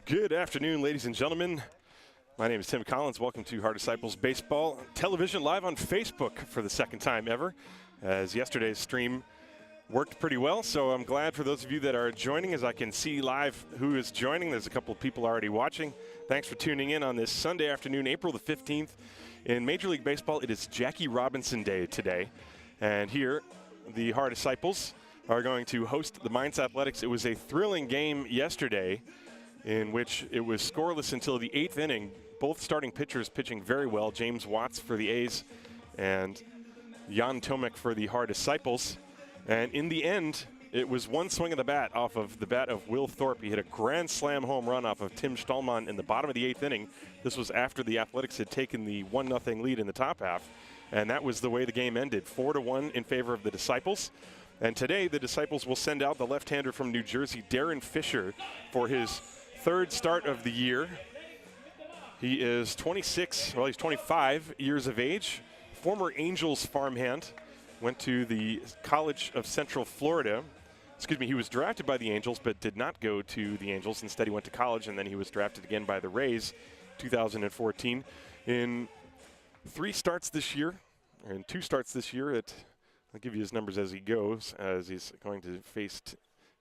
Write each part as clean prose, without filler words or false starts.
Good afternoon, ladies and gentlemen. My name is Tim Collins. Welcome to Haar Disciples Baseball Television live on Facebook for the second time ever, as yesterday's stream worked pretty well. So I'm glad for those of you that are joining, as I can see live who is joining. There's a couple of people already watching. Thanks for tuning in on this Sunday afternoon, April the 15th. In Major League Baseball, it is Jackie Robinson Day today. And here, the Haar Disciples are going to host the Mainz Athletics. It was a thrilling game yesterday, in which it was scoreless until the 8th inning. Both starting pitchers pitching very well. James Watts for the A's and Jan Tomek for the Haar Disciples. And in the end, it was one swing of the bat off of the bat of Will Thorpe. He hit a grand slam home run off of Tim Stallman in the bottom of the 8th inning. This was after the Athletics had taken the 1-0 lead in the top half. And that was the way the game ended, 4-1 in favor of the Disciples. And today, the Disciples will send out the left-hander from New Jersey, Darren Fisher, for his third start of the year. He is 25 years of age, former Angels farmhand, went to the College of Central Florida. Excuse me, he was drafted by the Angels but did not go to the Angels. Instead, he went to college, and then he was drafted again by the Rays 2014. In 3 starts this year, or in 2 starts this year, I'll give you his numbers as he goes, as he's going to face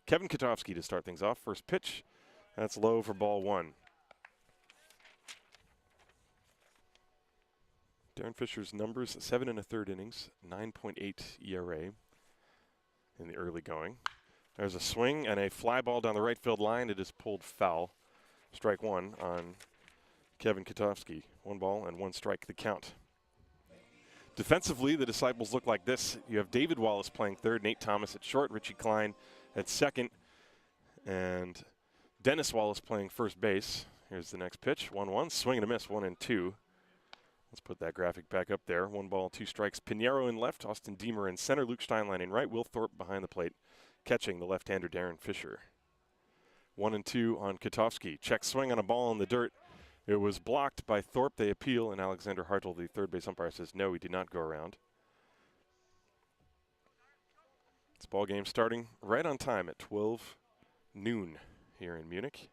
Kevin Katofsky to start things off. First pitch. That's low for ball 1. Darren Fisher's numbers, 7 1/3 innings, 9.8 ERA in the early going. There's a swing and a fly ball down the right field line. It is pulled foul. Strike 1 on Kevin Katofsky. 1 ball and 1 strike the count. Defensively, the Disciples look like this. You have David Wallace playing third, Nate Thomas at short, Richie Klein at second, and Dennis Wallace playing first base. Here's the next pitch, 1-1, swing and a miss, 1-2. Let's put that graphic back up there. 1 ball, 2 strikes. Pinheiro in left, Austin Deemer in center, Luke Steinlein in right, Will Thorpe behind the plate, catching the left-hander Darren Fisher. 1-2 on Katofsky. Check swing on a ball in the dirt. It was blocked by Thorpe. They appeal, and Alexander Hartle, the third base umpire, says no, he did not go around. This ball game starting right on time at 12 noon. Here in Munich.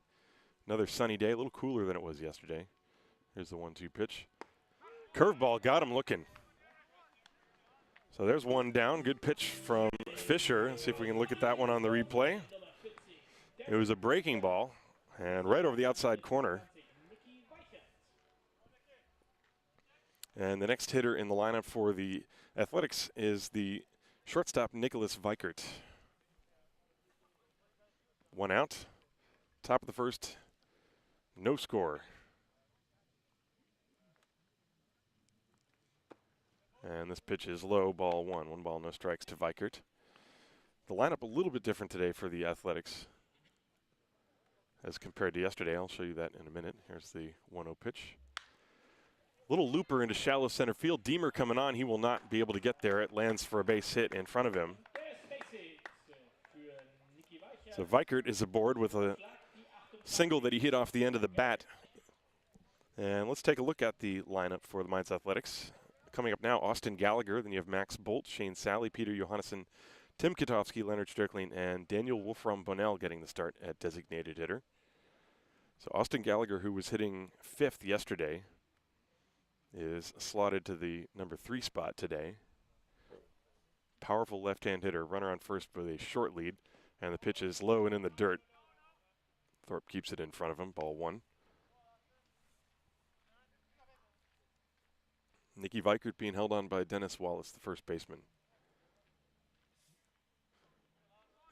Another sunny day, a little cooler than it was yesterday. Here's the 1-2 pitch. Curveball got him looking. So there's one down. Good pitch from Fisher. Let's see if we can look at that one on the replay. It was a breaking ball and right over the outside corner. And the next hitter in the lineup for the Athletics is the shortstop Nicholas Weikert. 1 out. Top of the first, no score. And this pitch is low, ball 1. 1 ball, no strikes to Weikert. The lineup a little bit different today for the Athletics as compared to yesterday. I'll show you that in a minute. Here's the 1-0 pitch. Little looper into shallow center field. Deemer coming on. He will not be able to get there. It lands for a base hit in front of him. So Weikert is aboard with a single that he hit off the end of the bat. And let's take a look at the lineup for the Mainz Athletics. Coming up now, Austin Gallagher. Then you have Max Bolt, Shane Sally, Peter Johannesson, Tim Katofsky, Leonard Strickling, and Daniel Wolfraum-Bonell getting the start at designated hitter. So Austin Gallagher, who was hitting 5th yesterday, is slotted to the number 3 spot today. Powerful left-hand hitter, runner on first with a short lead, and the pitch is low and in the dirt. Thorpe keeps it in front of him, ball 1. Nicky Weikert being held on by Dennis Wallace, the first baseman.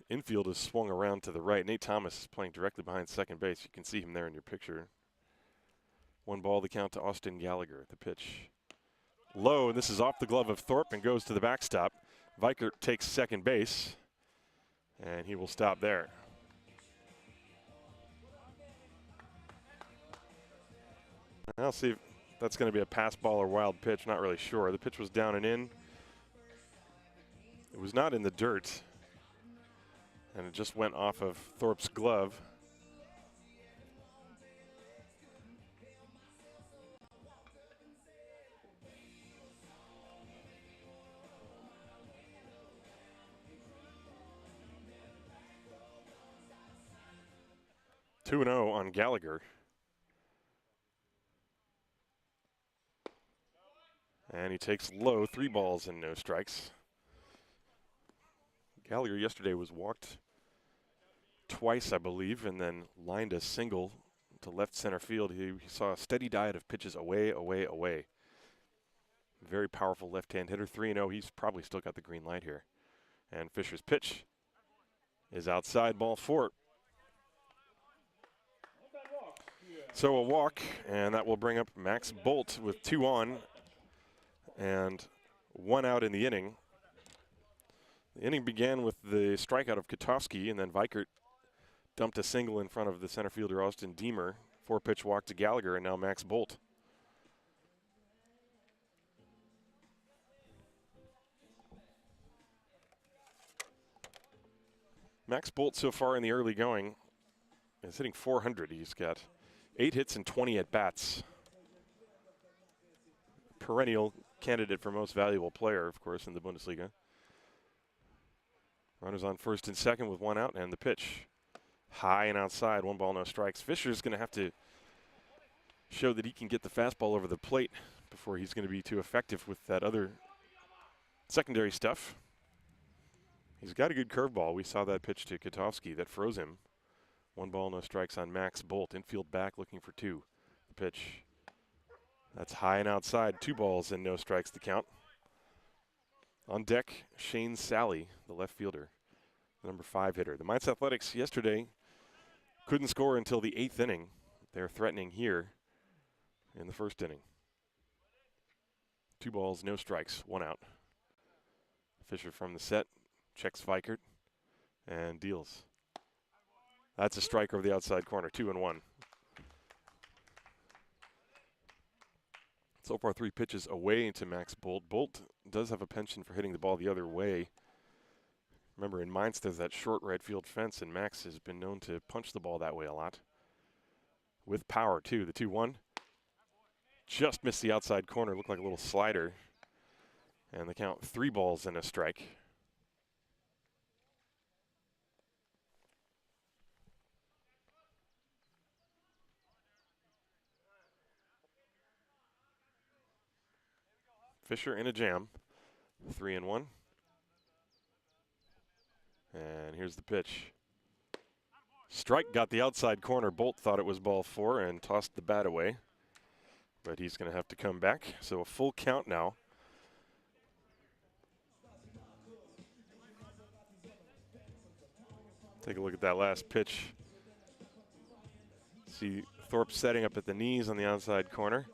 Infield is swung around to the right. Nate Thomas is playing directly behind second base. You can see him there in your picture. 1 ball, the count to Austin Gallagher. The pitch low, and this is off the glove of Thorpe and goes to the backstop. Weikert takes second base, and he will stop there. I'll see if that's going to be a pass ball or wild pitch. Not really sure. The pitch was down and in. It was not in the dirt, and it just went off of Thorpe's glove. Two and 0 on Gallagher. And he takes low, 3 balls and no strikes. Gallagher yesterday was walked twice, I believe, and then lined a single to left center field. He saw a steady diet of pitches away, away, away. Very powerful left-hand hitter, 3-0. He's probably still got the green light here. And Fisher's pitch is outside, ball 4. So a walk, and that will bring up Max Bolt with 2 on and 1 out in the inning. The inning began with the strikeout of Katowski, and then Vikert dumped a single in front of the center fielder Austin Deemer. 4-pitch walk to Gallagher, and now Max Bolt. Max Bolt so far in the early going is hitting .400. He's got 8 hits and 20 at-bats. Perennial candidate for most valuable player, of course, in the Bundesliga. Runners on first and second with 1 out, and the pitch. High and outside, 1 ball, no strikes. Fisher's going to have to show that he can get the fastball over the plate before he's going to be too effective with that other secondary stuff. He's got a good curveball. We saw that pitch to Katowski that froze him. 1 ball, no strikes on Max Bolt. Infield back looking for 2. The pitch. That's high and outside. 2 balls and no strikes to count. On deck, Shane Sally, the left fielder, the number 5 hitter. The Mainz Athletics yesterday couldn't score until the 8th inning. They're threatening here in the 1st inning. 2 balls, no strikes, 1 out. Fisher from the set, checks Vikert, and deals. That's a strike over the outside corner, 2-1. So far 3 pitches away to Max Bolt. Bolt does have a penchant for hitting the ball the other way. Remember, in Mainz there's that short right field fence, and Max has been known to punch the ball that way a lot. With power, too. The 2-1. Just missed the outside corner. Looked like a little slider. And the count, 3 balls and a strike. Fisher in a jam. 3-1. And here's the pitch. Strike got the outside corner. Bolt thought it was ball 4 and tossed the bat away. But he's going to have to come back. So a full count now. Take a look at that last pitch. See Thorpe setting up at the knees on the outside corner.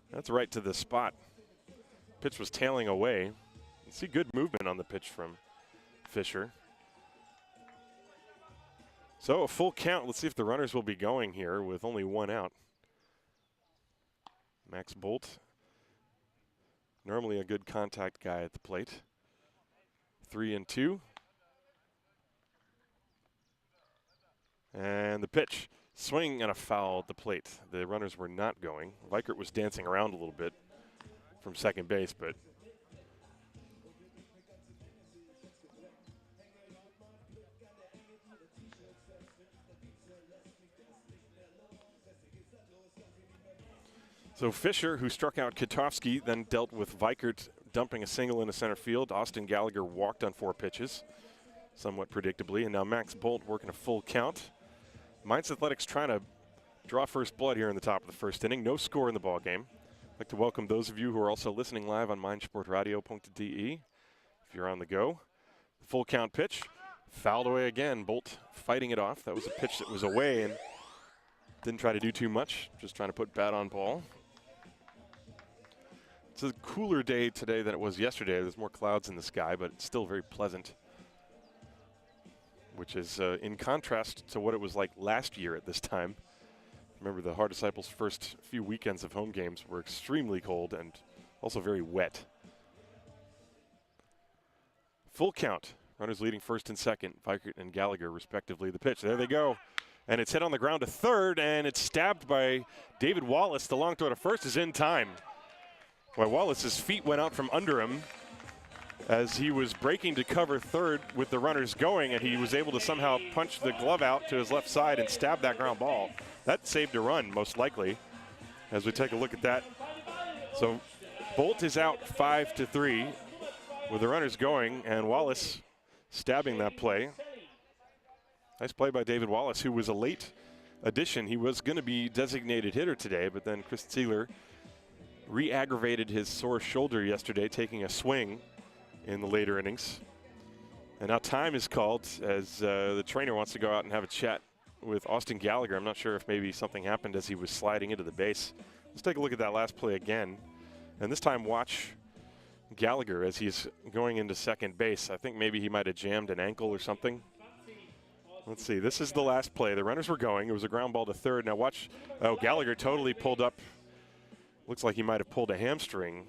That's right to the spot. Pitch was tailing away. You see good movement on the pitch from Fisher. So a full count. Let's see if the runners will be going here with only 1 out. Max Bolt, normally a good contact guy at the plate. 3-2. And the pitch, swing and a foul at the plate. The runners were not going. Vikert was dancing around a little bit from second base, but so Fisher, who struck out Katowski, then dealt with Vikert dumping a single into center field. Austin Gallagher walked on 4 pitches, somewhat predictably, and now Max Bolt working a full count. Mainz Athletics trying to draw first blood here in the top of the 1st inning. No score in the ball game. I'd like to welcome those of you who are also listening live on meinsportradio.de. If you're on the go, full count pitch, fouled away again. Bolt fighting it off. That was a pitch that was away and didn't try to do too much, just trying to put bat on ball. It's a cooler day today than it was yesterday. There's more clouds in the sky, but it's still very pleasant, which is in contrast to what it was like last year at this time. Remember, the Haar Disciples' first few weekends of home games were extremely cold and also very wet. Full count. Runners leading first and second. Vikert and Gallagher, respectively. The pitch. There they go. And it's hit on the ground to third, and it's stabbed by David Wallace. The long throw to first is in time. Well, Wallace's feet went out from under him as he was breaking to cover third with the runners going, and he was able to somehow punch the glove out to his left side and stab that ground ball. That saved a run, most likely, as we take a look at that. So Bolt is out 5-3 with the runners going, and Wallace stabbing that play. Nice play by David Wallace, who was a late addition. He was going to be designated hitter today, but then Chris Ziegler re-aggravated his sore shoulder yesterday, taking a swing in the later innings. And now time is called as the trainer wants to go out and have a chat with Austin Gallagher. I'm not sure if maybe something happened as he was sliding into the base. Let's take a look at that last play again. And this time watch Gallagher as he's going into second base. I think maybe he might have jammed an ankle or something. Let's see, this is the last play. The runners were going. It was a ground ball to third. Now watch, oh, Gallagher totally pulled up. Looks like he might have pulled a hamstring.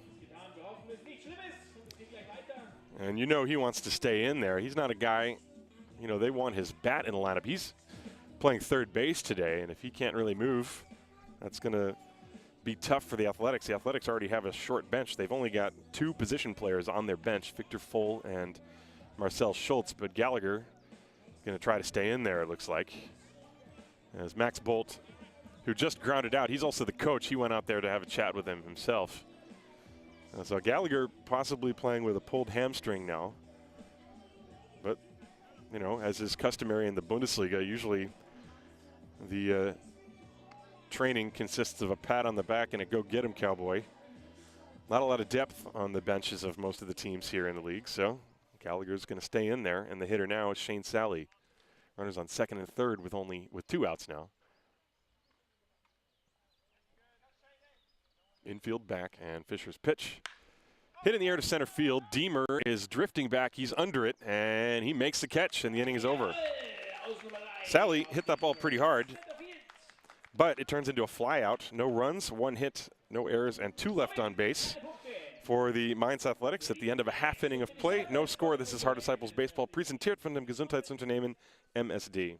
And you know he wants to stay in there. He's not a guy, you know, they want his bat in the lineup. He's playing third base today, and if he can't really move, that's going to be tough for the Athletics. The Athletics already have a short bench. They've only got 2 position players on their bench, Victor Fohl and Marcel Schultz, but Gallagher going to try to stay in there, it looks like. As Max Bolt, who just grounded out, he's also the coach. He went out there to have a chat with him himself. So Gallagher possibly playing with a pulled hamstring now. But, you know, as is customary in the Bundesliga, usually the training consists of a pat on the back and a go-get-him cowboy. Not a lot of depth on the benches of most of the teams here in the league, so Gallagher's going to stay in there, and the hitter now is Shane Sally. Runners on second and third with 2 outs now. Infield back, and Fisher's pitch. Hit in the air to center field. Deemer is drifting back. He's under it, and he makes the catch, and the inning is over. Sally hit that ball pretty hard, but it turns into a fly out. No runs, 1 hit, no errors, and 2 left on base for the Mainz Athletics at the end of a half inning of play. No score. This is Haar Disciples Baseball, präsentiert von dem Gesundheitsunternehmen MSD.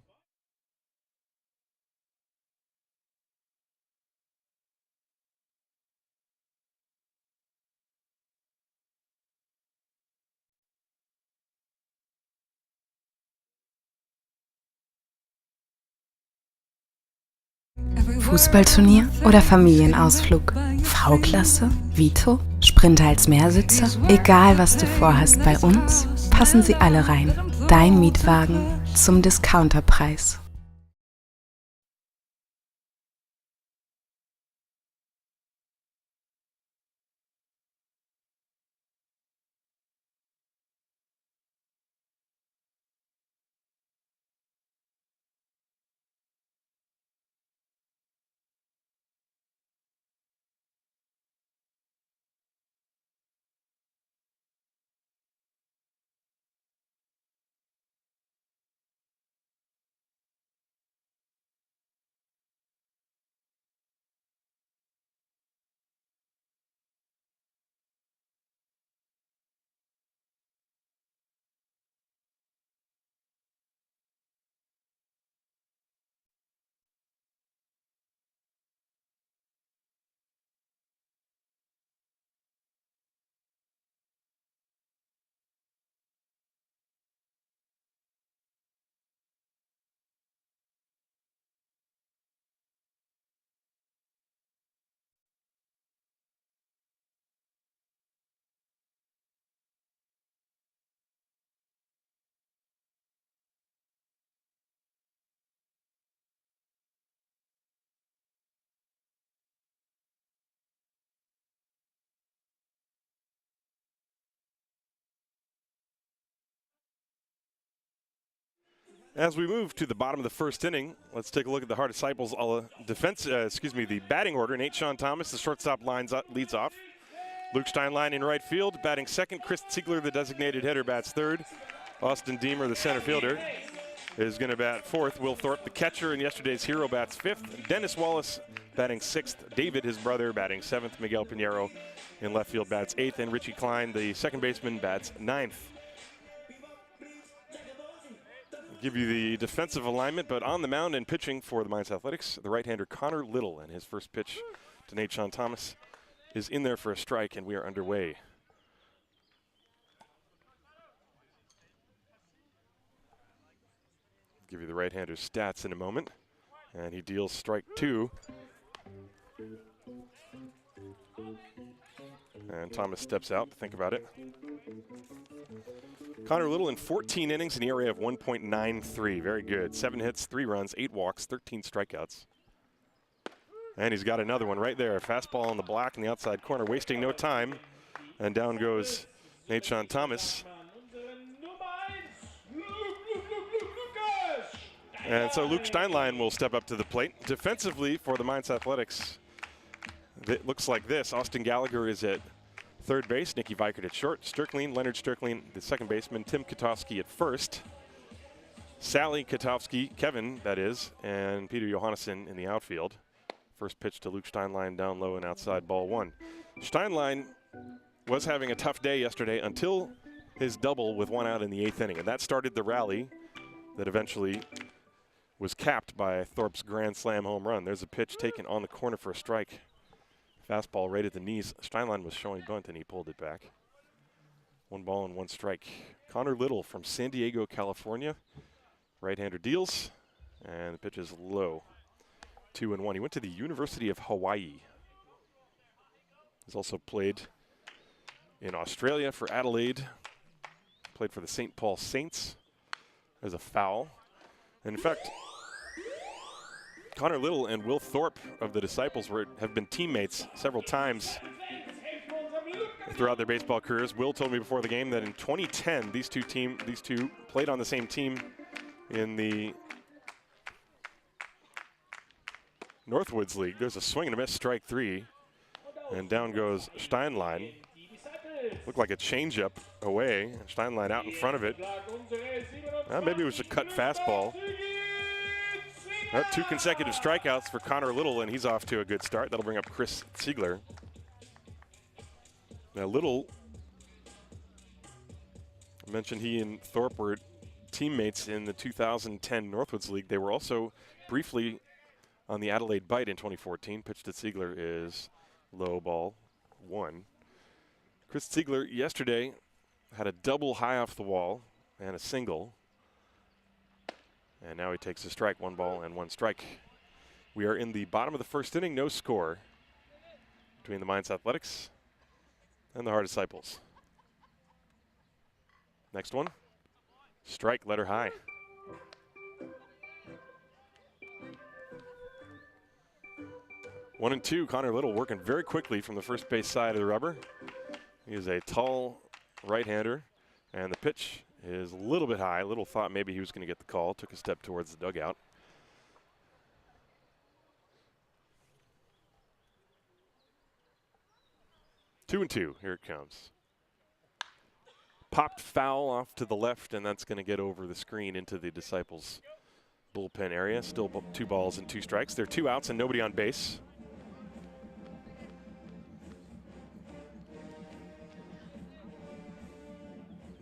Fußballturnier oder Familienausflug? V-Klasse? Vito? Sprinter als Mehrsitzer? Egal was du vorhast, bei uns passen sie alle rein. Dein Mietwagen zum Discounterpreis. As we move to the bottom of the first inning, let's take a look at the Haar Disciples the batting order. Nate Sean Thomas, the shortstop, leads off. Luke Steinlein in right field, batting second. Chris Ziegler, the designated hitter, bats third. Austin Deemer, the center fielder, is going to bat fourth. Will Thorpe, the catcher and yesterday's hero, bats fifth. Dennis Wallace batting sixth. David, his brother, batting seventh. Miguel Pinheiro in left field bats eighth. And Richie Klein, the second baseman, bats ninth. Give you the defensive alignment, but on the mound and pitching for the Mainz Athletics, the right-hander Connor Little, and his first pitch to Nate Sean Thomas is in there for a strike, and we are underway. Give you the right-hander's stats in a moment, and he deals strike 2. And Thomas steps out to think about it. Connor Little in 14 innings, an ERA of 1.93. Very good. 7 hits, 3 runs, 8 walks, 13 strikeouts. And he's got another one right there. A fastball on the block in the outside corner, wasting no time. And down goes Nate Sean Thomas. And so Luke Steinlein will step up to the plate. Defensively for the Mainz Athletics, it looks like this. Austin Gallagher is at third base, Nicky Vikert at short, Leonard Sterkling, the second baseman, Tim Katowski at first, Sally Katowski, Kevin, that is, and Peter Johannesson in the outfield. First pitch to Luke Steinlein down low and outside, ball 1. Steinlein was having a tough day yesterday until his double with 1 out in the 8th inning, and that started the rally that eventually was capped by Thorpe's grand slam home run. There's a pitch taken on the corner for a strike. Fastball right at the knees. Steinlein was showing bunt and he pulled it back. 1 ball and 1 strike. Connor Little from San Diego, California. Right-hander deals, and the pitch is low. 2-1. He went to the University of Hawaii. He's also played in Australia for Adelaide. Played for the St. Paul Saints. There's a foul. And in fact, Connor Little and Will Thorpe of the Disciples have been teammates several times throughout their baseball careers. Will told me before the game that in 2010, these two played on the same team in the Northwoods League. There's a swing and a miss, strike 3, and down goes Steinlein. Looked like a changeup away, and Steinlein out in front of it. Maybe it was a cut fastball. 2 consecutive strikeouts for Connor Little, and he's off to a good start. That'll bring up Chris Ziegler. Now Little, I mentioned he and Thorpe were teammates in the 2010 Northwoods League. They were also briefly on the Adelaide Bite in 2014. Pitch to Ziegler is low, ball 1. Chris Ziegler yesterday had a double high off the wall and a single. And now he takes a strike, 1 ball and 1 strike. We are in the bottom of the 1st inning, no score between the Mainz Athletics and the Haar Disciples. Next one, strike, letter high. One and 2, Connor Little working very quickly from the first base side of the rubber. He is a tall right-hander, and the pitch is a little bit high. Little thought maybe he was going to get the call, took a step towards the dugout. Two and 2, here it comes. Popped foul off to the left, and that's going to get over the screen into the Disciples bullpen area. Still 2 balls and 2 strikes. There are 2 outs and nobody on base.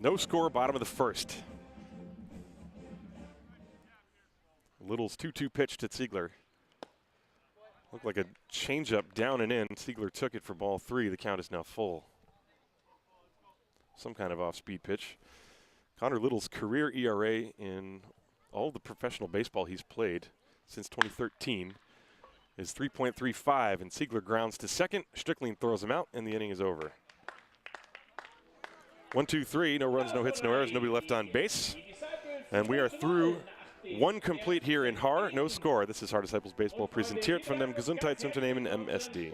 No score, bottom of the 1st. Little's 2-2 pitch to Ziegler. Looked like a changeup down and in. Ziegler took it for ball 3. The count is now full. Some kind of off-speed pitch. Connor Little's career ERA in all the professional baseball he's played since 2013 is 3.35, and Ziegler grounds to second. Strickling throws him out, and the inning is over. 1, 2, 3, no runs, no hits, no errors, nobody left on base. And we are through 1 complete here in Haar, no score. This is Haar Disciples Baseball präsentiert von dem Gesundheitsunternehmen MSD.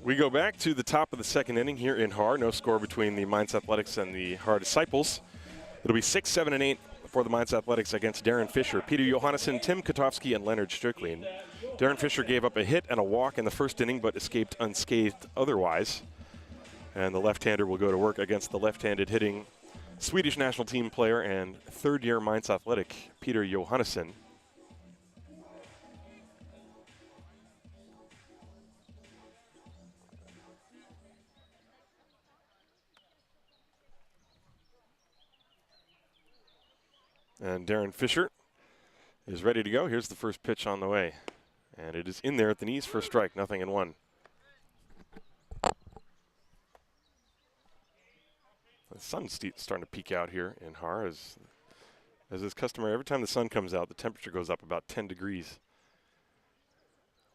We go back to the top of the second inning here in Haar. No score between the Mainz Athletics and the Haar Disciples. It'll be 6, 7, and 8 for the Mainz Athletics against Darren Fisher, Peter Johannesson, Tim Katowski, and Leonard Strickling. Darren Fisher gave up a hit and a walk in the first inning, but escaped unscathed otherwise. And the left-hander will go to work against the left-handed hitting Swedish national team player and third-year Mainz Athletic, Peter Johannesson. And Darren Fisher is ready to go. Here's the first pitch on the way. And it is in there at the knees for a strike, 0-1. The sun's starting to peek out here in Haar, as is customary. Every time the sun comes out, the temperature goes up about 10 degrees.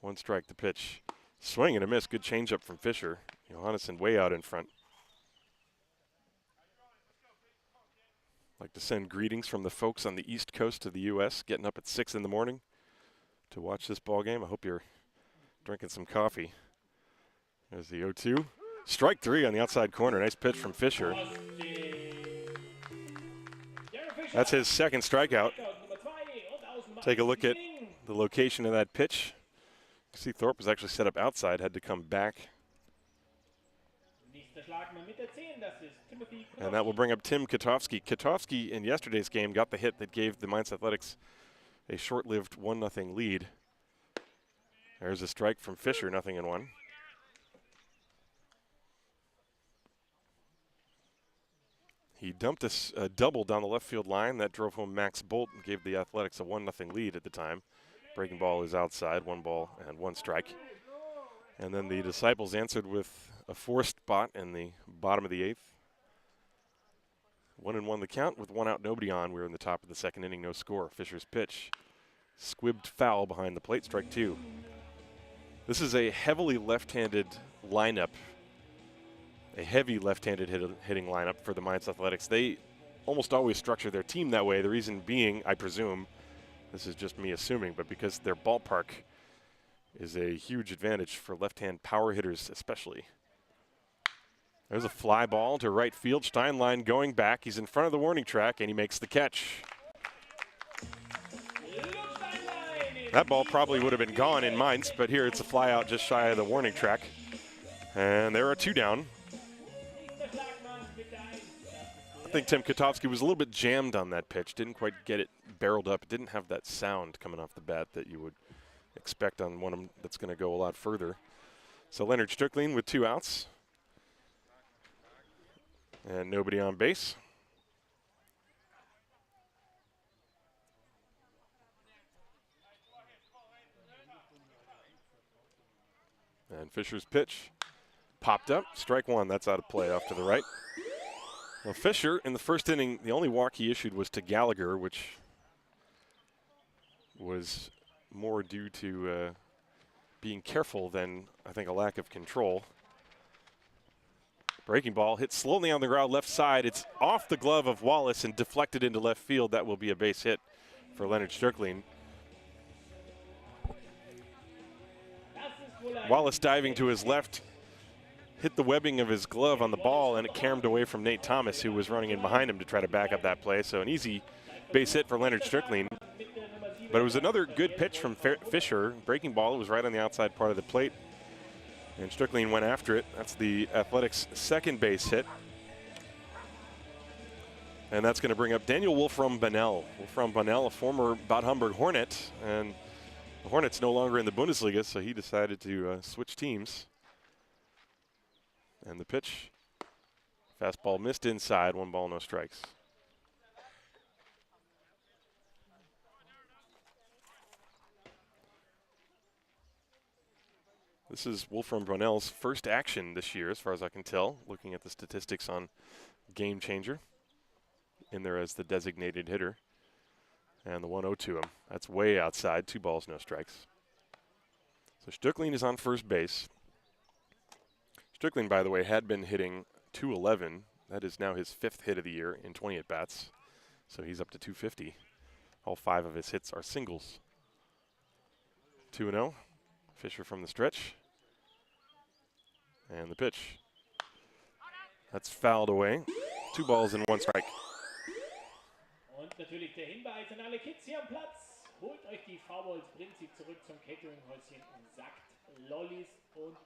1 strike, the pitch. Swing and a miss. Good changeup from Fisher. Johannesson way out in front. Like to send greetings from the folks on the East Coast of the U.S. getting up at 6 in the morning to watch this ball game. I hope you're drinking some coffee. There's the 0-2. Strike 3 on the outside corner. Nice pitch from Fisher. That's his second strikeout. Take a look at the location of that pitch. You see Thorpe was actually set up outside, had to come back. And that will bring up Tim Katowski. Katowski in yesterday's game got the hit that gave the Mainz Athletics a short-lived 1-0 lead. There's a strike from Fisher, 0-1. He dumped a double down the left field line that drove home Max Bolt and gave the Athletics a 1-0 lead at the time. Breaking ball is outside, 1 ball and 1 strike. And then the Disciples answered with a forced spot in the bottom of the 8th. 1-1 the count with 1 out, nobody on. We're in the top of the second inning, no score. Fisher's pitch, squibbed foul behind the plate, strike 2. This is a heavily left-handed lineup, a heavy left-handed hitting lineup for the Mainz Athletics. They almost always structure their team that way. The reason being, I presume, this is just me assuming, but because their ballpark is a huge advantage for left-hand power hitters especially. There's a fly ball to right field. Steinlein going back. He's in front of the warning track, and he makes the catch. That ball probably would have been gone in Mainz, but here it's a fly out just shy of the warning track. And there are 2 down. I think Tim Katowski was a little bit jammed on that pitch. Didn't quite get it barreled up. Didn't have that sound coming off the bat that you would expect on one that's going to go a lot further. So Leonard Strickling with 2 outs. And nobody on base. And Fisher's pitch popped up. Strike 1. That's out of play off to the right. Well, Fisher, in the first inning, the only walk he issued was to Gallagher, which was more due to being careful than, I think, a lack of control. Breaking ball hit slowly on the ground left side. It's off the glove of Wallace and deflected into left field. That will be a base hit for Leonard Strickling. Wallace diving to his left, hit the webbing of his glove on the ball, and it caromed away from Nate Thomas, who was running in behind him to try to back up that play. So an easy base hit for Leonard Strickling. But it was another good pitch from Fisher. Breaking ball, it was right on the outside part of the plate. And Strickling went after it. That's the Athletics' second base hit. And that's going to bring up Daniel Wolfraum-Bonell. Wolfraum-Bonell, a former Bad Homburg Hornet. And the Hornets no longer in the Bundesliga, so he decided to switch teams. And the pitch, fastball missed inside, 1 ball, no strikes. This is Wolfraum-Bonell's first action this year, as far as I can tell, looking at the statistics on Game Changer. In there as the designated hitter. And the 1-0 to him. That's way outside, 2 balls, no strikes. So Strickling is on first base. Strickling, by the way, had been hitting .211. That is now his 5th hit of the year in 20 at-bats. So he's up to .250. All 5 of his hits are singles. 2-0. Fisher from the stretch. And the pitch. That's fouled away. 2 balls and 1 strike. Und natürlich der Hinweis an alle Kids hier am Platz. Holt euch die V-Balls-Prinzip zurück zum Catering-Häuschen und sackt Lollis und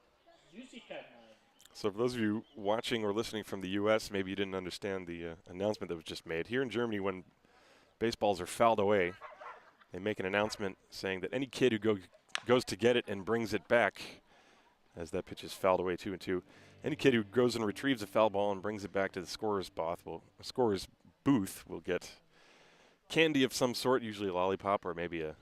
Süßigkeiten ein. So for those of you watching or listening from the U.S., maybe you didn't understand the announcement that was just made. Here in Germany, when baseballs are fouled away, they make an announcement saying that any kid who goes to get it and brings it back, as that pitch is fouled away 2-2, any kid who goes and retrieves a foul ball and brings it back to the scorer's booth will get candy of some sort, usually a lollipop or maybe a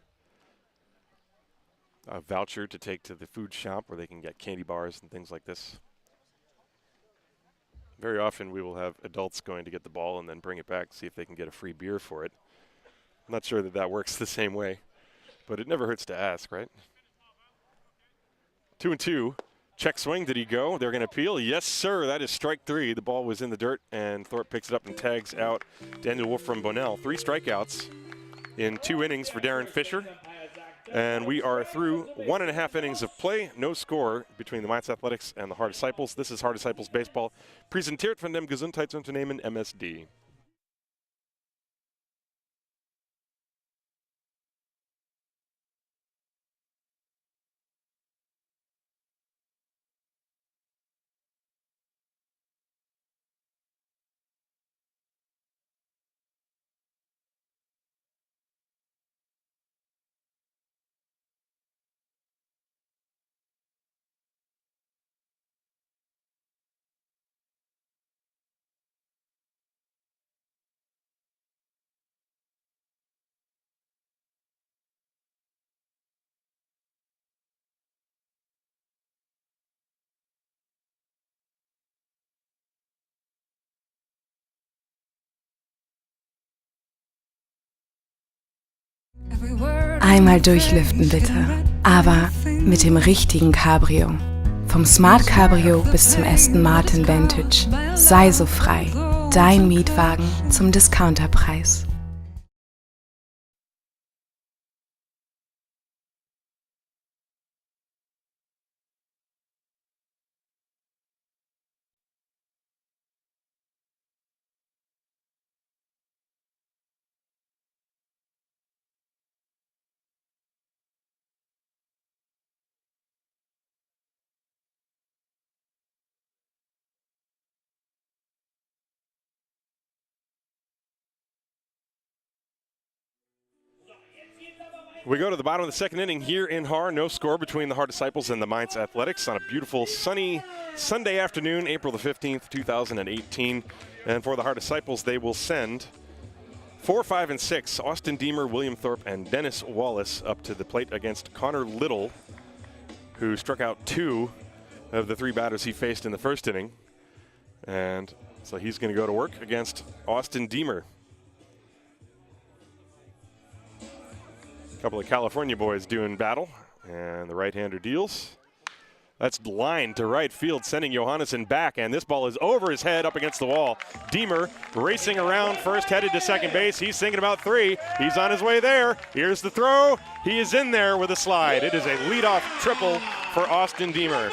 voucher to take to the food shop where they can get candy bars and things like this. Very often we will have adults going to get the ball and then bring it back, see if they can get a free beer for it. I'm not sure that that works the same way, but it never hurts to ask, right? 2-2. Check swing, did he go? They're going to appeal. Yes, sir, that is strike 3. The ball was in the dirt, and Thorpe picks it up and tags out Daniel Wolfraum-Bonell. 3 strikeouts in 2 innings for Darren Fisher. And we are through 1.5 innings of play. No score between the Mainz Athletics and the Haar Disciples. This is Haar Disciples Baseball, präsentiert von dem Gesundheitsunternehmen MSD. Einmal durchlüften bitte, aber mit dem richtigen Cabrio. Vom Smart Cabrio bis zum Aston Martin Vantage. Sei so frei. Dein Mietwagen zum Discounterpreis. We go to the bottom of the 2nd inning here in Haar. No score between the Haar Disciples and the Mainz Athletics on a beautiful sunny Sunday afternoon, April the 15th, 2018. And for the Haar Disciples, they will send 4, 5, and 6, Austin Deemer, William Thorpe, and Dennis Wallace up to the plate against Connor Little, who struck out 2 of the 3 batters he faced in the 1st inning. And so he's going to go to work against Austin Deemer. Couple of California boys doing battle, and the right-hander deals. That's lined to right field, sending Johannesson back, and this ball is over his head up against the wall. Deemer racing around first, headed to second base. He's thinking about 3. He's on his way there. Here's the throw. He is in there with a slide. It is a leadoff triple for Austin Deemer.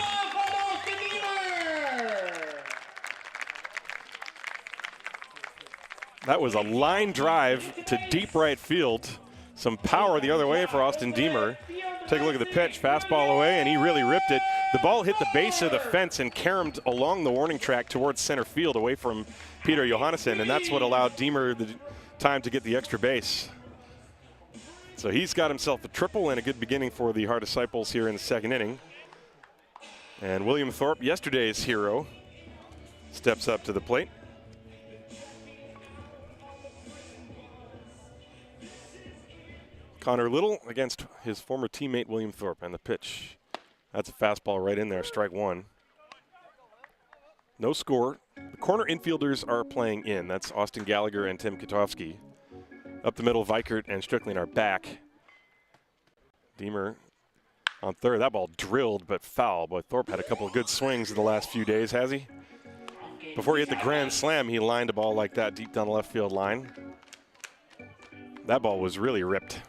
That was a line drive to deep right field. Some power the other way for Austin Deemer. Take a look at the pitch, fastball away, and he really ripped it. The ball hit the base of the fence and caromed along the warning track towards center field away from Peter Johannesson, and that's what allowed Deemer the time to get the extra base. So he's got himself a triple and a good beginning for the Haar Disciples here in the 2nd inning. And William Thorpe, yesterday's hero, steps up to the plate. Connor Little against his former teammate William Thorpe, and the pitch. That's a fastball right in there, strike 1. No score. The corner infielders are playing in. That's Austin Gallagher and Tim Katowski. Up the middle, Vikert and Strickland are back. Deemer on 3rd. That ball drilled but foul. But Thorpe had a couple of good swings in the last few days, has he? Before he hit the grand slam, he lined a ball like that deep down the left field line. That ball was really ripped.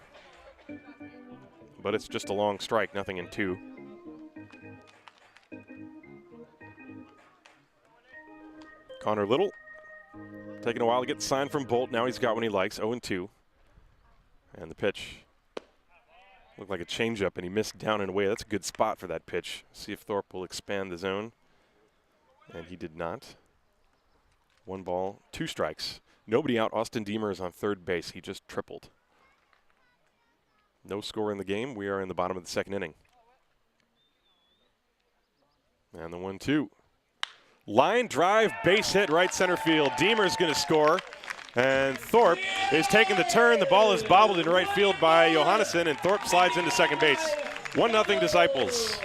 But it's just a long strike, nothing in 2. Connor Little taking a while to get the sign from Bolt. Now he's got one he likes, 0-2. And the pitch looked like a changeup, and he missed down and away. That's a good spot for that pitch. See if Thorpe will expand the zone. And he did not. 1 ball, 2 strikes. Nobody out. Austin Deemer is on third base. He just tripled. No score in the game. We are in the bottom of the second inning. And the 1-2. Line drive, base hit, right center field. Deemer's going to score. And Thorpe is taking the turn. The ball is bobbled in right field by Johannesson, and Thorpe slides into second base. 1-0 Disciples.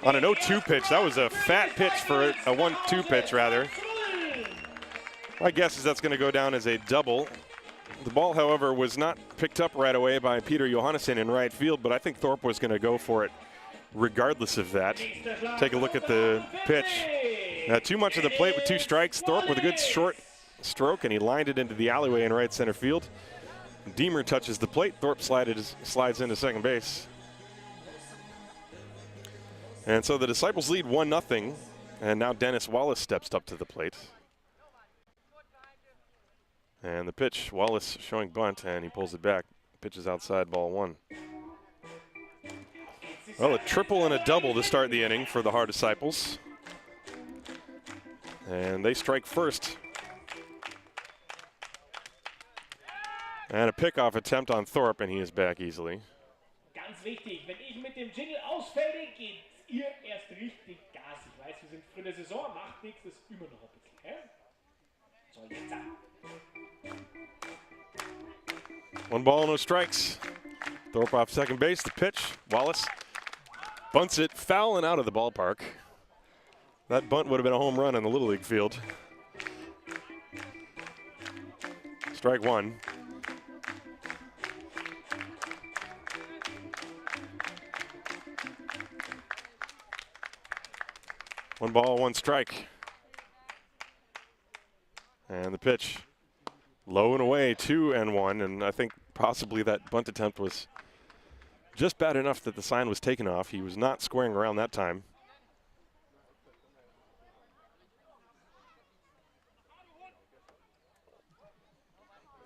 On an 0-2 pitch. That was a fat pitch for a 1-2 pitch, rather. My guess is that's going to go down as a double. The ball, however, was not picked up right away by Peter Johannesson in right field, but I think Thorpe was going to go for it regardless of that. Take a look at the pitch. Too much of the plate with 2 strikes. Thorpe with a good short stroke, and he lined it into the alleyway in right center field. Deemer touches the plate. Thorpe slides into second base. And so the Disciples lead 1-0, and now Dennis Wallace steps up to the plate. And the pitch, Wallace showing bunt, and he pulls it back. Pitch is outside, ball 1. Well, a triple and a double to start the inning for the Haar Disciples. And they strike first. And a pickoff attempt on Thorpe, and he is back easily. Ganz wichtig, wenn ich mit dem Jingle ausfällt, geht ihr erst richtig Gas. Ich weiß, wir sind früh in der Saison, macht nichts, ist immer noch ein bisschen. So, jetzt ab. 1 ball, no strikes. Thorpe off second base. The pitch, Wallace bunts it foul and out of the ballpark. That bunt would have been a home run on the Little League field. Strike 1. One ball, 1 strike. And the pitch, low and away, 2-1, and I think possibly that bunt attempt was just bad enough that the sign was taken off. He was not squaring around that time.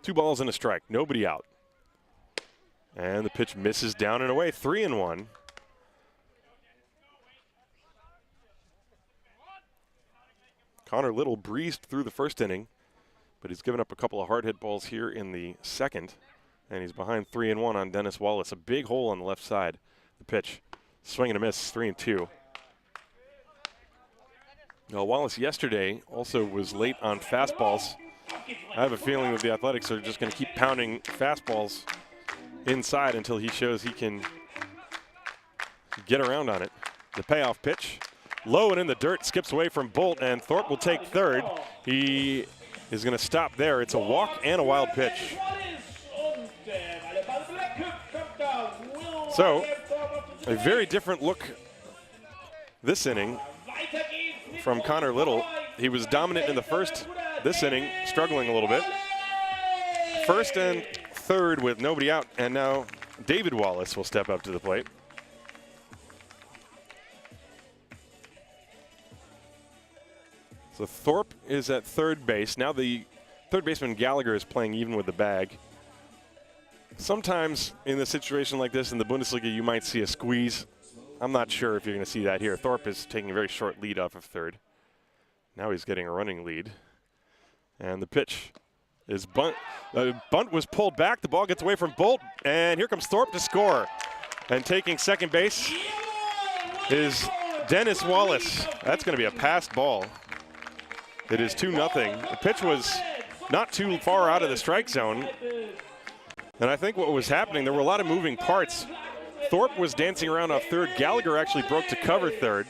Two balls and a strike, nobody out. And the pitch misses down and away, 3-1. Connor Little breezed through the first inning, but he's given up a couple of hard hit balls here in the second, and he's behind 3-1 on Dennis Wallace. A big hole on the left side. The pitch, swing and a miss, 3-2. Now, Wallace yesterday also was late on fastballs. I have a feeling that the Athletics are just going to keep pounding fastballs inside until he shows he can get around on it. The payoff pitch, low and in the dirt, skips away from Bolt, and Thorpe will take third. He is going to stop there. It's a walk and a wild pitch. So, a very different look this inning from Connor Little. He was dominant in the first. This inning, struggling a little bit. First and third with nobody out, and now David Wallace will step up to the plate. So Thorpe is at third base. Now the third baseman Gallagher is playing even with the bag. Sometimes in a situation like this in the Bundesliga, you might see a squeeze. I'm not sure if you're going to see that here. Thorpe is taking a very short lead off of third. Now he's getting a running lead. And the pitch is bunt. The bunt was pulled back. The ball gets away from Bolt. And here comes Thorpe to score. And taking second base is Dennis Wallace. That's going to be a passed ball. It is 2-0. The pitch was not too far out of the strike zone. And I think what was happening, there were a lot of moving parts. Thorpe was dancing around off third. Gallagher actually broke to cover third.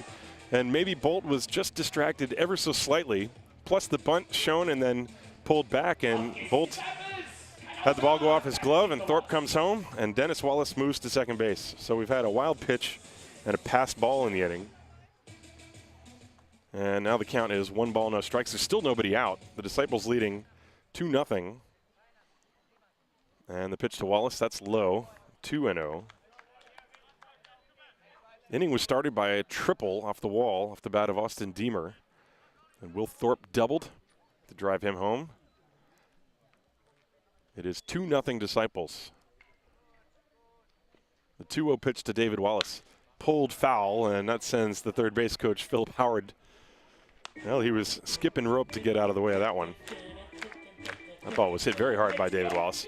And maybe Bolt was just distracted ever so slightly. Plus the bunt shown and then pulled back, and Bolt had the ball go off his glove, and Thorpe comes home, and Dennis Wallace moves to second base. So we've had a wild pitch and a passed ball in the inning. And now the count is 1 ball, no strikes. There's still nobody out. The Disciples leading 2-0. And the pitch to Wallace, that's low, 2-0. Inning was started by a triple off the wall, off the bat of Austin Deemer. And Will Thorpe doubled to drive him home. It is 2-0 Disciples. The 2-0 pitch to David Wallace. Pulled foul, and that sends the third base coach, Philip Howard. Well, he was skipping rope to get out of the way of that one. That ball was hit very hard by David Wallace.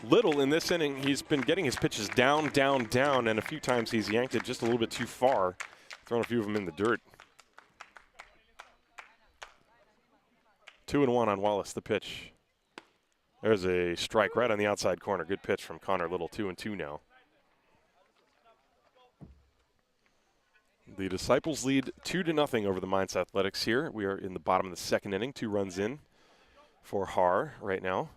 Little in this inning, he's been getting his pitches down, down, down, and a few times he's yanked it just a little bit too far, thrown a few of them in the dirt. 2-1 on Wallace, the pitch. There's a strike right on the outside corner. Good pitch from Connor Little, 2-2 now. The Disciples lead 2-0 over the Mainz Athletics here. We are in the bottom of the second inning, 2 runs in for Haar right now.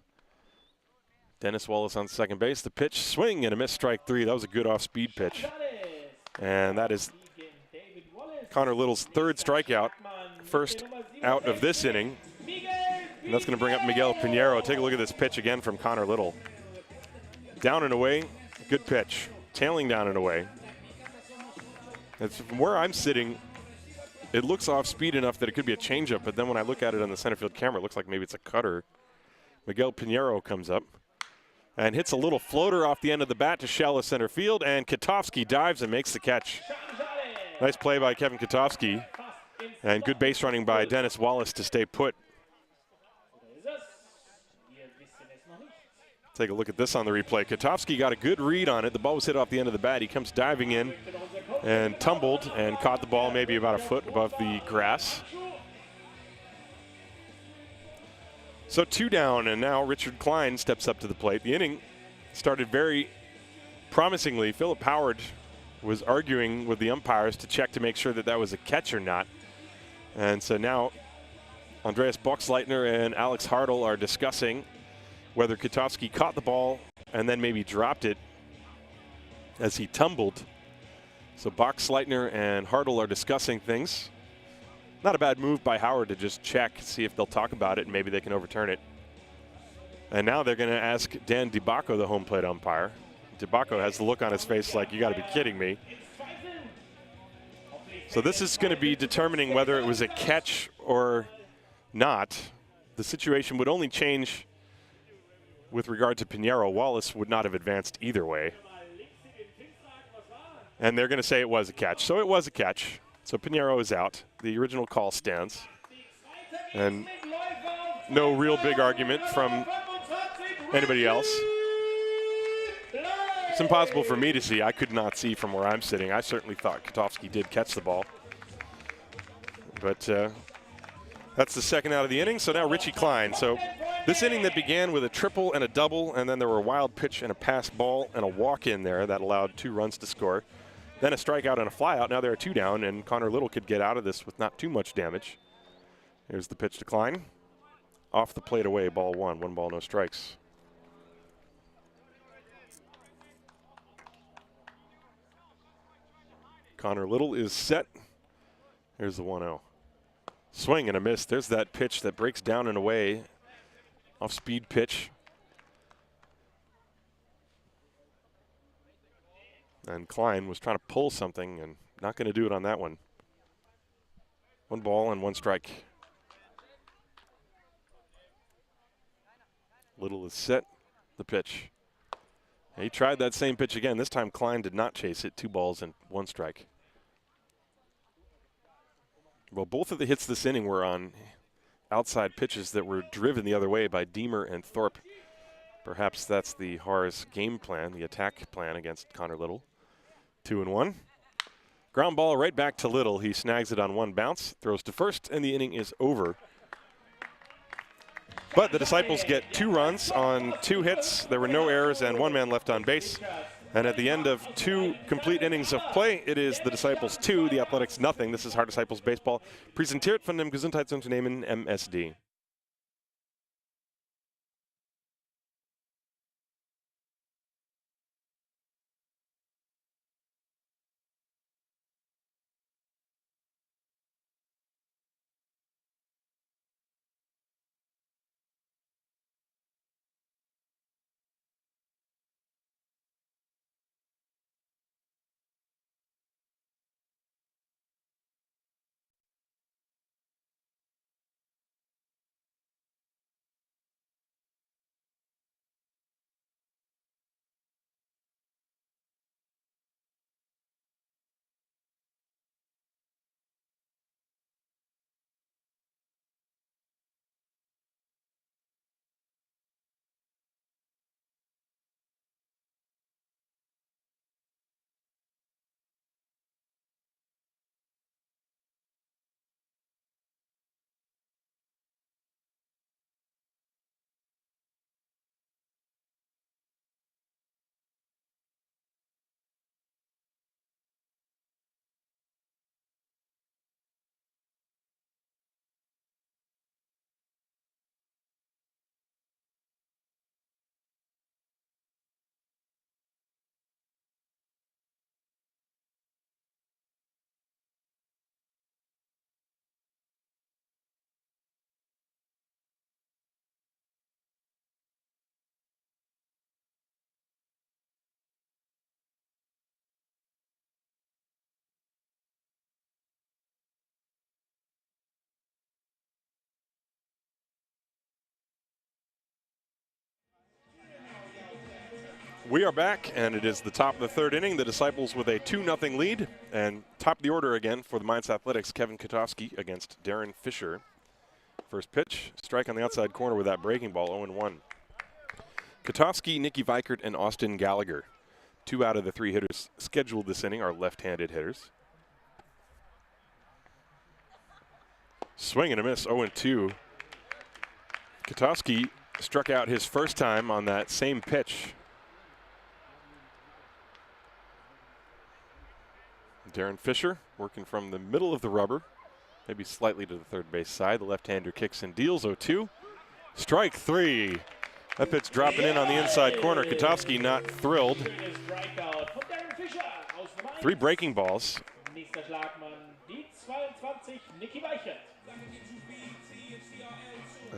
Dennis Wallace on second base. The pitch, swing and a miss, strike 3. That was a good off-speed pitch. And that is Connor Little's third strikeout, first out of this inning. And that's going to bring up Miguel Pinheiro. Take a look at this pitch again from Connor Little. Down and away, good pitch. Tailing down and away. It's from where I'm sitting, it looks off speed enough that it could be a changeup, but then when I look at it on the center field camera, it looks like maybe it's a cutter. Miguel Pinheiro comes up and hits a little floater off the end of the bat to shallow center field, and Katofsky dives and makes the catch. Nice play by Kevin Katofsky, and good base running by Dennis Wallace to stay put. Take a look at this on the replay. Katofsky got a good read on it. The ball was hit off the end of the bat. He comes diving in and tumbled and caught the ball maybe about a foot above the grass. So 2 down, and now Richard Klein steps up to the plate. The inning started very promisingly. Philip Howard was arguing with the umpires to check to make sure that that was a catch or not. And so now Andreas Boxleitner and Alex Hartl are discussing whether Katofsky caught the ball and then maybe dropped it as he tumbled. So Boxleitner and Hartl are discussing things. Not a bad move by Howard to just check, see if they'll talk about it, and maybe they can overturn it. And now they're going to ask Dan DiBacco, the home plate umpire. DiBacco has the look on his face like, you got to be kidding me. So this is going to be determining whether it was a catch or not. The situation would only change with regard to Pinheiro. Wallace would not have advanced either way. And they're going to say it was a catch. So it was a catch. So Pinheiro is out. The original call stands. And no real big argument from anybody else. It's impossible for me to see. I could not see from where I'm sitting. I certainly thought Katofsky did catch the ball. But that's the second out of the inning. So now Richie Klein. So this inning that began with a triple and a double, and then there were a wild pitch and a pass ball and a walk in there that allowed 2 runs to score. Then a strikeout and a flyout. Now there are 2 down, and Connor Little could get out of this with not too much damage. Here's the pitch to Klein. Off the plate away, ball 1. 1 ball, no strikes. Connor Little is set. Here's the 1-0. Swing and a miss. There's that pitch that breaks down and away. Off-speed pitch. And Klein was trying to pull something and not going to do it on that one. 1 ball and 1 strike. Little is set. The pitch. He tried that same pitch again. This time Klein did not chase it. 2 balls and 1 strike. Well, both of the hits this inning were on outside pitches that were driven the other way by Deemer and Thorpe. Perhaps that's the Haar's game plan, the attack plan against Connor Little. 2-1. Ground ball right back to Little. He snags it on 1 bounce, throws to first, and the inning is over. But the Disciples get 2 runs on 2 hits. There were no errors and 1 man left on base. And at the end of 2 complete innings of play, it is the Disciples 2, the Athletics nothing. This is Haar Disciples Baseball. Präsentiert von dem Gesundheitsunternehmen MSD. We are back, and it is the top of the third inning. The Disciples with a 2-0 lead. And top of the order again for the Mainz Athletics, Kevin Kotowski against Darren Fisher. First pitch, strike on the outside corner with that breaking ball, 0-1. Kotowski, Nicky Weikert, and Austin Gallagher. 2 out of the 3 hitters scheduled this inning are left-handed hitters. Swing and a miss, 0-2. Kotowski struck out his first time on that same pitch. Darren Fisher working from the middle of the rubber, maybe slightly to the third base side. The left-hander kicks and deals, 0-2. Strike 3. That pitch dropping in on the inside corner. Kotowski not thrilled. 3 breaking balls.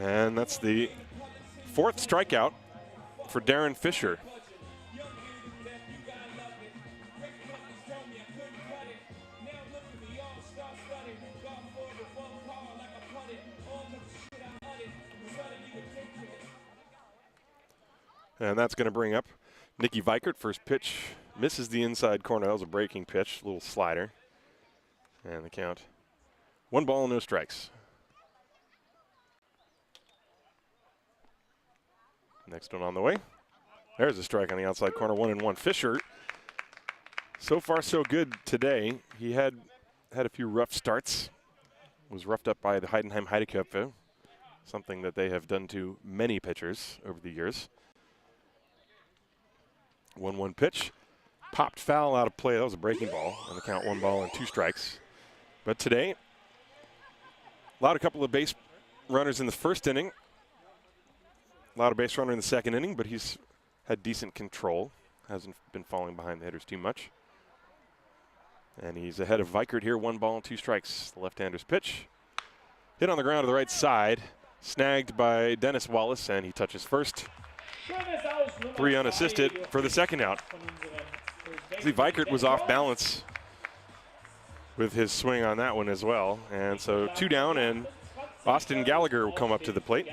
And that's the 4th strikeout for Darren Fisher. And that's going to bring up Nicky Weikert. First pitch misses the inside corner. That was a breaking pitch, a little slider. And the count, 1 ball, no strikes. Next one on the way. There's a strike on the outside corner, 1-1. Fisher, so far so good today. He had a few rough starts. Was roughed up by the Heidenheim Heideköpfe, something that they have done to many pitchers over the years. 1-1 pitch, popped foul out of play. That was a breaking ball, and the count 1 ball and 2 strikes. But today, allowed a couple of base runners in the first inning. Allowed a base runner in the second inning, but he's had decent control. Hasn't been falling behind the hitters too much. And he's ahead of Weikert here, 1 ball and 2 strikes. The left-hander's pitch, hit on the ground to the right side, snagged by Dennis Wallace, and he touches first. 3 unassisted for the second out. See, Weikert was off balance with his swing on that one as well. And so 2 down, and Austin Gallagher will come up to the plate.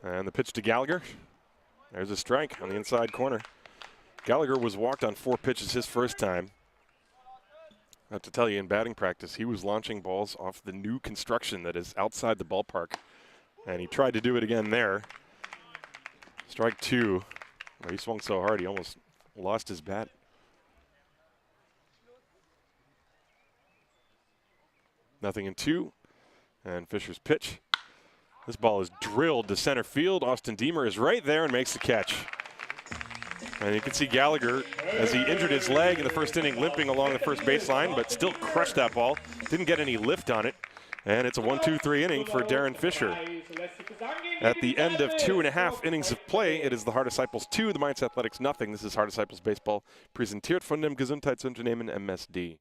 And the pitch to Gallagher. There's a strike on the inside corner. Gallagher was walked on 4 pitches his first time. I have to tell you, in batting practice, he was launching balls off the new construction that is outside the ballpark. And he tried to do it again there. Strike 2. Well, he swung so hard he almost lost his bat. Nothing in 2. And Fisher's pitch. This ball is drilled to center field. Austin Deemer is right there and makes the catch. And you can see Gallagher, as he injured his leg in the first inning, limping along the first baseline, but still crushed that ball. Didn't get any lift on it. And it's a 1-2-3 inning for Darren Fisher. At the end of 2.5 innings of play, it is the Haar Disciples 2, the Mainz Athletics nothing. This is Haar Disciples Baseball, präsentiert von dem Gesundheitsunternehmen MSD.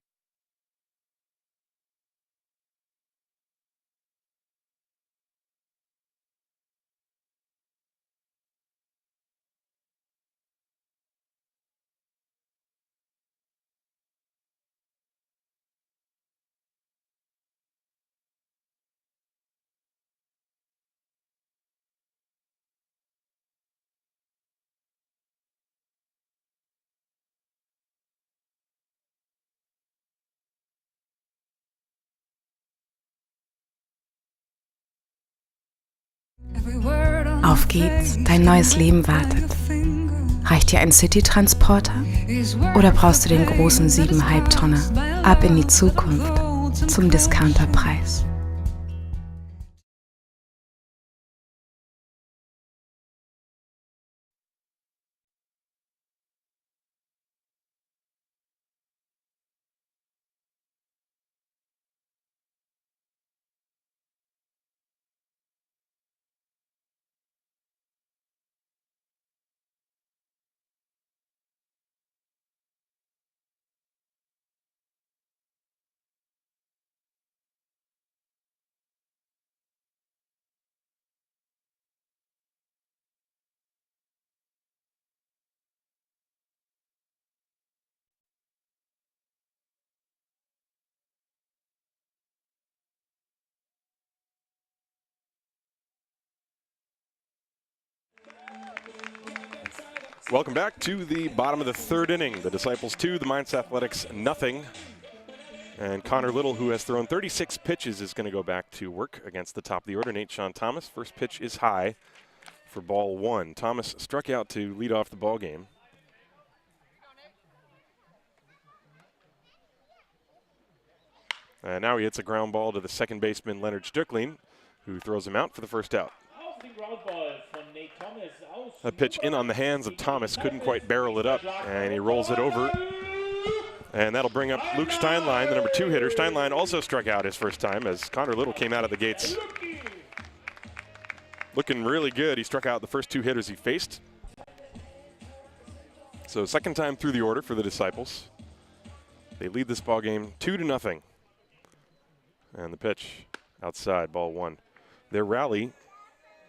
Auf geht's, dein neues Leben wartet. Reicht dir ein City-Transporter? Oder brauchst du den großen 7,5-Tonner? Ab in die Zukunft zum Discounterpreis. Welcome back to the bottom of the third inning. The Disciples 2, the Mainz Athletics nothing. And Connor Little, who has thrown 36 pitches, is going to go back to work against the top of the order, Nate Sean Thomas. First pitch is high for ball one. Thomas struck out to lead off the ball game. And now he hits a ground ball to the second baseman, Leonard Stöckling, who throws him out for the first out. A pitch in on the hands of Thomas, couldn't quite barrel it up, and he rolls it over. And that'll bring up Luke Steinlein, the number 2 hitter. Steinlein also struck out his first time as Connor Little came out of the gates looking really good. He struck out the first 2 hitters he faced. So second time through the order for the Disciples. They lead this ball game 2-0. And the pitch outside, ball one. Their rally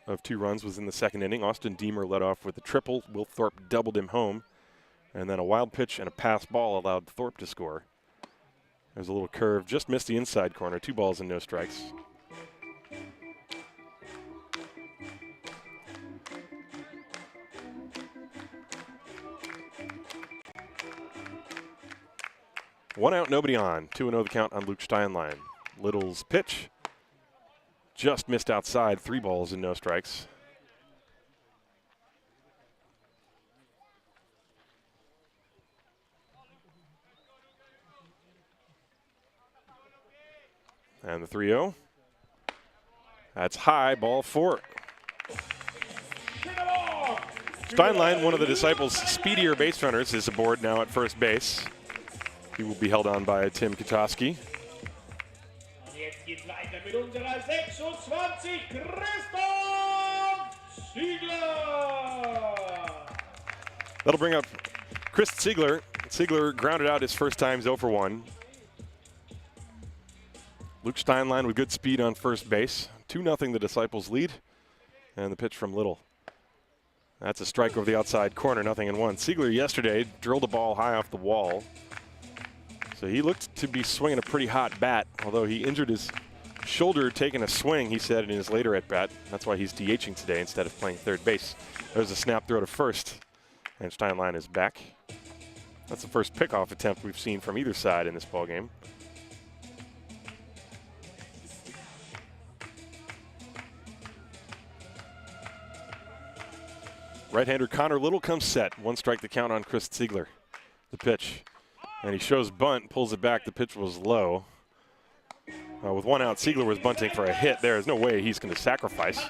of 2 runs was in the second inning. Austin Deemer led off with a triple. Will Thorpe doubled him home. And then a wild pitch and a pass ball allowed Thorpe to score. There's a little curve, just missed the inside corner. 2 balls and no strikes. One out, nobody on. 2-0 the count on Luke Steinlein. Little's pitch just missed outside. 3 balls and no strikes. And the 3-0. That's high, ball 4. Steinlein, one of the Disciples' speedier base runners, is aboard now at first base. He will be held on by Tim Katoski. That'll bring up Chris Ziegler. Ziegler grounded out his first time, 0 for 1. Luke Steinlein with good speed on first base. 2-0 the Disciples lead. And the pitch from Little. That's a strike over the outside corner, 0-1. Ziegler yesterday drilled a ball high off the wall. So he looked to be swinging a pretty hot bat, although he injured his shoulder taking a swing, he said in his later at-bat. That's why he's DHing today instead of playing third base. There's a snap throw to first, and Steinlein is back. That's the first pickoff attempt we've seen from either side in this ballgame. Right-hander Connor Little comes set. 1 strike the count on Chris Ziegler. The pitch. And he shows bunt, pulls it back. The pitch was low. With 1 out, Ziegler was bunting for a hit. There is no way he's going to sacrifice.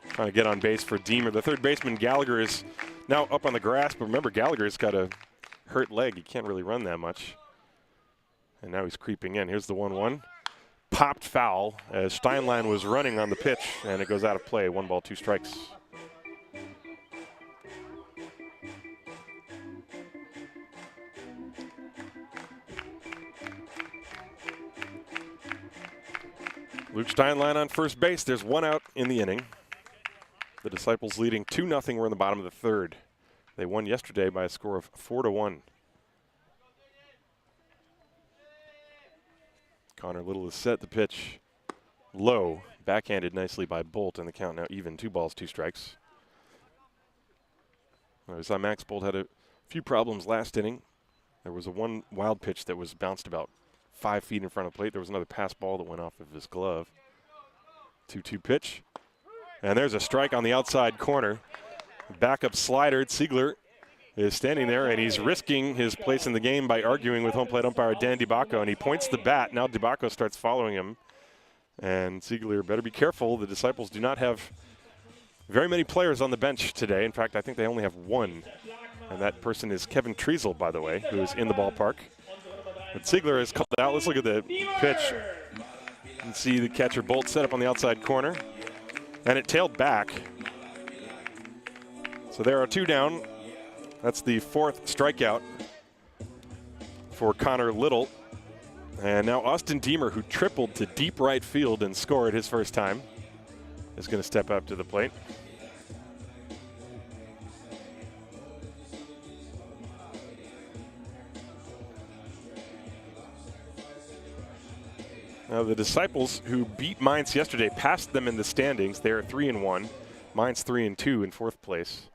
Trying to get on base for Deemer. The third baseman, Gallagher, is now up on the grass. But remember, Gallagher's got a hurt leg. He can't really run that much. And now he's creeping in. Here's the 1-1. Popped foul as Steinlein was running on the pitch, and it goes out of play. 1 ball, 2 strikes. Luke Steinlein on first base. There's 1 out in the inning. The Disciples leading 2-0. We're in the bottom of the third. They won yesterday by a score of 4-1. Connor Little is set. The pitch low, backhanded nicely by Bolt, and the count now even. 2 balls, 2 strikes. We saw Max Bolt had a few problems last inning. There was a 1 wild pitch that was bounced about 5 feet in front of the plate. There was another pass ball that went off of his glove. 2-2 pitch. And there's a strike on the outside corner. Backup slider. Ziegler is standing there, and he's risking his place in the game by arguing with home plate umpire Dan DiBacco, and he points the bat. Now DiBacco starts following him, and Ziegler better be careful. The Disciples do not have very many players on the bench today. In fact, I think they only have 1, and that person is Kevin Treasel, by the way, who is in the ballpark. But Ziegler is called out. Let's look at the pitch and see the catcher Bolt set up on the outside corner, and it tailed back. So there are 2 down. That's the 4th strikeout for Connor Little. And now Austin Deemer, who tripled to deep right field and scored his first time, is going to step up to the plate. Now the Disciples, who beat Mainz yesterday, passed them in the standings. They are 3-1. Mainz 3-2 in 4th place.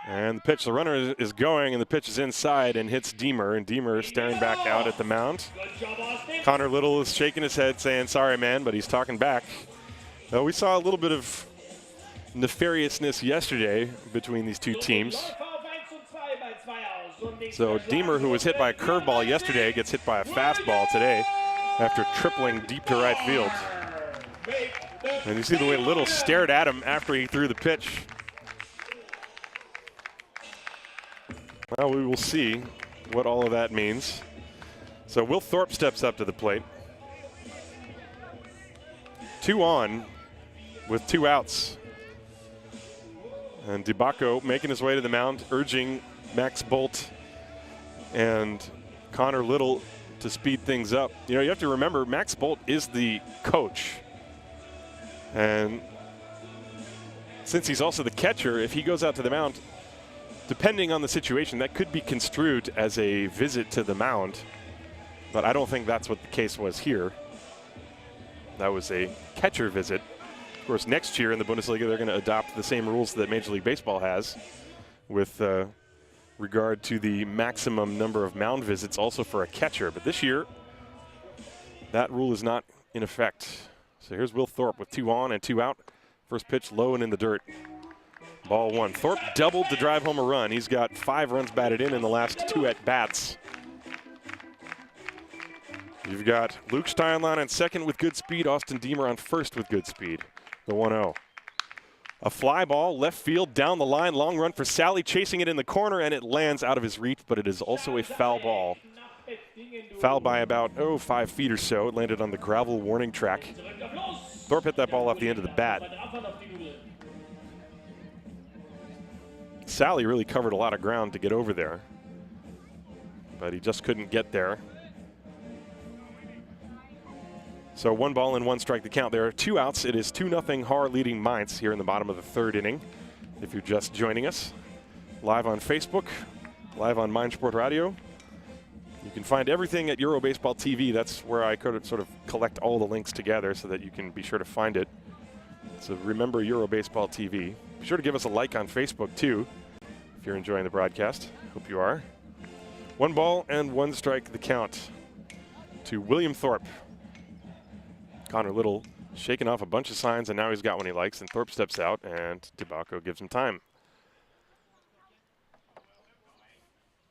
And the pitch, the runner is going, and the pitch is inside and hits Deemer, and Deemer is staring back out at the mound. Connor Little is shaking his head saying, sorry, man, but he's talking back. We saw a little bit of nefariousness yesterday between these two teams. So Deemer, who was hit by a curveball yesterday, gets hit by a fastball today after tripling deep to right field. And you see the way Little stared at him after he threw the pitch. Well, we will see what all of that means. So Will Thorpe steps up to the plate. 2 on with 2 outs. And DeBacco making his way to the mound, urging Max Bolt and Connor Little to speed things up. You know, you have to remember, Max Bolt is the coach. And since he's also the catcher, if he goes out to the mound, depending on the situation, that could be construed as a visit to the mound. But I don't think that's what the case was here. That was a catcher visit. Of course, next year in the Bundesliga, they're going to adopt the same rules that Major League Baseball has with regard to the maximum number of mound visits also for a catcher. But this year, that rule is not in effect. So here's Will Thorpe with 2 on and 2 out. First pitch low and in the dirt. Ball 1. Thorpe doubled to drive home a run. He's got 5 runs batted in the last 2 at-bats. You've got Luke Steinlein on second with good speed. Austin Deemer on first with good speed. The 1-0. A fly ball, left field, down the line. Long run for Sally, chasing it in the corner, and it lands out of his reach, but it is also a foul ball. Foul by about, 5 feet or so. It landed on the gravel warning track. Thorpe hit that ball off the end of the bat. Sally really covered a lot of ground to get over there, but he just couldn't get there. So 1 ball and 1 strike the count. There are 2 outs. It is 2-0 Haar leading Mainz here in the bottom of the 3rd inning. If you're just joining us, live on Facebook, live on Mainz Sport Radio. You can find everything at Eurobaseball TV. That's where I could sort of collect all the links together so that you can be sure to find it. So remember Eurobaseball TV. Be sure to give us a like on Facebook too, if you're enjoying the broadcast. Hope you are. 1 ball and 1 strike the count to William Thorpe. Connor Little shaking off a bunch of signs, and now he's got one he likes, and Thorpe steps out, and DeBacco gives him time.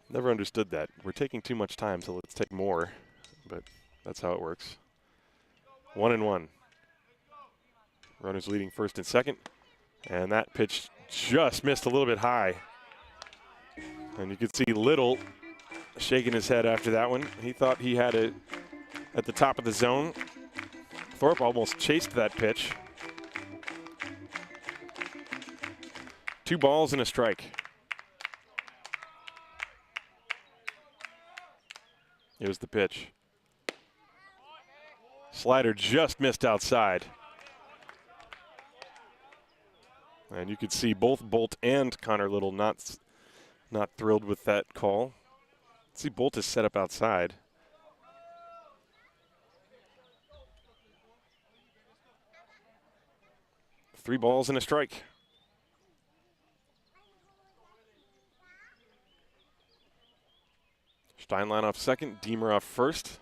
Never understood that. We're taking too much time, so let's take more, but that's how it works. 1-1. Runners leading first and second, and that pitch just missed a little bit high. And you could see Little shaking his head after that one. He thought he had it at the top of the zone. Thorpe almost chased that pitch. 2 balls and a strike. Here's the pitch. Slider just missed outside. And you could see both Bolt and Connor Little not thrilled with that call. See, Bolt is set up outside. Three balls and a strike. Steinlein off second, Deemer off first.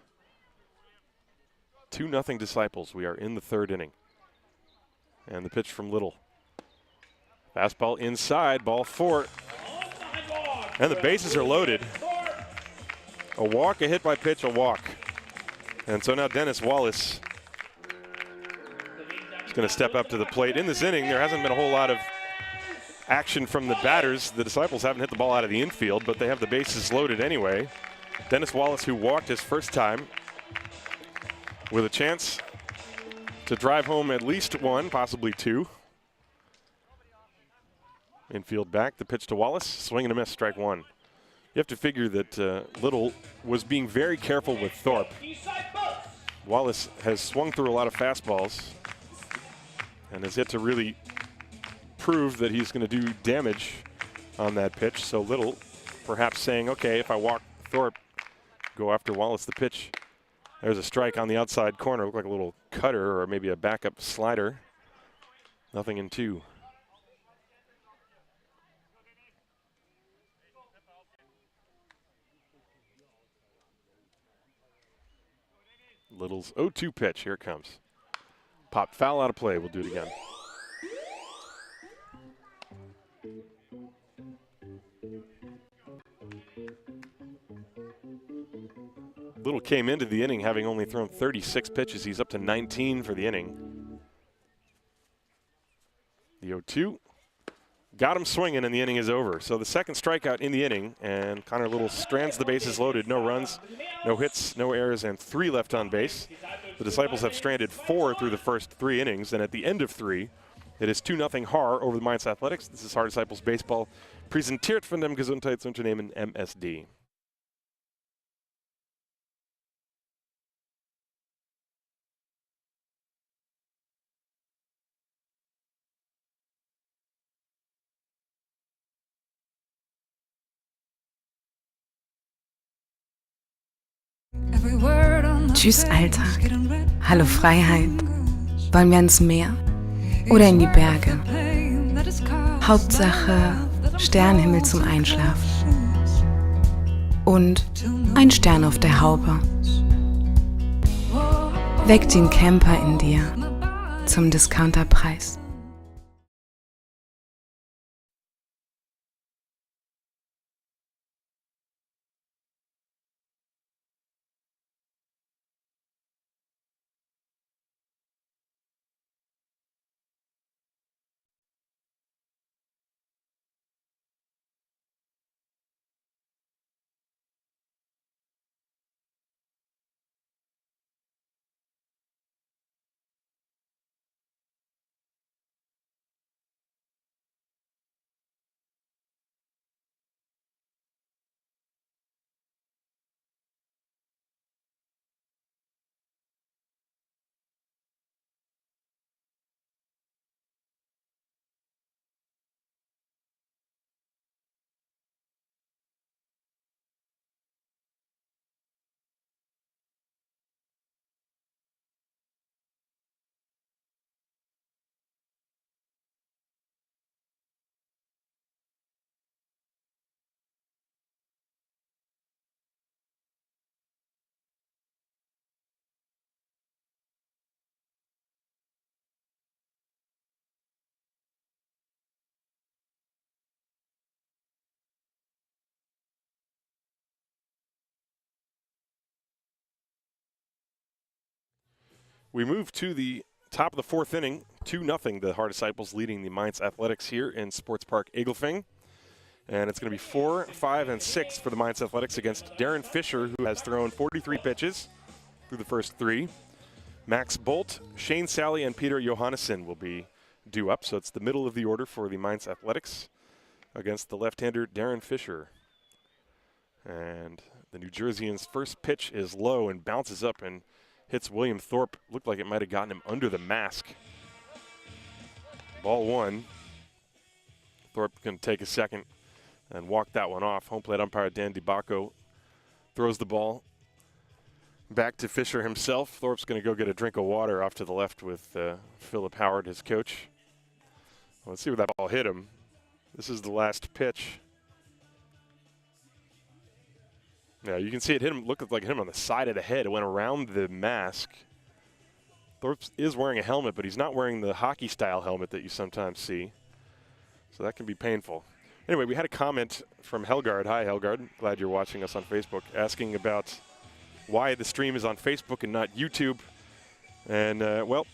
2-0 Disciples. We are in the 3rd inning. And the pitch from Little. Fastball inside, ball 4. And the bases are loaded. A walk, a hit by pitch, a walk. And so now Dennis Wallace is going to step up to the plate. In this inning, there hasn't been a whole lot of action from the batters. The Disciples haven't hit the ball out of the infield, but they have the bases loaded anyway. Dennis Wallace, who walked his first time, with a chance to drive home at least 1, possibly 2. Infield back, the pitch to Wallace, swing and a miss, strike 1. You have to figure that Little was being very careful with Thorpe. Wallace has swung through a lot of fastballs and has yet to really prove that he's going to do damage on that pitch. So Little perhaps saying, okay, if I walk Thorpe, go after Wallace, the pitch. There's a strike on the outside corner. Looked like a little cutter or maybe a backup slider. Nothing in 2. Little's 0-2 pitch. Here it comes. Pop foul out of play. We'll do it again. Little came into the inning having only thrown 36 pitches. He's up to 19 for the inning. The 0-2. Got him swinging, and the inning is over. So the second strikeout in the inning, and Connor Little strands the bases loaded. No runs, no hits, no errors, and 3 left on base. The Disciples have stranded 4 through the first 3 innings, and at the end of 3, it is 2-0 Haar over the Mainz Athletics. This is Haar Disciples Baseball. Präsentiert von dem Gesundheitsunternehmen MSD. Tschüss Alltag, hallo Freiheit. Wollen wir ins Meer oder in die Berge? Hauptsache Sternenhimmel zum Einschlafen und ein Stern auf der Haube. Weck den Camper in dir zum Discounterpreis. We move to the top of the 4th inning, 2-0. The Haar Disciples leading the Mainz Athletics here in Sports Park Egelfing. And it's going to be 4, 5, and 6 for the Mainz Athletics against Darren Fisher, who has thrown 43 pitches through the first 3. Max Bolt, Shane Sally, and Peter Johannesson will be due up. So it's the middle of the order for the Mainz Athletics against the left-hander Darren Fisher. And the New Jerseyans' first pitch is low and bounces up and hits William Thorpe. Looked like it might have gotten him under the mask. Ball 1. Thorpe going to take a second and walk that one off. Home plate umpire Dan DiBacco throws the ball back to Fisher himself. Thorpe's going to go get a drink of water off to the left with Philip Howard, his coach. Let's see where that ball hit him. This is the last pitch. Yeah, you can see it hit him, looked like it hit him on the side of the head. It went around the mask. Thorpe is wearing a helmet, but he's not wearing the hockey-style helmet that you sometimes see. So that can be painful. Anyway, we had a comment from Helgard. Hi, Helgard. Glad you're watching us on Facebook, asking about why the stream is on Facebook and not YouTube. And, well,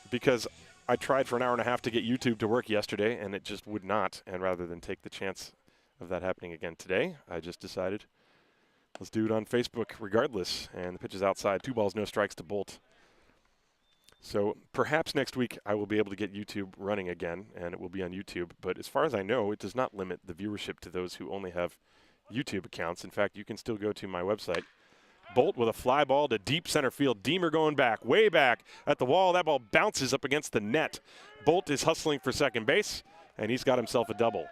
because I tried for an hour and a half to get YouTube to work yesterday, and it just would not. And rather than take the chance of that happening again today, I just decided let's do it on Facebook regardless. And the pitch is outside. 2 balls, no strikes to Bolt. So perhaps next week I will be able to get YouTube running again, and it will be on YouTube. But as far as I know, it does not limit the viewership to those who only have YouTube accounts. In fact, you can still go to my website. Bolt with a fly ball to deep center field. Deemer going back, way back at the wall. That ball bounces up against the net. Bolt is hustling for second base, and he's got himself a double.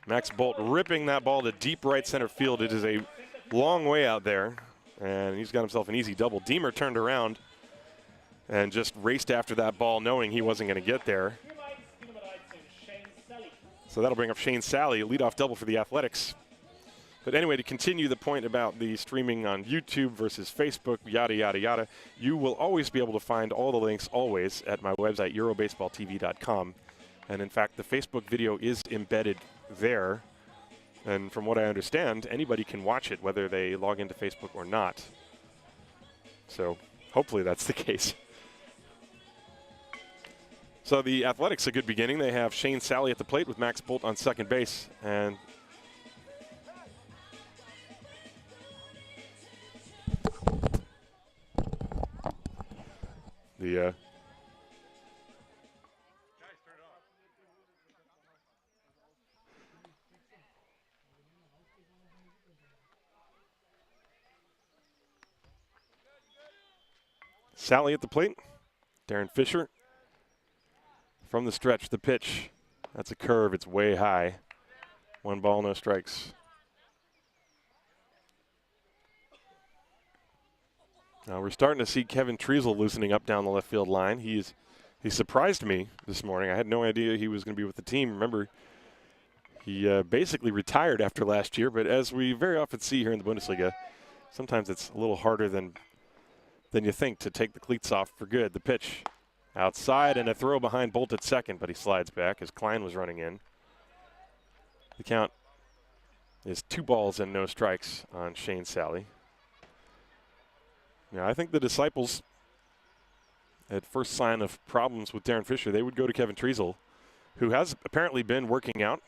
Max Bolt ripping that ball to deep right center field. It is a long way out there, and he's got himself an easy double. Deemer turned around and just raced after that ball knowing he wasn't going to get there. So that'll bring up Shane Sally, a leadoff double for the Athletics. But anyway, to continue the point about the streaming on YouTube versus Facebook, yada, yada, yada, you will always be able to find all the links always at my website, eurobaseballtv.com. And in fact, the Facebook video is embedded there. And from what I understand, anybody can watch it, whether they log into Facebook or not. So hopefully that's the case. So the Athletics, a good beginning. They have Shane Sally at the plate with Max Bolt on second base. And the Sally at the plate. Darren Fisher from the stretch, the pitch. That's a curve. It's way high. 1 ball, no strikes. Now we're starting to see Kevin Treasel loosening up down the left field line. He surprised me this morning. I had no idea he was going to be with the team. Remember, he basically retired after last year, but as we very often see here in the Bundesliga, sometimes it's a little harder than you think to take the cleats off for good. The pitch outside and a throw behind Bolt at second, but he slides back as Klein was running in. The count is 2 balls and no strikes on Shane Sally. Now, I think the Disciples, at first sign of problems with Darren Fisher, they would go to Kevin Treasel, who has apparently been working out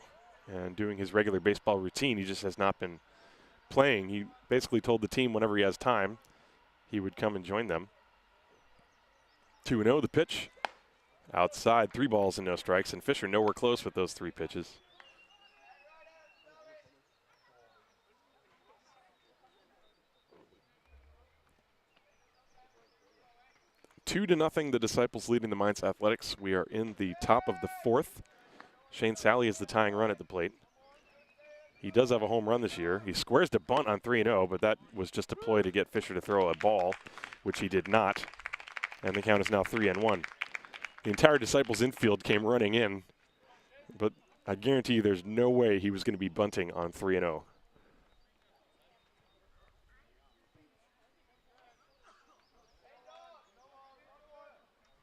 and doing his regular baseball routine. He just has not been playing. He basically told the team whenever he has time, he would come and join them. 2-0 the pitch. Outside, 3 balls and no strikes, and Fisher nowhere close with those 3 pitches. Two to nothing, the Disciples leading the Mainz Athletics. We are in the top of the 4th. Shane Sally is the tying run at the plate. He does have a home run this year. He squares to bunt on 3-0, but that was just a ploy to get Fisher to throw a ball, which he did not. And the count is now 3-1. The entire Disciples infield came running in, but I guarantee you there's no way he was going to be bunting on 3-0.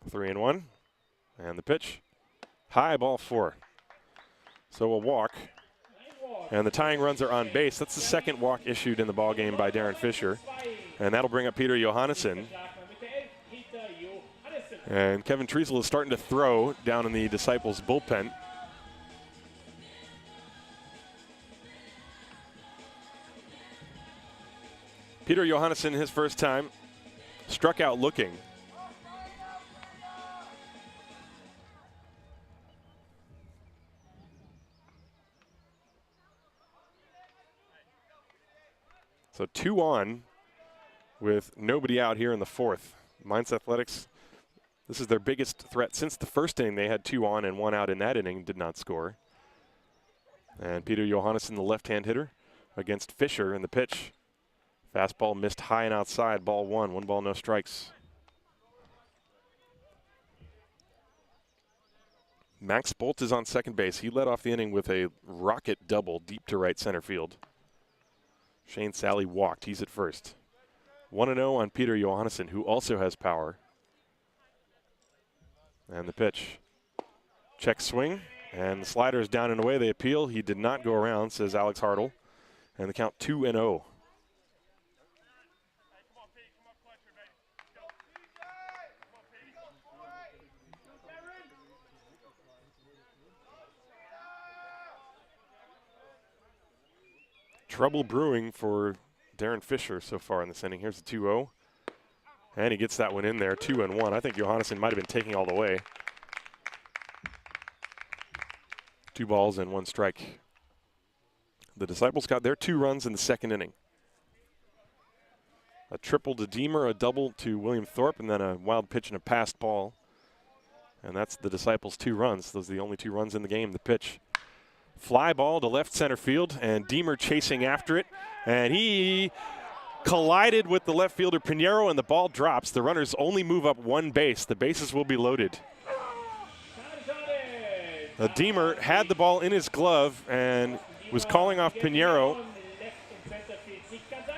Three and one, and the pitch, high, ball 4. So a walk, and the tying runs are on base. That's the second walk issued in the ball game by Darren Fisher, and that'll bring up Peter Johannesson. And Kevin Treasel is starting to throw down in the Disciples bullpen. Peter Johannesson, his first time, struck out looking. So 2 on with nobody out here in the 4th. Mainz Athletics, this is their biggest threat since the first inning. They had 2 on and 1 out in that inning, did not score. And Peter Johannesson, the left-hand hitter, against Fisher in the pitch. Fastball missed high and outside, ball 1, 1 ball, no strikes. Max Bolt is on second base. He led off the inning with a rocket double deep to right center field. Shane Sally walked. He's at first. 1-0 on Peter Johannesson, who also has power. And the pitch. Check swing. And the slider is down and away. They appeal. He did not go around, says Alex Hartle. And the count 2-0. Trouble brewing for Darren Fisher so far in this inning. Here's the 2-0. And he gets that one in there, 2-1. I think Johannesson might have been taking all the way. 2 balls and 1 strike. The Disciples got their 2 runs in the second inning. A triple to Deemer, a double to William Thorpe, and then a wild pitch and a passed ball. And that's the Disciples' 2 runs. Those are the only 2 runs in the game. The pitch. Fly ball to left center field, and Deemer chasing after it. And he collided with the left fielder Pinheiro, and the ball drops. The runners only move up one base. The bases will be loaded. Diemer had the ball in his glove and was calling off Pinheiro.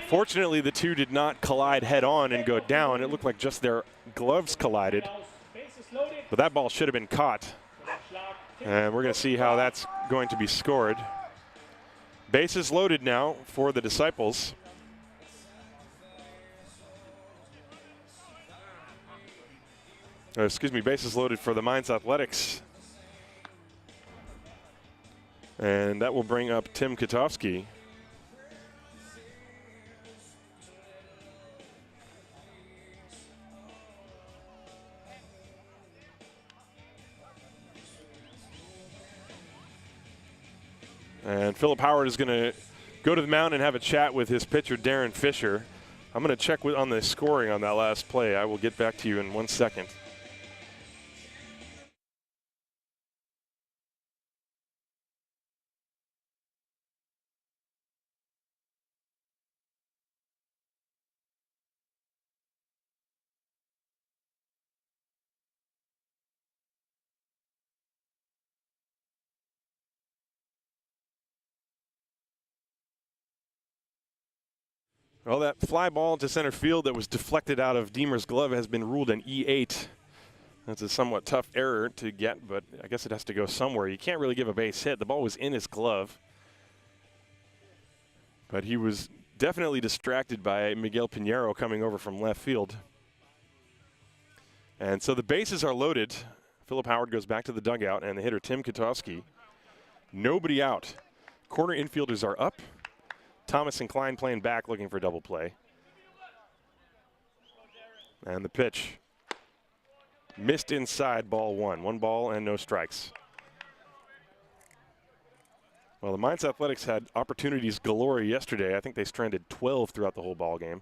Fortunately, the two did not collide head-on and go down. It looked like just their gloves collided. But that ball should have been caught. And we're going to see how that's going to be scored. Bases loaded now for the Disciples. Excuse me, bases loaded for the Mainz Athletics. And that will bring up Tim Katowski. And Philip Howard is going to go to the mound and have a chat with his pitcher, Darren Fisher. I'm going to check on the scoring on that last play. I will get back to you in 1 second. Well, that fly ball to center field that was deflected out of Diemer's glove has been ruled an E8. That's a somewhat tough error to get, but I guess it has to go somewhere. You can't really give a base hit. The ball was in his glove. But he was definitely distracted by Miguel Pinheiro coming over from left field. And so the bases are loaded. Philip Howard goes back to the dugout, and the hitter, Tim Katowski. Nobody out. Corner infielders are up. Thomas and Klein playing back, looking for double play. And the pitch missed inside, ball one. 1 ball and no strikes. Well, the Mainz Athletics had opportunities galore yesterday. I think they stranded 12 throughout the whole ball game.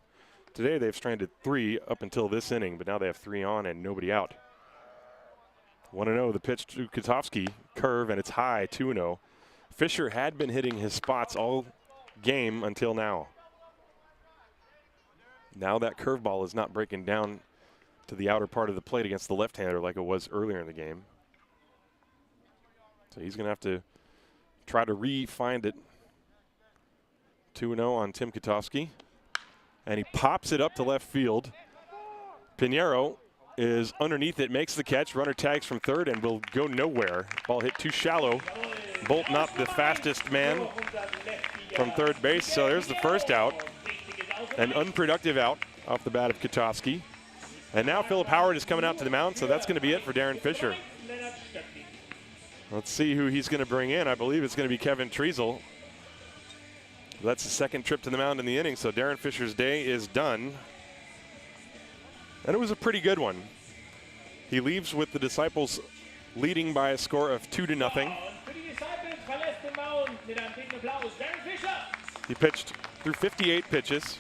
Today they've stranded 3 up until this inning, but now they have 3 on and nobody out. 1-0, the pitch to Katowski, curve, and it's high, 2-0. Fisher had been hitting his spots all game until now. Now that curveball is not breaking down to the outer part of the plate against the left-hander like it was earlier in the game. So he's going to have to try to re-find it. 2-0 on Tim Katowski. And he pops it up to left field. Pinheiro is underneath it, makes the catch. Runner tags from third and will go nowhere. Ball hit too shallow. Bolt not the fastest man from third base, so there's the first out. An unproductive out off the bat of Katowski. And now Philip Howard is coming out to the mound, so that's going to be it for Darren Fisher. Let's see who he's going to bring in. I believe it's going to be Kevin Treasel. That's the second trip to the mound in the inning, so Darren Fisher's day is done. And it was a pretty good one. He leaves with the Disciples leading by a score of 2-0. He pitched through 58 pitches,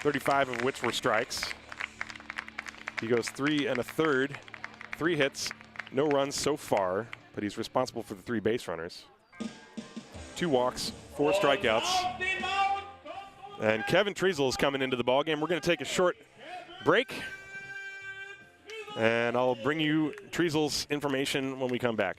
35 of which were strikes. He goes 3 1/3, 3 hits, no runs so far, but he's responsible for the 3 base runners. 2 walks, 4 strikeouts. And Kevin Treasel is coming into the ballgame. We're going to take a short break, and I'll bring you Treasel's information when we come back.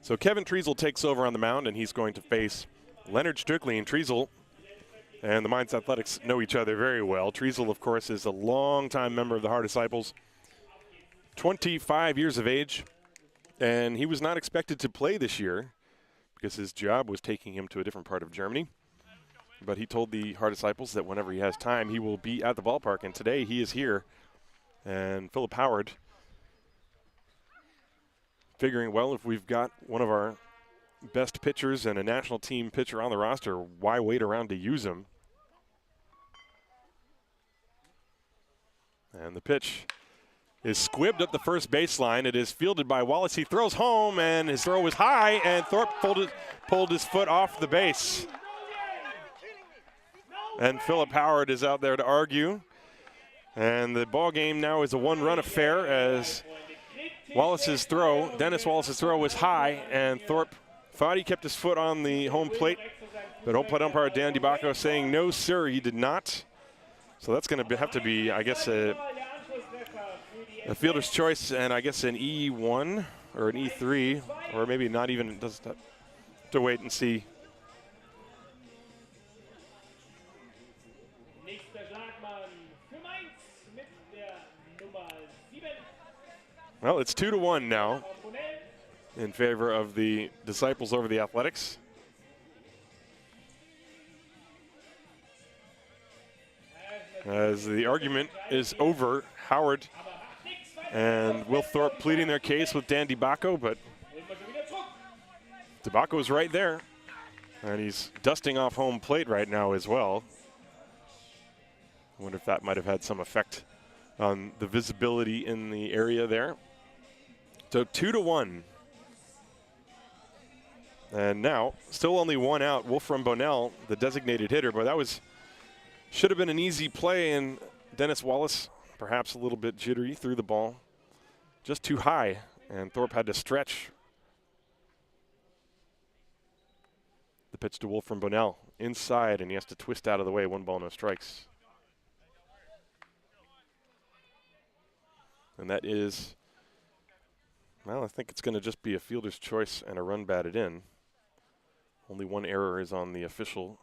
So Kevin Treasel takes over on the mound, and he's going to face Leonard Strickling. And Treasel and the Mainz Athletics know each other very well. Treasel, of course, is a longtime member of the Haar Disciples, 25 years of age, and he was not expected to play this year because his job was taking him to a different part of Germany. But he told the Haar Disciples that whenever he has time, he will be at the ballpark, and today he is here. And Philip Howard figuring, well, if we've got one of our best pitchers and a national team pitcher on the roster, why wait around to use him? And the pitch is squibbed up the first baseline. It is fielded by Wallace. He throws home, and his throw was high, and Thorpe pulled his foot off the base. And Philip Howard is out there to argue. And the ball game now is a one-run affair as Dennis Wallace's throw was high, and Thorpe thought he kept his foot on the home plate, but home plate umpire Dan DiBacco saying, no, sir, he did not. So that's going to have to be, I guess, a fielder's choice, and I guess an E1 or an E3, or maybe not even, does have to wait and see. Well, it's 2-1 now in favor of the Disciples over the Athletics. As the argument is over, Howard and Will Thorpe pleading their case with Dan DiBacco, but DiBacco is right there, and he's dusting off home plate right now as well. I wonder if that might have had some effect on the visibility in the area there. So 2-1. And now, still only one out. Wolfraum-Bonell, the designated hitter, but that should have been an easy play, and Dennis Wallace, perhaps a little bit jittery, threw the ball just too high, and Thorpe had to stretch. The pitch to Wolfraum-Bonell, inside, and he has to twist out of the way. 1 ball, no strikes. And that is, well, I think it's going to just be a fielder's choice and a run batted in. Only one error is on the official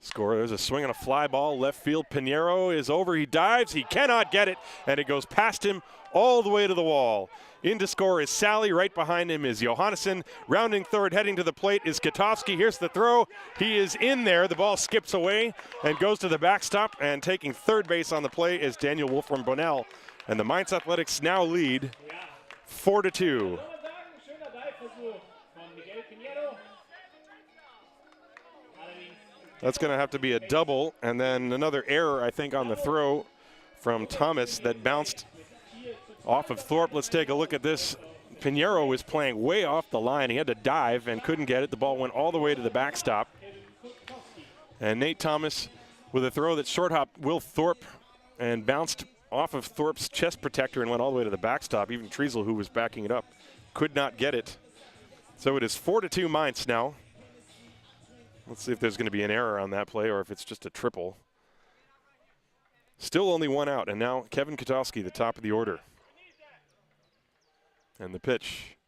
score. There's a swing on a fly ball, left field. Pinheiro is over, he dives, he cannot get it, and it goes past him all the way to the wall. In to score is Sally, right behind him is Johannesson. Rounding third, heading to the plate is Katowski. Here's the throw, he is in there. The ball skips away and goes to the backstop, and taking third base on the play is Daniel Wolfraum-Bonell. And the Mainz Athletics now lead 4-2. That's going to have to be a double, and then another error, I think, on the throw from Thomas that bounced off of Thorpe. Let's take a look at this. Pinheiro was playing way off the line. He had to dive and couldn't get it. The ball went all the way to the backstop. And Nate Thomas with a throw that short hopped Will Thorpe and bounced off of Thorpe's chest protector and went all the way to the backstop. Even Treasel, who was backing it up, could not get it. So it is 4-2 Mainz now. Let's see if there's going to be an error on that play or if it's just a triple. Still only one out, and now Kevin Katowski, the top of the order. And the pitch,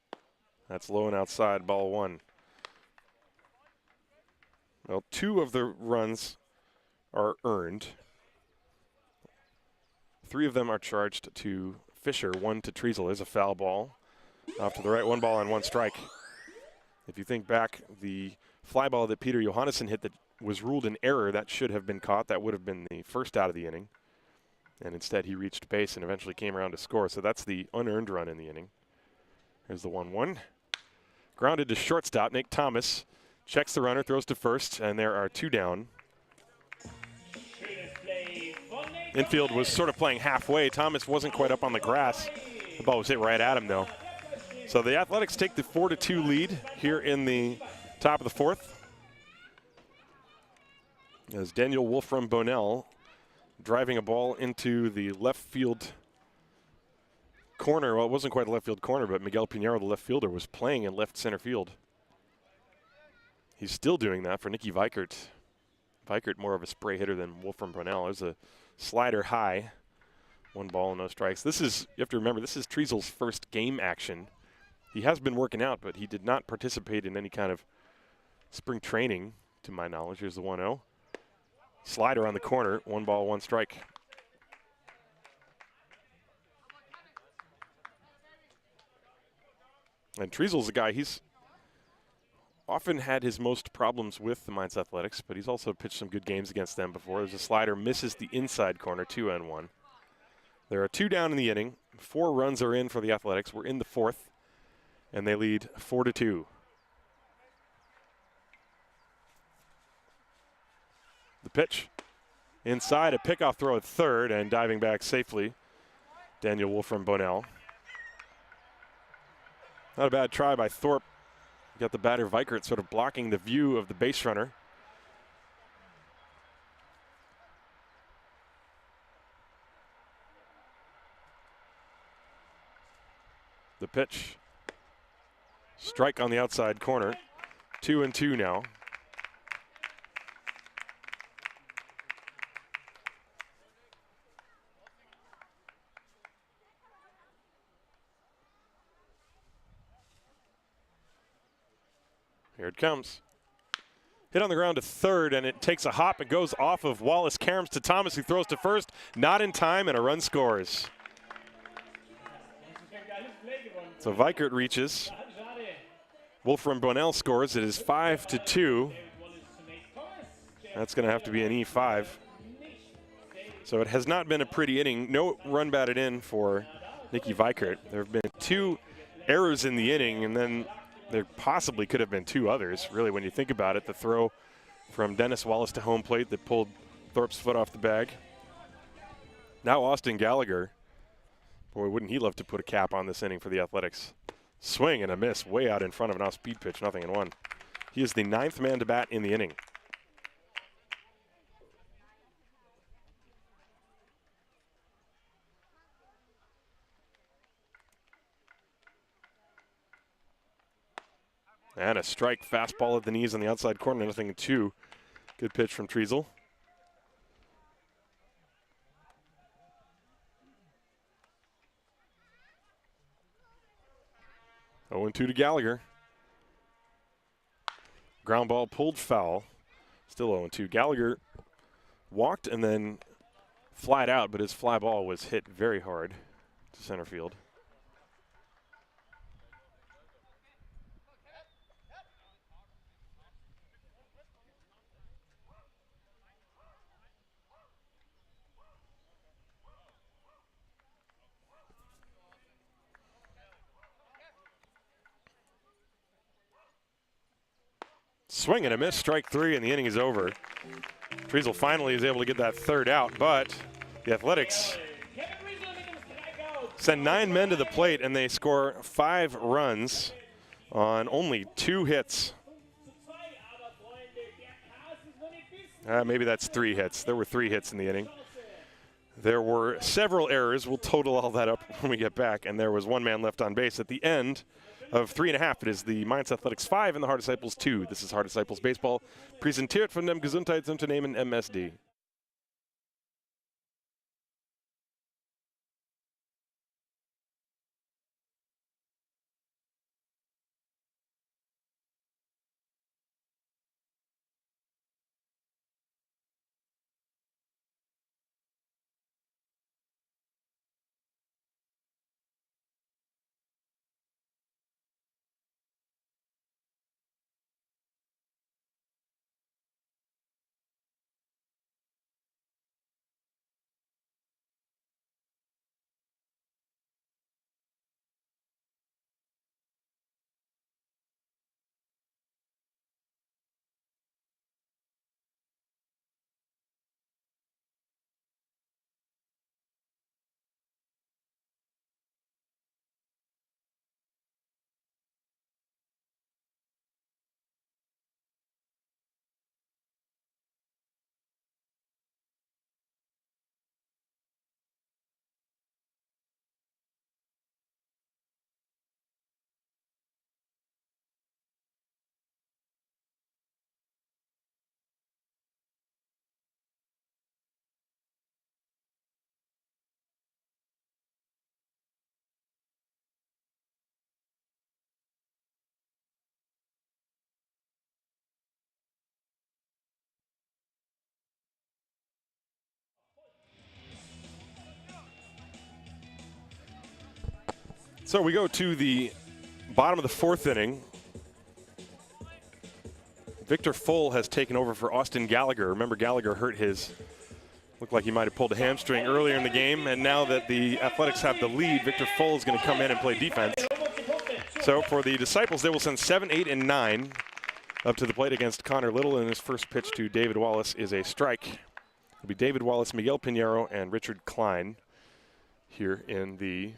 that's low and outside, ball 1. Well, 2 of the runs are earned. 3 of them are charged to Fisher, 1 to Treasel. There's a foul ball off to the right, 1 ball and 1 strike. If you think back, the fly ball that Peter Johannesson hit that was ruled an error, that should have been caught. That would have been the first out of the inning. And instead he reached base and eventually came around to score. So that's the unearned run in the inning. Here's the 1-1. Grounded to shortstop. Nick Thomas checks the runner, throws to first, and there are 2 down. Infield was sort of playing halfway. Thomas wasn't quite up on the grass. The ball was hit right at him, though. So the Athletics take the 4-2 lead here in the top of the 4th. As Daniel Wolfraum-Bonell driving a ball into the left field corner. Well, it wasn't quite a left field corner, but Miguel Pinheiro, the left fielder, was playing in left center field. He's still doing that for Nicky Weikert. Weikert more of a spray hitter than Wolfraum-Bonell. There's a slider high. 1 ball, no strikes. This is, you have to remember, this is Treasel's first game action He has been working out, but he did not participate in any kind of spring training, to my knowledge. Here's the 1-0. Slider on the corner, 1 ball, 1 strike. And Triesel's a guy, he's often had his most problems with the Mainz Athletics, but he's also pitched some good games against them before. There's a slider, misses the inside corner, 2-1. There are 2 down in the inning. 4 runs are in for the Athletics. We're in the 4th, and they lead 4-2. The pitch inside, a pickoff throw at third, and diving back safely, Daniel Wolfraum-Bonell. Not a bad try by Thorpe. You got the batter Vikert sort of blocking the view of the base runner. The pitch. Strike on the outside corner. 2-2 now. Here it comes. Hit on the ground to third, and it takes a hop. It goes off of Wallace Caroms to Thomas, who throws to first. Not in time, and a run scores. So Vikert reaches. Wolfraum-Bonell scores. It is 5-2. That's going to have to be an E5. So it has not been a pretty inning. No run batted in for Nicky Vikert. There have been 2 errors in the inning, and then there possibly could have been 2 others, really, when you think about it. The throw from Dennis Wallace to home plate that pulled Thorpe's foot off the bag. Now Austin Gallagher. Boy, wouldn't he love to put a cap on this inning for the Athletics. Swing and a miss way out in front of an off-speed pitch, 0-1. He is the 9th man to bat in the inning. And a strike, fastball at the knees on the outside corner, 0-2. Good pitch from Triesel. Oh, 0-2 to Gallagher. Ground ball pulled foul. Still 0-2. Gallagher walked and then flied out, but his fly ball was hit very hard to center field. Swing and a miss, strike 3, and the inning is over. Triesel finally is able to get that third out, but the Athletics send 9 men to the plate, and they score 5 runs on only 2 hits. Maybe that's 3 hits. There were 3 hits in the inning. There were several errors. We'll total all that up when we get back, and there was 1 man left on base at the end of 3.5. It is the Mainz Athletics 5 and the Haar Disciples 2. This is Haar Disciples Baseball, präsentiert von dem Gesundheitsunternehmen MSD. So we go to the bottom of the fourth inning. Victor Full has taken over for Austin Gallagher. Remember, Gallagher hurt his, looked like he might have pulled a hamstring earlier in the game, and now that the Athletics have the lead, Victor Full is going to come in and play defense. So for the Disciples, they will send 7, 8, and 9 up to the plate against Connor Little, and his first pitch to David Wallace is a strike. It'll be David Wallace, Miguel Pinheiro, and Richard Klein here in the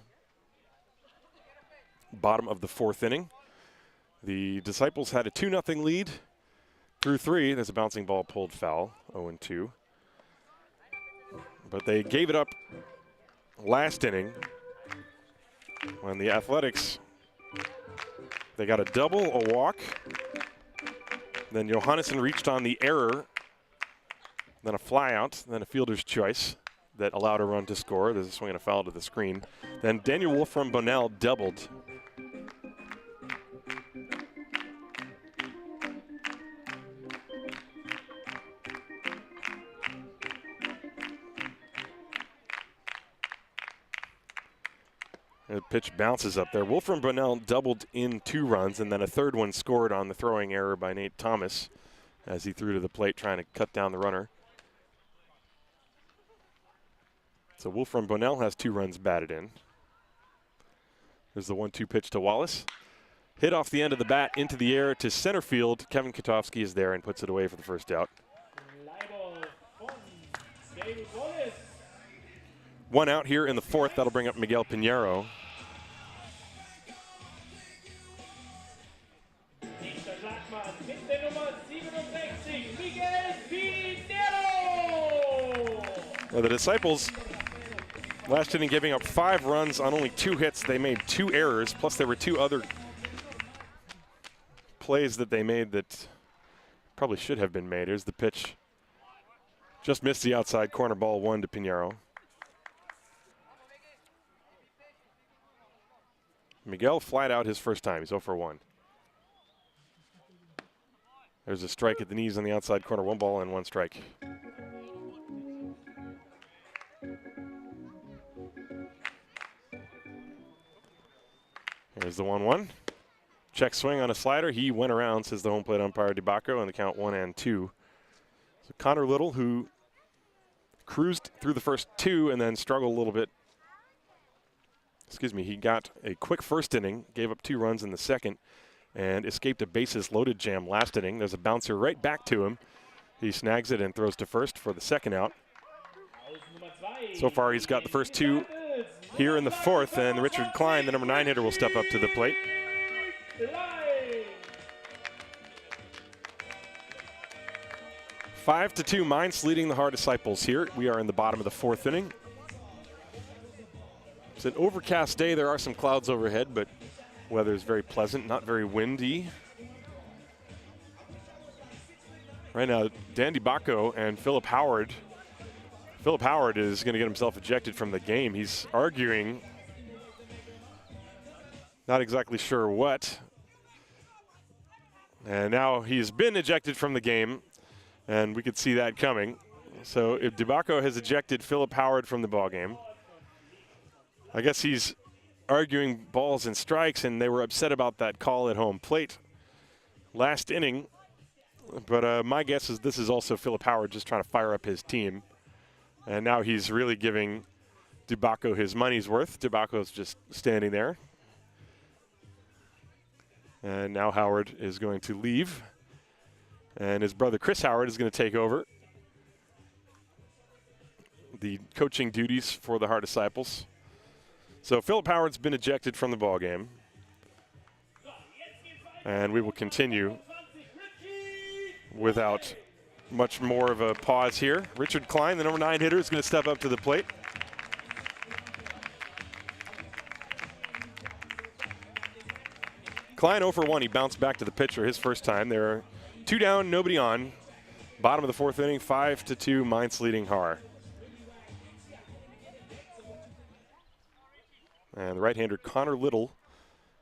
bottom of the fourth inning. The Disciples had a 2-0 lead through 3. There's a bouncing ball pulled foul, 0-2. But they gave it up last inning when the Athletics, they got a double, a walk. Then Johannesson reached on the error, then a fly out, then a fielder's choice that allowed a run to score. There's a swing and a foul to the screen. Then Daniel Wolfraum-Bonell doubled. The pitch bounces up there. Wolfraum-Bonell doubled in 2 runs, and then a third one scored on the throwing error by Nate Thomas as he threw to the plate trying to cut down the runner. So Wolfraum-Bonell has 2 runs batted in. There's the 1-2 pitch to Wallace. Hit off the end of the bat into the air to center field. Kevin Katowski is there and puts it away for the first out. 1 out here in the fourth. That'll bring up Miguel Pinheiro. Well, the Disciples last inning giving up 5 runs on only 2 hits. They made 2 errors, plus there were 2 other plays that they made that probably should have been made. Here's the pitch. Just missed the outside corner, ball 1 to Pinheiro. Miguel flat out his first time. He's 0 for 1. There's a strike at the knees on the outside corner. 1 ball and 1 strike. Here's the 1-1. Check swing on a slider. He went around, says the home plate umpire DeBacco, and the count 1-2. So Connor Little, who cruised through the first 2 and then struggled a little bit. Excuse me, he got a quick first inning, gave up 2 runs in the second, and escaped a bases-loaded jam last inning. There's a bouncer right back to him. He snags it and throws to first for the second out. So far, he's got the first 2 here in the fourth, and Richard Klein, the number 9 hitter, will step up to the plate. Five to 2, Mainz leading the Haar Disciples here. We are in the bottom of the fourth inning. It's an overcast day. There are some clouds overhead, but weather is very pleasant, not very windy. Right now, Dan DeBacco and Philip Howard. Philip Howard is going to get himself ejected from the game. He's arguing, not exactly sure what. And now he's been ejected from the game, and we could see that coming. So if DeBacco has ejected Philip Howard from the ballgame, I guess he's arguing balls and strikes, and they were upset about that call at home plate last inning. But my guess is this is also Philip Howard just trying to fire up his team. And now he's really giving DeBacco his money's worth. DeBacco's just standing there. And now Howard is going to leave. And his brother Chris Howard is going to take over the coaching duties for the Haar Disciples. So Philip Howard's been ejected from the ballgame. And we will continue without much more of a pause here. Richard Klein, the number 9 hitter, is going to step up to the plate. Klein 0 for 1. He bounced back to the pitcher his first time. There are 2 down, nobody on. Bottom of the fourth inning, 5 to 2, Mainz leading Haar. And the right-hander Connor Little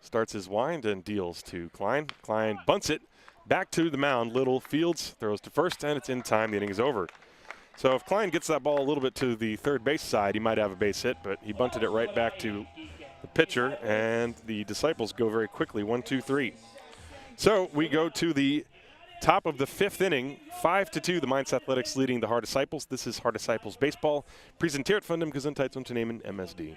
starts his wind and deals to Klein. Klein bunts it back to the mound. Little fields, throws to first, and it's in time. The inning is over. So if Klein gets that ball a little bit to the third base side, he might have a base hit, but he bunted it right back to the pitcher, and the Disciples go very quickly, 1-2-3. So we go to the top of the 5th inning, 5-2, the Mainz Athletics leading the Haar Disciples. This is Haar Disciples Baseball, präsentiert von dem Gesundheitsunternehmen MSD.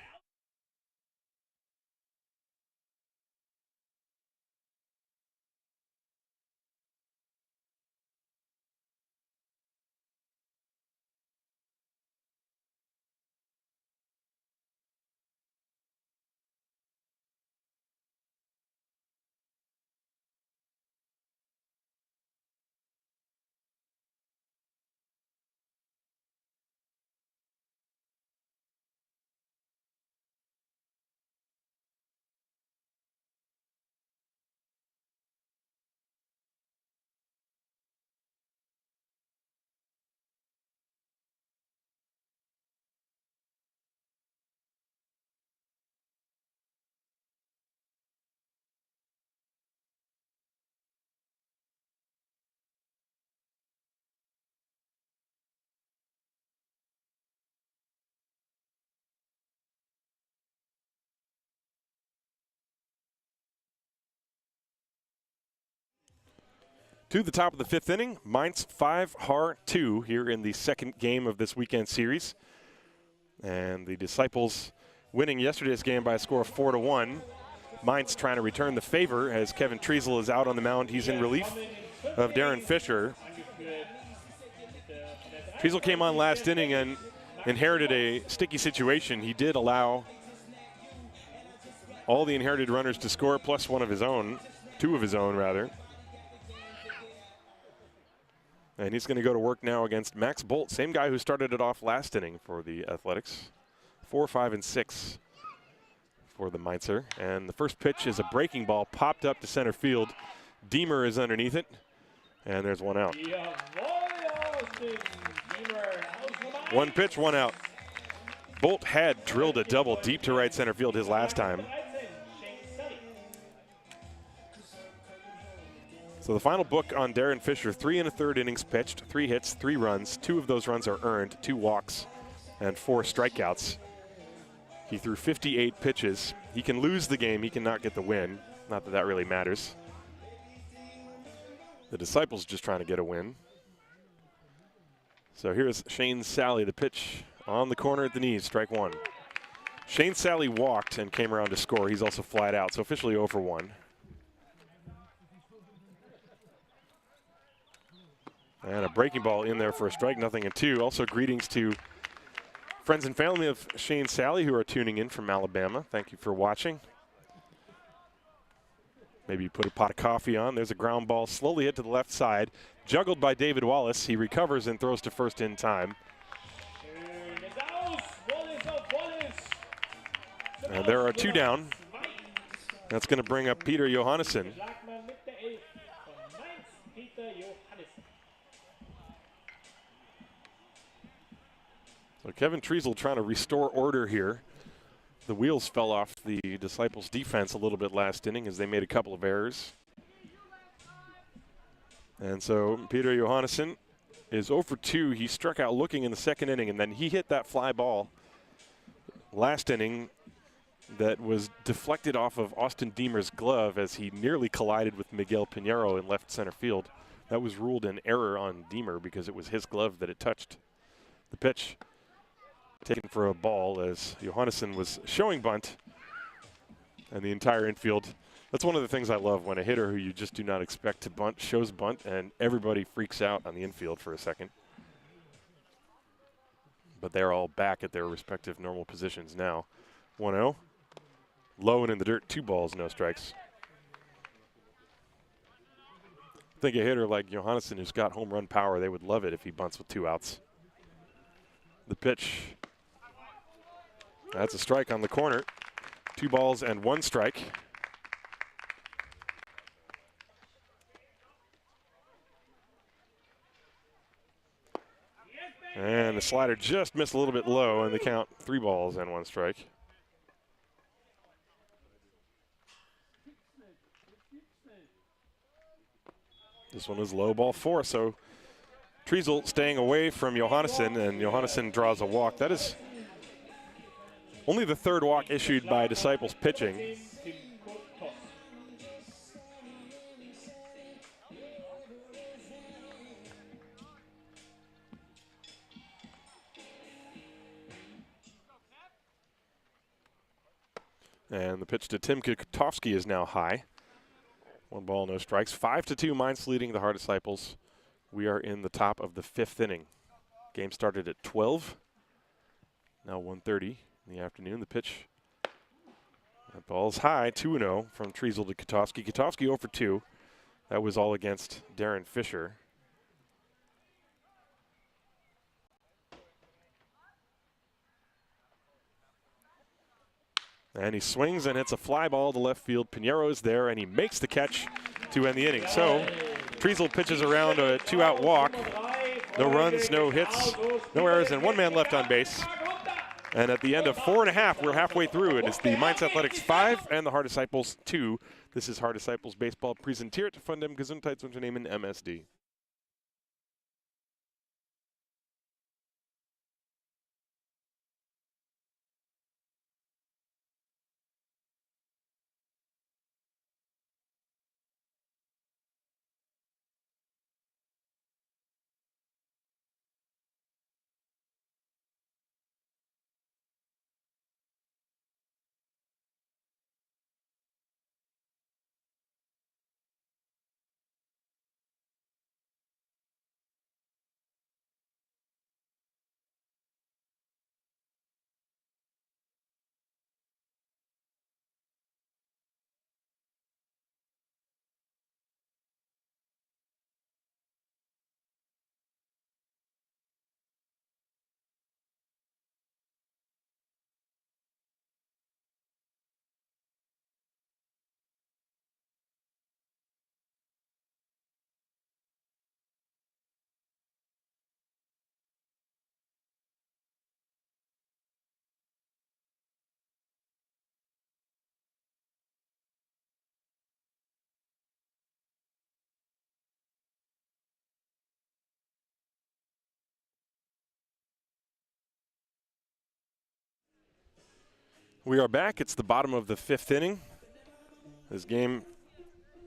To the top of the 5th inning, Mainz 5, Haar 2 here in the 2nd game of this weekend series. And the Disciples winning yesterday's game by a score of 4-1. Mainz trying to return the favor as Kevin Treisel is out on the mound. He's in relief of Darren Fisher. Treisel came on last inning and inherited a sticky situation. He did allow all the inherited runners to score, plus one of his own, two of his own rather. And he's going to go to work now against Max Bolt, same guy who started it off last inning for the Athletics. 4, 5, and 6 for the Mainzer. And the first pitch is a breaking ball popped up to center field. Deemer is underneath it, and there's one out. One pitch, one out. Bolt had drilled a double deep to right center field his last time. So the final book on Darren Fisher, 3 1/3 innings pitched, 3 hits, 3 runs. 2 of those runs are earned, 2 walks, and 4 strikeouts. He threw 58 pitches. He can lose the game, he cannot get the win. Not that that really matters. The Disciples just trying to get a win. So here's Shane Sally, the pitch on the corner at the knees, strike 1. Shane Sally walked and came around to score. He's also flat out, so officially 0 for 1. And a breaking ball in there for a strike, 0-2. Also greetings to friends and family of Shane Sally who are tuning in from Alabama. Thank you for watching. Maybe you put a pot of coffee on. There's a ground ball slowly hit to the left side. Juggled by David Wallace. He recovers and throws to first in time. And there are 2 down. That's going to bring up Peter Johannesson. So Kevin Treisel trying to restore order here. The wheels fell off the Disciples defense a little bit last inning as they made a couple of errors. And so Peter Johannesson is 0 for 2. He struck out looking in the 2nd inning, and then he hit that fly ball last inning that was deflected off of Austin Deemer's glove as he nearly collided with Miguel Pinheiro in left center field. That was ruled an error on Deemer because it was his glove that it touched. The pitch taken for a ball as Johannesson was showing bunt, and the entire infield. That's one of the things I love when a hitter who you just do not expect to bunt shows bunt, and everybody freaks out on the infield for a second. But they're all back at their respective normal positions now. 1-0. Low and in the dirt, 2 balls, no strikes. I think a hitter like Johannesson who's got home run power, they would love it if he bunts with 2 outs. The pitch. That's a strike on the corner. 2 balls and 1 strike. And the slider just missed a little bit low, and the count 3 balls and 1 strike. This one is low, ball 4, so Treisel staying away from Johannesson, and Johannesson draws a walk. That is Only the third walk issued by Disciples pitching. And the pitch to Tim Kotowski is now high. 1 ball, no strikes. 5-2, Mainz leading the Haar Disciples. We are in the top of the 5th inning. Game started at 12. Now 1:30 in the afternoon. The pitch. That ball's high, 2-0 from Treasel to Kotowski. Kotowski 0 for 2. That was all against Darren Fisher. And he swings and hits a fly ball to left field. Pinheiro is there, and he makes the catch to end the inning. So Treasel pitches around a 2-out walk. No runs, no hits, no errors, and 1 man left on base. And at the end of 4.5, we're halfway through. It is the Mainz Athletics 5 and the Haar Disciples 2. This is Haar Disciples Baseball, präsentiert von dem Gesundheitsunternehmen MSD. We are back. It's the bottom of the 5th inning. This game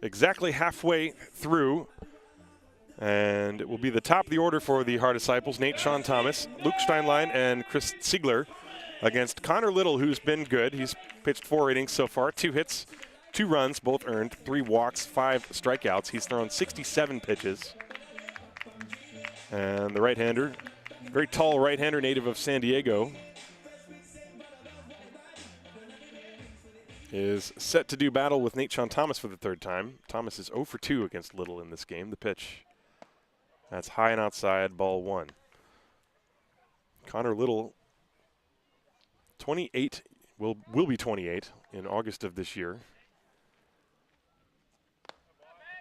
exactly halfway through. And it will be the top of the order for the Haar Disciples. Nate Sean Thomas, Luke Steinlein, and Chris Ziegler against Connor Little, who's been good. He's pitched 4 innings so far, 2 hits, 2 runs, both earned, 3 walks, 5 strikeouts. He's thrown 67 pitches. And the right-hander, very tall right-hander, native of San Diego, is set to do battle with Nate Sean Thomas for the 3rd time. Thomas is 0 for 2 against Little in this game. The pitch, that's high and outside, ball 1. Connor Little, 28, will be 28 in August of this year.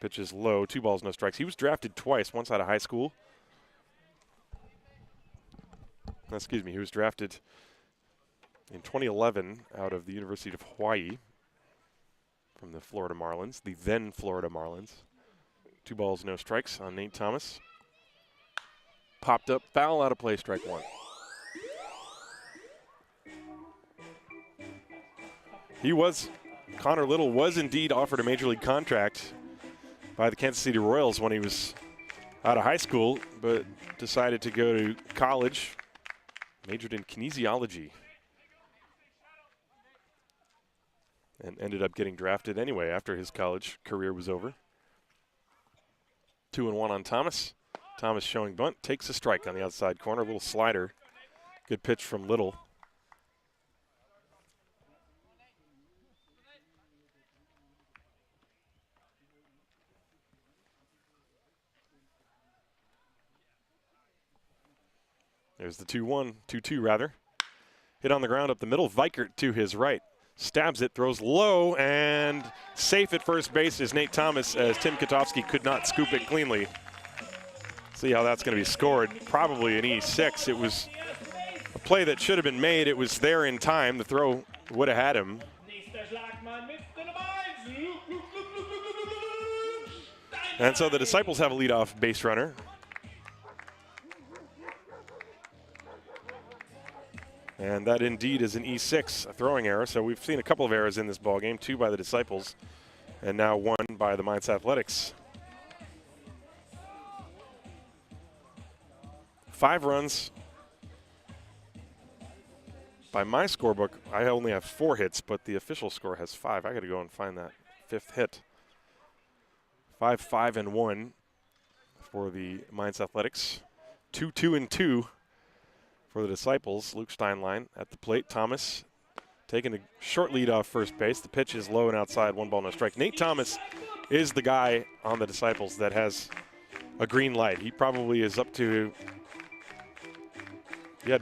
Pitch is low, 2 balls, no strikes. He was drafted twice, once out of high school. Excuse me, he was drafted in 2011 out of the University of Hawaii from the Florida Marlins, the then Florida Marlins. 2 balls, no strikes on Nate Thomas. Popped up, foul, out of play, strike 1. Connor Little was indeed offered a major league contract by the Kansas City Royals when he was out of high school, but decided to go to college, majored in kinesiology, and ended up getting drafted anyway after his college career was over. 2-1 on Thomas. Thomas showing bunt, takes a strike on the outside corner, a little slider. Good pitch from Little. There's the 2-2 rather. Hit on the ground up the middle, Vikert to his right. Stabs it, throws low, and safe at first base is Nate Thomas, as Tim Kotowski could not scoop it cleanly. See how that's going to be scored. Probably an E6. It was a play that should have been made. It was there in time. The throw would have had him. And so the Disciples have a leadoff base runner. And that indeed is an E6, a throwing error. So we've seen a couple of errors in this ball game, 2 by the Disciples, and now 1 by the Mainz Athletics. 5 runs. By my scorebook, I only have 4 hits, but the official score has 5. I got to go and find that 5th hit. 5, 5, and 1 for the Mainz Athletics. 2, 2, and 2 for the Disciples. Luke Steinlein at the plate. Thomas taking a short lead off first base. The pitch is low and outside. 1 ball, no strike. Nate Thomas is the guy on the Disciples that has a green light. He probably is up to, he had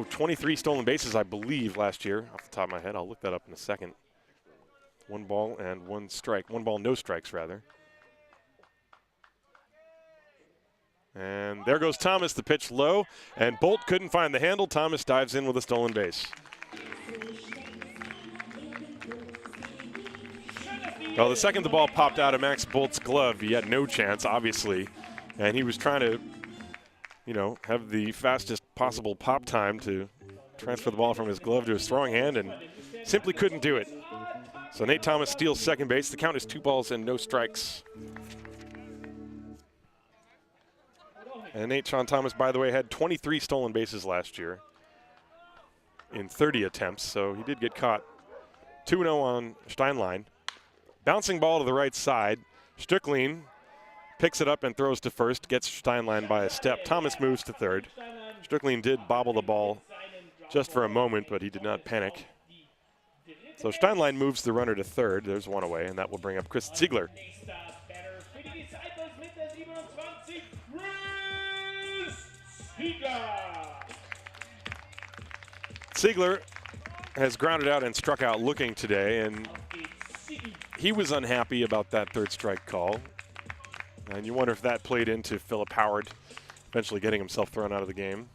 23 stolen bases, I believe, last year, off the top of my head. I'll look that up in a second. 1 ball and 1 strike. 1 ball, no strikes, rather. And there goes Thomas, the pitch low, and Bolt couldn't find the handle. Thomas dives in with a stolen base. Well, the second the ball popped out of Max Bolt's glove, he had no chance, obviously, and he was trying to, you know, have the fastest possible pop time to transfer the ball from his glove to his throwing hand, and simply couldn't do it. So Nate Thomas steals second base. The count is 2 balls and no strikes. And Nate Sean Thomas, by the way, had 23 stolen bases last year in 30 attempts, so he did get caught. 2-0 on Steinlein. Bouncing ball to the right side. Strickling picks it up and throws to first, gets Steinlein by a step. Thomas moves to third. Strickling did bobble the ball just for a moment, but he did not panic. So Steinlein moves the runner to third. There's 1 away, and that will bring up Chris Ziegler. Ziegler has grounded out and struck out looking today, and he was unhappy about that 3rd strike call. And you wonder if that played into Philip Howard eventually getting himself thrown out of the game.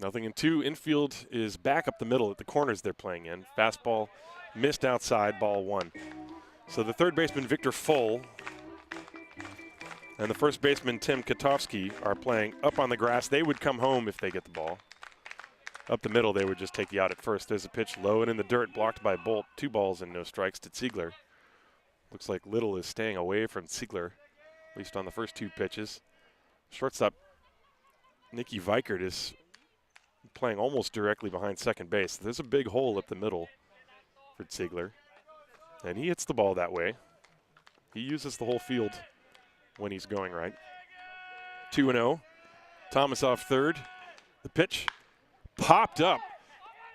Nothing in 2. Infield is back up the middle at the corners they're playing in. Fastball missed outside, ball 1. So the third baseman, Victor Foll, and the first baseman, Tim Katowski, are playing up on the grass. They would come home if they get the ball. Up the middle, they would just take you out at first. There's a pitch low and in the dirt, blocked by Bolt. 2 balls and no strikes to Ziegler. Looks like Little is staying away from Ziegler, at least on the first 2 pitches. Shortstop Nicky Vikert is playing almost directly behind second base. There's a big hole up the middle for Ziegler, and he hits the ball that way. He uses the whole field when he's going right. 2-0. Thomas off third. The pitch popped up.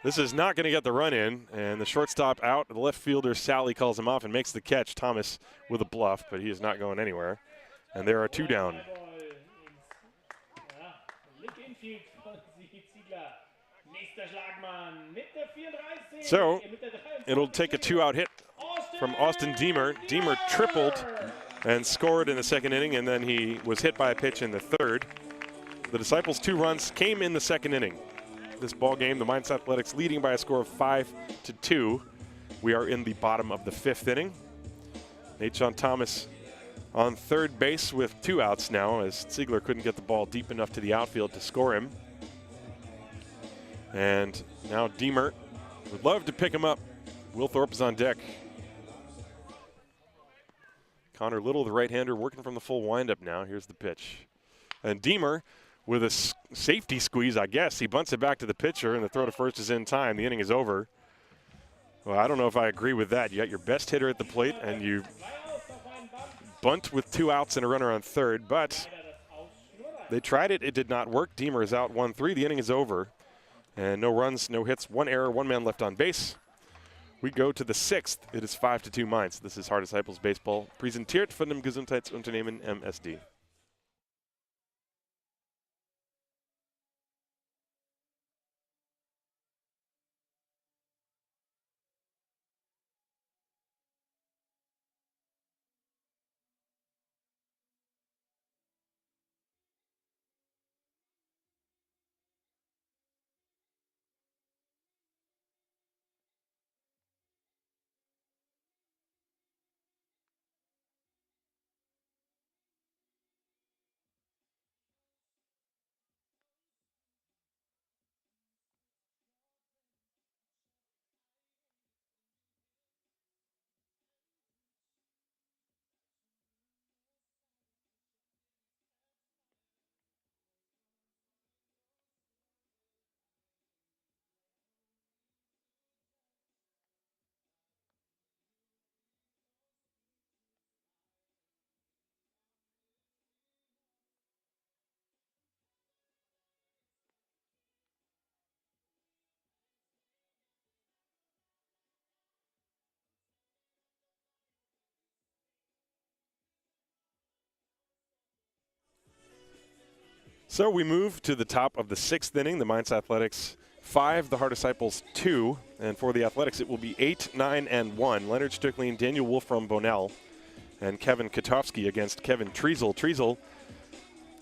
This is not going to get the run in, and the shortstop out. The left fielder, Sally, calls him off and makes the catch. Thomas with a bluff, but he is not going anywhere. And there are 2 down. So it'll take a 2-out hit from Austin Diemer. Diemer tripled and scored in the second inning, and then he was hit by a pitch in the third. The Disciples' 2 runs came in the second inning. This ball game, the Mainz Athletics leading by a score of 5-2. We are in the bottom of the 5th inning. Nate Sean Thomas on third base with 2 outs now, as Ziegler couldn't get the ball deep enough to the outfield to score him. And now Diemer would love to pick him up. Will Thorpe is on deck. Connor Little, the right-hander, working from the full windup now. Here's the pitch. And Diemer, with a safety squeeze, I guess, he bunts it back to the pitcher, and the throw to first is in time. The inning is over. Well, I don't know if I agree with that. You got your best hitter at the plate, and you bunt with 2 outs and a runner on third, but they tried it. It did not work. Diemer is out 1-3. The inning is over. And no runs, no hits, 1 error, 1 man left on base. We go to the 6th. It is 5-2 Mainz. This is Haar Disciples Baseball, präsentiert von dem Gesundheitsunternehmen MSD. So we move to the top of the 6th inning. The Mainz Athletics 5, the Haar Disciples 2. And for the Athletics, it will be 8, 9, and 1. Leonard Stöcklein, Daniel Wolfraum-Bonell, and Kevin Katowski against Kevin Treisel. Treisel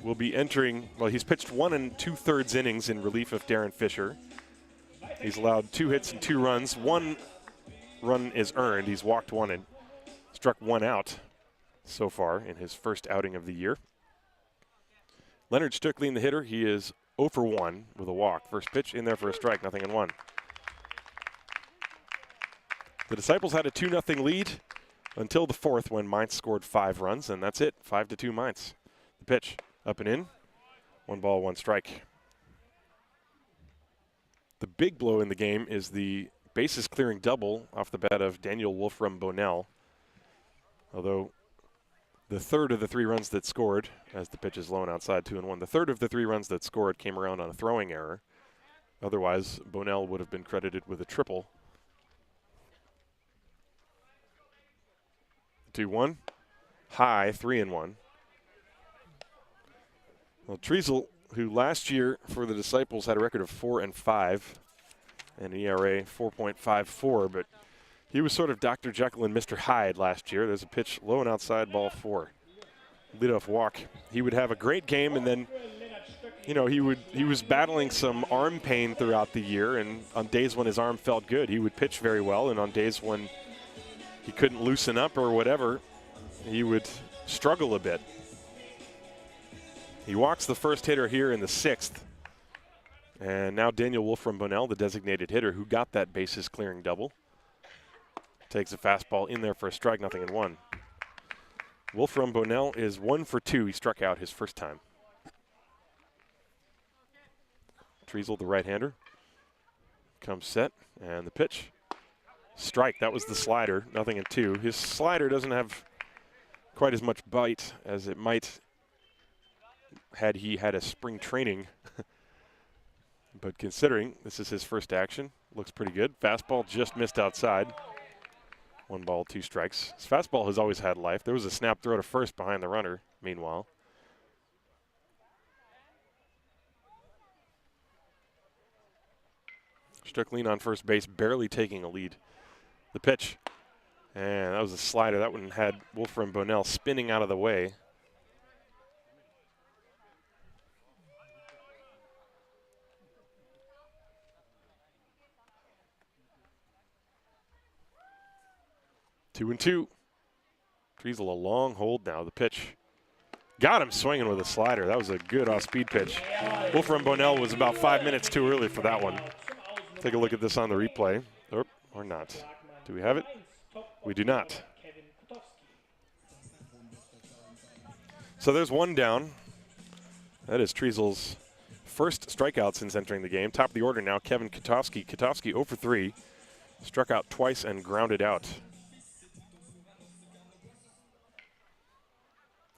will be entering, well, he's pitched 1 2/3 innings in relief of Darren Fisher. He's allowed 2 hits and 2 runs. 1 run is earned. He's walked 1 and struck 1 out so far in his first outing of the year. Leonard Stöcklein, the hitter, he is 0 for 1 with a walk. First pitch in there for a strike, 0-1. The Disciples had a 2-0 lead until the 4th when Mainz scored 5 runs, and that's it, 5-2 Mainz. The pitch, up and in, 1 ball, 1 strike. The big blow in the game is the bases clearing double off the bat of Daniel Wolfraum-Bonell. Although the third of the 3 runs that scored, as the pitch is low and outside 2-1, the third of the 3 runs that scored came around on a throwing error. Otherwise, Bonell would have been credited with a triple. 2-1, high, 3-1. Well, Treisel, who last year for the Disciples had a record of 4-5 and an ERA 4.54, but he was sort of Dr. Jekyll and Mr. Hyde last year. There's a pitch low and outside, ball 4. Leadoff walk. He would have a great game, and then, you know, he was battling some arm pain throughout the year, and on days when his arm felt good, he would pitch very well, and on days when he couldn't loosen up or whatever, he would struggle a bit. He walks the first hitter here in the 6th. And now Daniel Wolfraum-Bonell, the designated hitter who got that bases clearing double, takes a fastball in there for a strike, 0-1. Wolfraum-Bonell is 1 for 2. He struck out his first time. Treisel, the right-hander, comes set, and the pitch. Strike, that was the slider, 0-2. His slider doesn't have quite as much bite as it might had he had a spring training. But considering this is his first action, looks pretty good. Fastball just missed outside. 1 ball, 2 strikes. His fastball has always had life. There was a snap throw to first behind the runner, meanwhile. Stöcklein on first base, barely taking a lead. The pitch, and that was a slider. That one had Wolfraum-Bonell spinning out of the way. Two and 2. Treisel a long hold now. The pitch. Got him swinging with a slider. That was a good off-speed pitch. Wolfraum-Bonell was about 5 minutes too early for that one. Take a look at this on the replay. Or not. Do we have it? We do not. So there's 1 down. That is Treisel's first strikeout since entering the game. Top of the order now, Kevin Katowski. Katowski 0 for 3. Struck out twice and grounded out.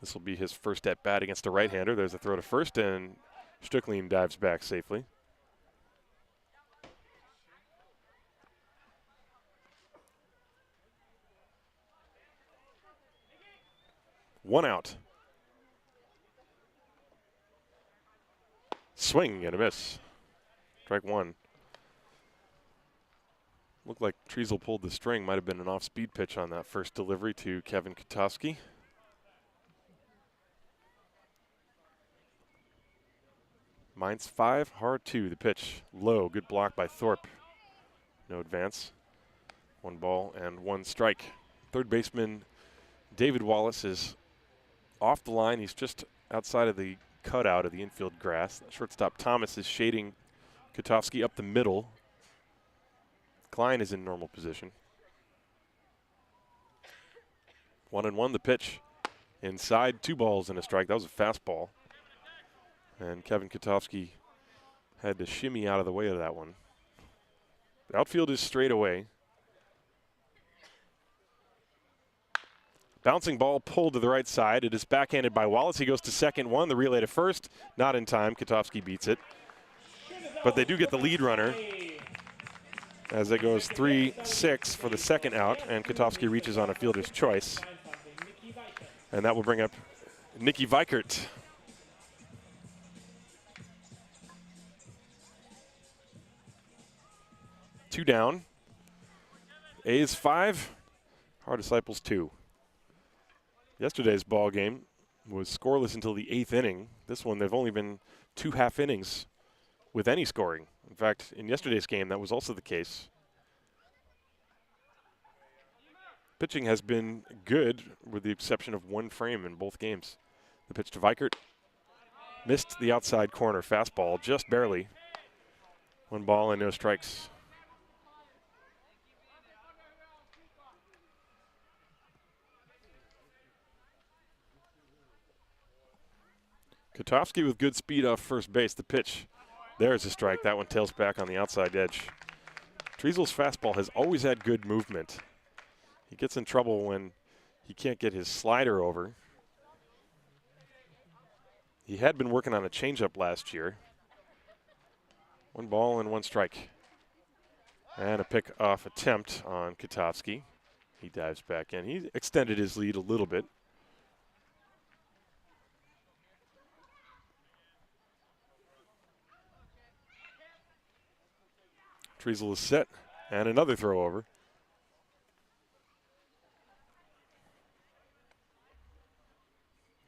This will be his first at bat against a right-hander. There's a throw to first, and Stöcklein dives back safely. One out. Swing and a miss. Strike 1. Looked like Treisel pulled the string. Might have been an off-speed pitch on that first delivery to Kevin Katowski. Mainz 5, Haar 2. The pitch low. Good block by Thorpe. No advance. 1 ball and 1 strike. Third baseman David Wallace is off the line. He's just outside of the cutout of the infield grass. Shortstop Thomas is shading Katowski up the middle. Klein is in normal position. 1-1 the pitch. Inside, 2 balls and a strike. That was a fastball. And Kevin Katowski had to shimmy out of the way of that one. The outfield is straight away. Bouncing ball pulled to the right side. It is backhanded by Wallace. He goes to second, 1. The relay to first. Not in time. Katowski beats it. But they do get the lead runner as it goes 3-6 for the second out. And Katowski reaches on a fielder's choice. And that will bring up Nicky Weikert. 2 down. A's 5, Haar Disciples 2. Yesterday's ball game was scoreless until the 8th inning. This one, they've only been 2 half innings with any scoring. In fact, in yesterday's game, that was also the case. Pitching has been good, with the exception of 1 frame in both games. The pitch to Vikert. Missed the outside corner fastball, just barely. 1 ball and no strikes. Kotowski with good speed off first base. The pitch, there's a strike. That one tails back on the outside edge. Triesel's fastball has always had good movement. He gets in trouble when he can't get his slider over. He had been working on a changeup last year. 1 ball and 1 strike. And a pick-off attempt on Kotowski. He dives back in. He extended his lead a little bit. Triesel is set, and another throw over.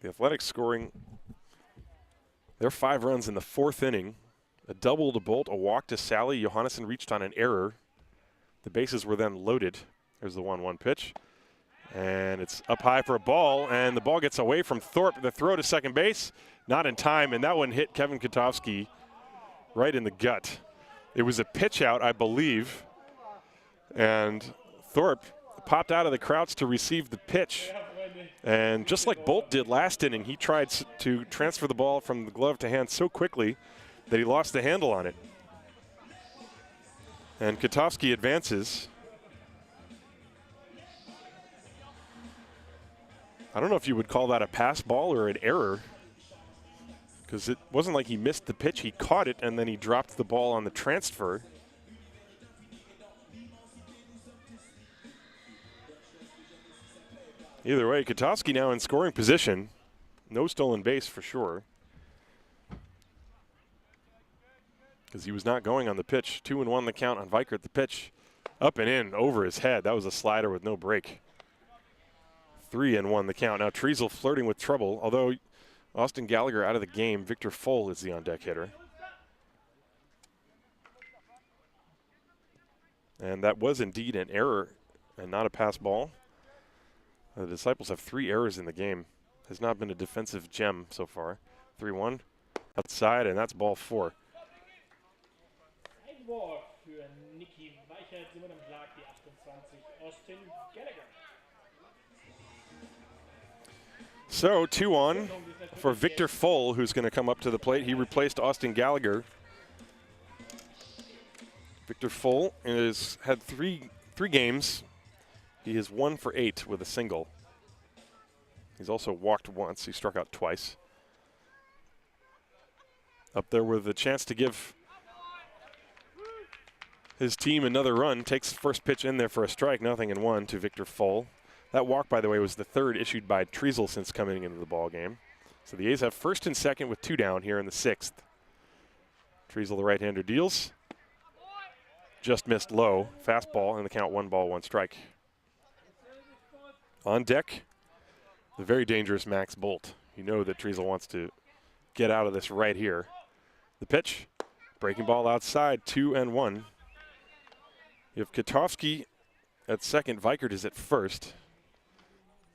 The Athletics scoring their 5 runs in the 4th inning. A double to Bolt, a walk to Sally. Johannesson reached on an error. The bases were then loaded. There's the 1-1 pitch. And it's up high for a ball, and the ball gets away from Thorpe. The throw to second base, not in time, and that one hit Kevin Kotowski right in the gut. It was a pitch out, I believe, and Thorpe popped out of the crouch to receive the pitch. And just like Bolt did last inning, he tried to transfer the ball from the glove to hand so quickly that he lost the handle on it. And Kotowski advances. I don't know if you would call that a pass ball or an error, because it wasn't like he missed the pitch. He caught it, and then he dropped the ball on the transfer. Either way, Kotowski now in scoring position. No stolen base for sure, because he was not going on the pitch. 2-1 the count on Vikert. The pitch up and in over his head. That was a slider with no break. 3-1 the count. Now Triesel flirting with trouble, although Austin Gallagher out of the game. Victor Fohl is the on-deck hitter. And that was indeed an error and not a pass ball. The Disciples have 3 errors in the game. Has not been a defensive gem so far. 3-1 outside, and that's ball 4. Einwurf für Niki Weichert, 7 am Schlag, die 28, Austin Gallagher. So 2-on for Victor Fohl, who's going to come up to the plate. He replaced Austin Gallagher. Victor Fohl has had three games. He is 1 for 8 with a single. He's also walked once. He struck out twice. Up there with a chance to give his team another run. Takes first pitch in there for a strike. 0-1 to Victor Fohl. That walk, by the way, was the 3rd issued by Triesel since coming into the ball game. So the A's have 1st and 2nd with 2 down here in the 6th. Triesel, the right-hander, deals. Just missed low. Fastball, and the count 1 ball, 1 strike. On deck, the very dangerous Max Bolt. You know that Triesel wants to get out of this right here. The pitch, breaking ball outside, 2-1. You have Kotowski at second. Vikert is at first.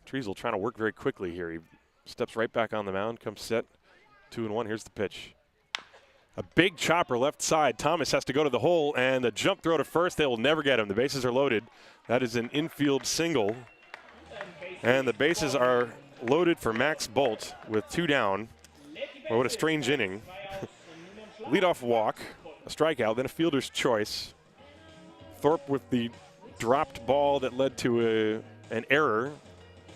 Triesel trying to work very quickly here. He steps right back on the mound, comes set, 2-1. Here's the pitch. A big chopper left side. Thomas has to go to the hole, and a jump throw to first. They will never get him. The bases are loaded. That is an infield single. And the bases are loaded for Max Bolt with 2 down. Well, what a strange inning. Leadoff walk, a strikeout, then a fielder's choice. Thorpe with the dropped ball that led to an error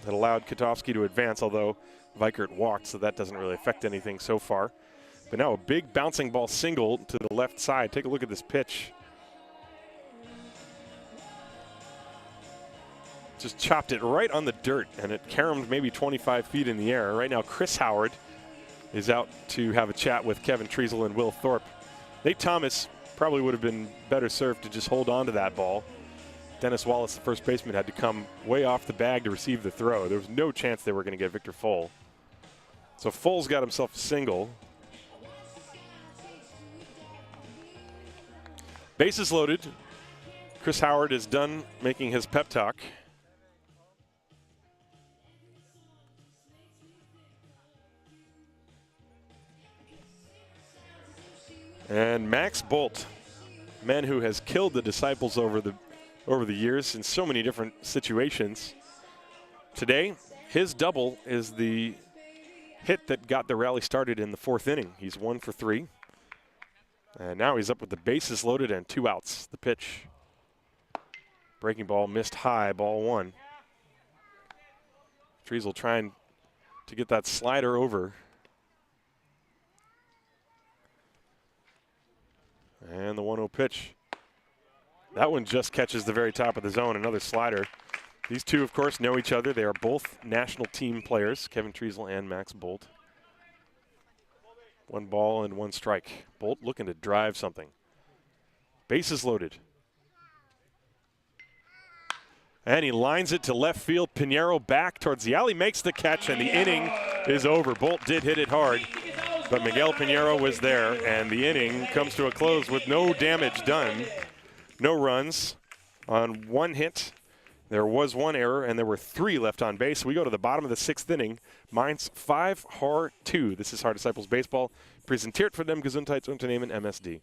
that allowed Kotowski to advance, although Vikert walked, so that doesn't really affect anything so far. But now a big bouncing ball single to the left side. Take a look at this pitch. Just chopped it right on the dirt, and it caromed maybe 25 feet in the air. Right now, Chris Howard is out to have a chat with Kevin Triesel and Will Thorpe. Nate Thomas probably would have been better served to just hold on to that ball. Dennis Wallace, the first baseman, had to come way off the bag to receive the throw. There was no chance they were going to get Victor Fohl. So Fohl's got himself a single. Bases loaded. Chris Howard is done making his pep talk. And Max Bolt, man who has killed the Disciples over the years in so many different situations. Today, his double is the hit that got the rally started in the 4th inning. He's 1 for 3. And now he's up with the bases loaded and 2 outs. The pitch. Breaking ball missed high, ball 1. Treasel trying to get that slider over. And the 1-0 pitch. That one just catches the very top of the zone, another slider. These two, of course, know each other. They are both national team players, Kevin Treasel and Max Bolt. 1 ball and 1 strike. Bolt looking to drive something. Bases loaded. And he lines it to left field. Pinheiro back towards the alley, makes the catch, and the inning is over. Bolt did hit it hard, but Miguel Pinheiro was there, and the inning comes to a close with no damage done. No runs on 1 hit. There was 1 error, and there were 3 left on base. We go to the bottom of the 6th inning. Mainz 5, Haar 2. This is Haar Disciples Baseball. Präsentiert von dem Gesundheitsunternehmen MSD.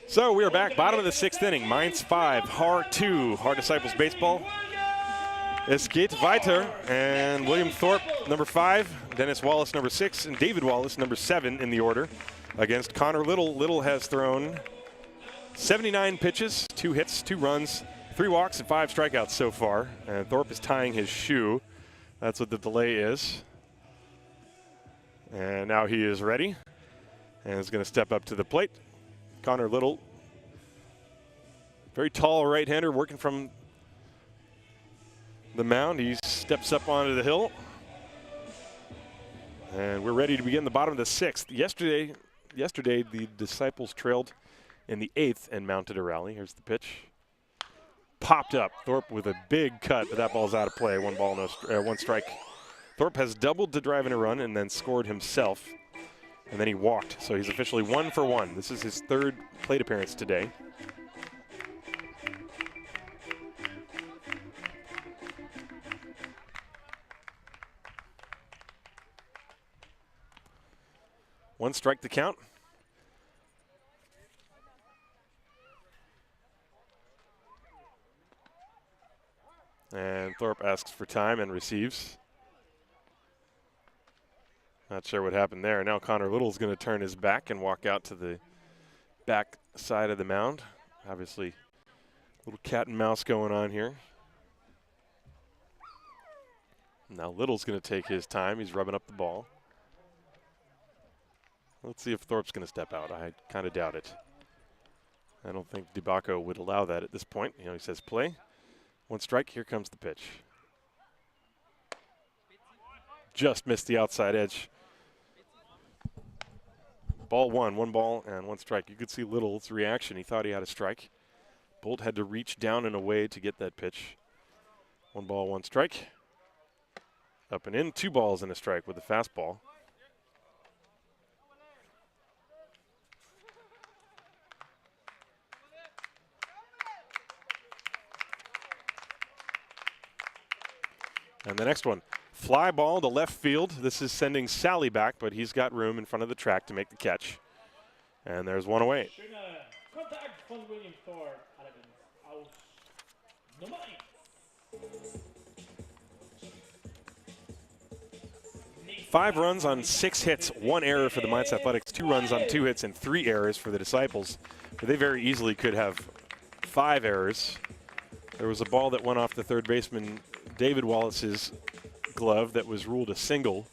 So we are back, bottom of the 6th inning. Mainz 5, Haar 2, Haar Disciples Baseball. Es geht weiter, and William Thorpe, number 5, Dennis Wallace, number 6, and David Wallace, number 7 in the order, against Connor Little. Little has thrown 79 pitches, 2 hits, 2 runs, 3 walks, and 5 strikeouts so far. And Thorpe is tying his shoe. That's what the delay is. And now he is ready, and is going to step up to the plate. Connor Little, very tall right-hander, working from the mound. He steps up onto the hill. And we're ready to begin the bottom of the 6th. Yesterday the Disciples trailed in the 8th and mounted a rally. Here's the pitch. Popped up. Thorpe with a big cut, but that ball's out of play. 1 ball, 1 strike. Thorpe has doubled to drive in a run and then scored himself. And then he walked, so he's officially 1 for 1. This is his 3rd plate appearance today. One strike to count. And Thorpe asks for time and receives. Not sure what happened there. Now Connor Little's going to turn his back and walk out to the back side of the mound. Obviously, a little cat and mouse going on here. Now Little's going to take his time. He's rubbing up the ball. Let's see if Thorpe's going to step out. I kind of doubt it. I don't think DeBacco would allow that at this point. You know, he says play. 1 strike. Here comes the pitch. Just missed the outside edge. Ball 1, 1 ball and 1 strike. You could see Little's reaction. He thought he had a strike. Bolt had to reach down and away to get that pitch. 1 ball, 1 strike. Up and in, 2 balls and a strike with the fastball. And the next one, fly ball to left field. This is sending Sally back, but he's got room in front of the track to make the catch. And there's 1 away. Kontakt von William Thorpe, allerdings aus Nummer 1. 5 runs on 6 hits, 1 error for the Mainz Athletics, 2 runs on 2 hits, and 3 errors for the Disciples. But they very easily could have 5 errors. There was a ball that went off the third baseman, David Wallace's glove, that was ruled a single.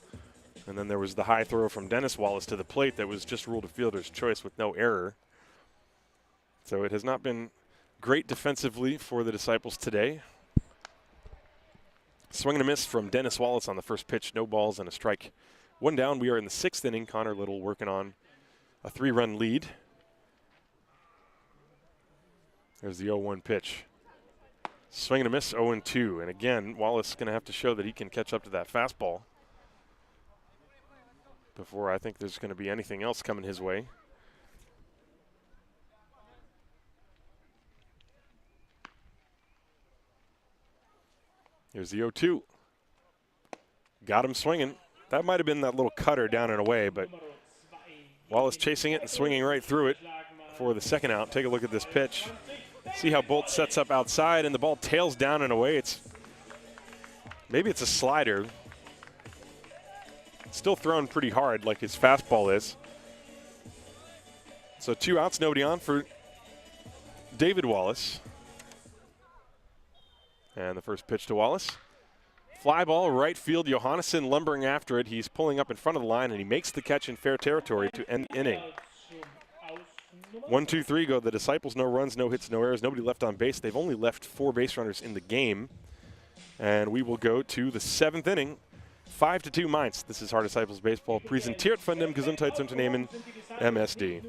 And then there was the high throw from Dennis Wallace to the plate that was just ruled a fielder's choice with no error. So it has not been great defensively for the Disciples today. Swing and a miss from Dennis Wallace on the first pitch. No balls and a strike. 1 down. We are in the 6th inning. Connor Little working on a 3-run lead. There's the 0-1 pitch. Swing and a miss, 0-2. And again, Wallace is going to have to show that he can catch up to that fastball before I think there's going to be anything else coming his way. Here's the 0-2. Got him swinging. That might have been that little cutter down and away, but Wallace chasing it and swinging right through it for the 2nd out. Take a look at this pitch. See how Bolt sets up outside and the ball tails down and away. Maybe it's a slider. It's still thrown pretty hard like his fastball is. So 2 outs, nobody on for David Wallace. And the first pitch to Wallace. Fly ball, right field. Johannesson lumbering after it. He's pulling up in front of the line, and he makes the catch in fair territory to end the inning. 1, 2, 3 go the Disciples. No runs, no hits, no errors. Nobody left on base. They've only left 4 base runners in the game. And we will go to the 7th inning. 5-2 Mainz. This is Haar Disciples Baseball. Präsentiert von dem Gesundheitsunternehmen MSD.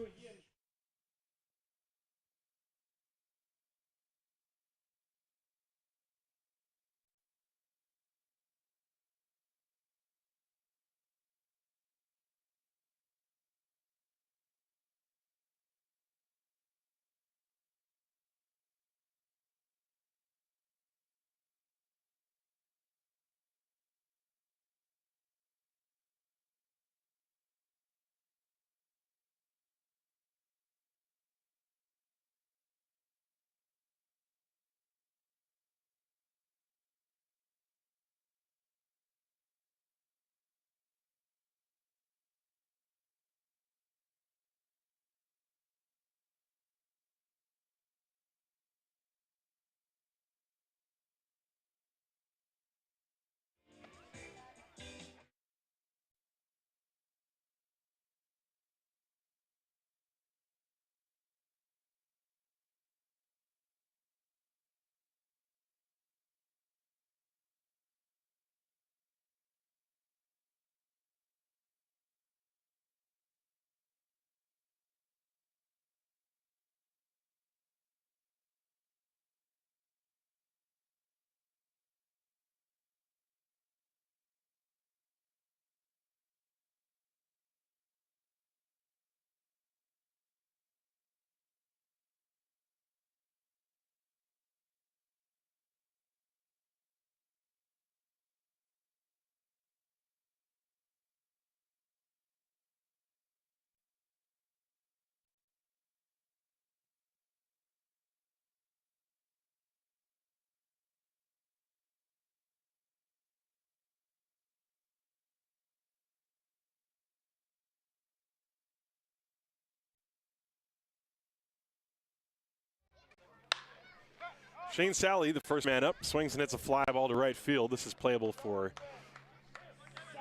Shane Sally, the first man up, swings and hits a fly ball to right field. This is playable for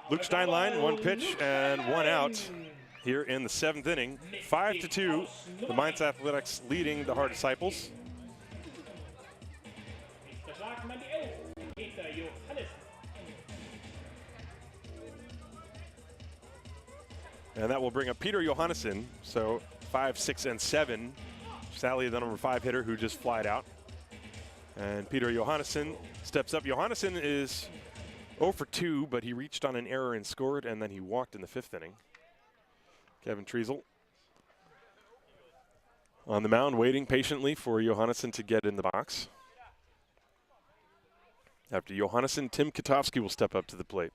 Luke Steinlein. One pitch and one out here in the 7th inning. 5-2, the Mainz Athletics leading the Haar Disciples. And that will bring up Peter Johannesson. So 5, 6, and 7. Sally, the number 5 hitter who just flied out. And Peter Johannesson steps up. Johannesson is 0 for 2, but he reached on an error and scored, and then he walked in the 5th inning. Kevin Treasel on the mound, waiting patiently for Johannesson to get in the box. After Johannesson, Tim Katowski will step up to the plate.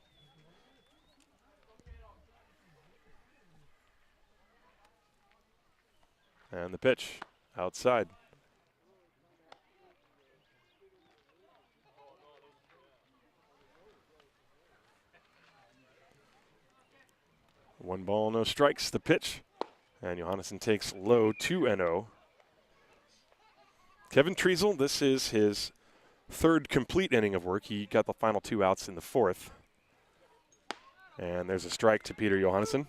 And the pitch outside. One ball, no strikes, the pitch. And Johannesson takes low 2-0. Kevin Treasel, this is his 3rd complete inning of work. He got the final 2 outs in the 4th. And there's a strike to Peter Johannesson.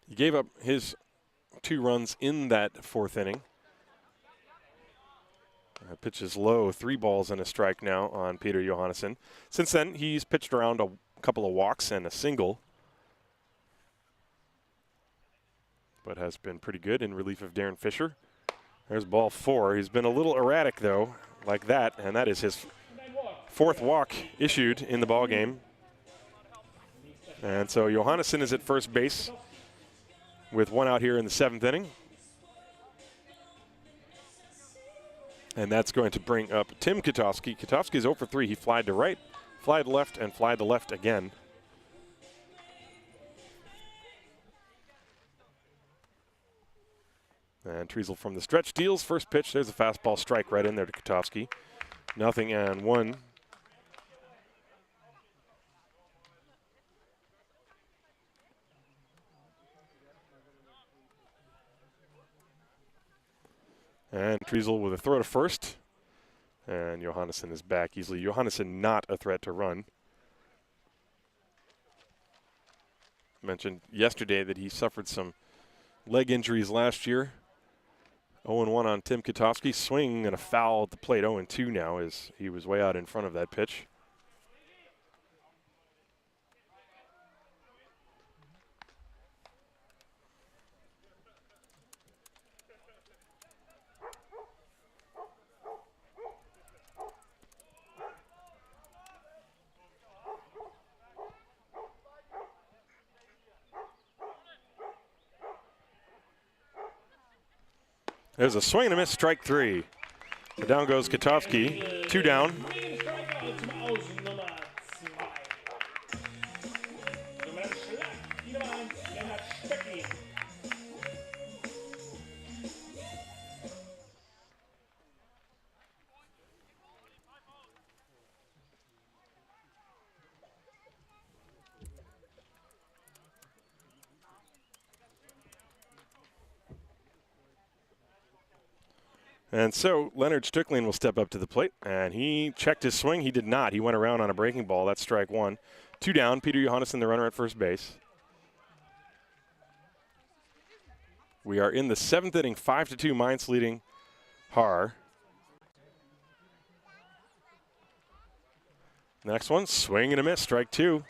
He gave up his 2 runs in that 4th inning. Pitch is low, 3 balls and a strike now on Peter Johannesson. Since then, he's pitched around a couple of walks and a single, but has been pretty good in relief of Darren Fisher. There's ball 4. He's been a little erratic, though, like that, and that is his 4th walk issued in the ball game. And so Johannesson is at first base with 1 out here in the 7th inning. And that's going to bring up Tim Katowski. Katowski's 0 for 3. He flied to right, flied left, and flied to left again. And Treasel from the stretch deals first pitch. There's a fastball strike right in there to Katowski. 0-1. And Treasel with a throw to first. And Johannesson is back easily. Johannesson not a threat to run. Mentioned yesterday that he suffered some leg injuries last year. 0-1 on Tim Katowski. Swing and a foul at the plate. 0-2 now as he was way out in front of that pitch. There's a swing and a miss, strike 3. So down goes Katowski, 2 down. And so Leonard Strickland will step up to the plate, and he checked his swing. He did not. He went around on a breaking ball. That's strike 1. 2 down. Peter Johannesson, the runner at first base. We are in the 7th inning, 5-2, Mainz leading Haar. Next one, swing and a miss, strike 2.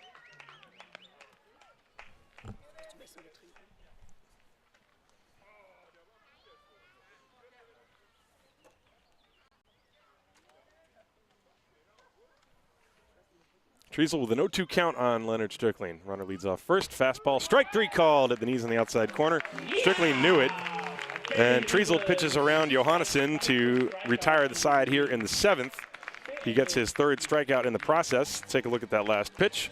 Treasel with an 0-2 count on Leonard Strickland. Runner leads off first. Fastball, strike 3 called at the knees on the outside corner. Strickland knew it. And Treasel pitches around Johannesson to retire the side here in the 7th. He gets his 3rd strikeout in the process. Take a look at that last pitch.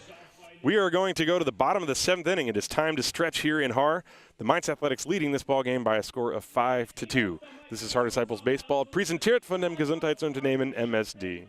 We are going to go to the bottom of the 7th inning. It is time to stretch here in Haar. The Mainz Athletics leading this ball game by a score of 5-2. This is Haar Disciples Baseball, präsentiert von dem Gesundheitsunternehmen MSD.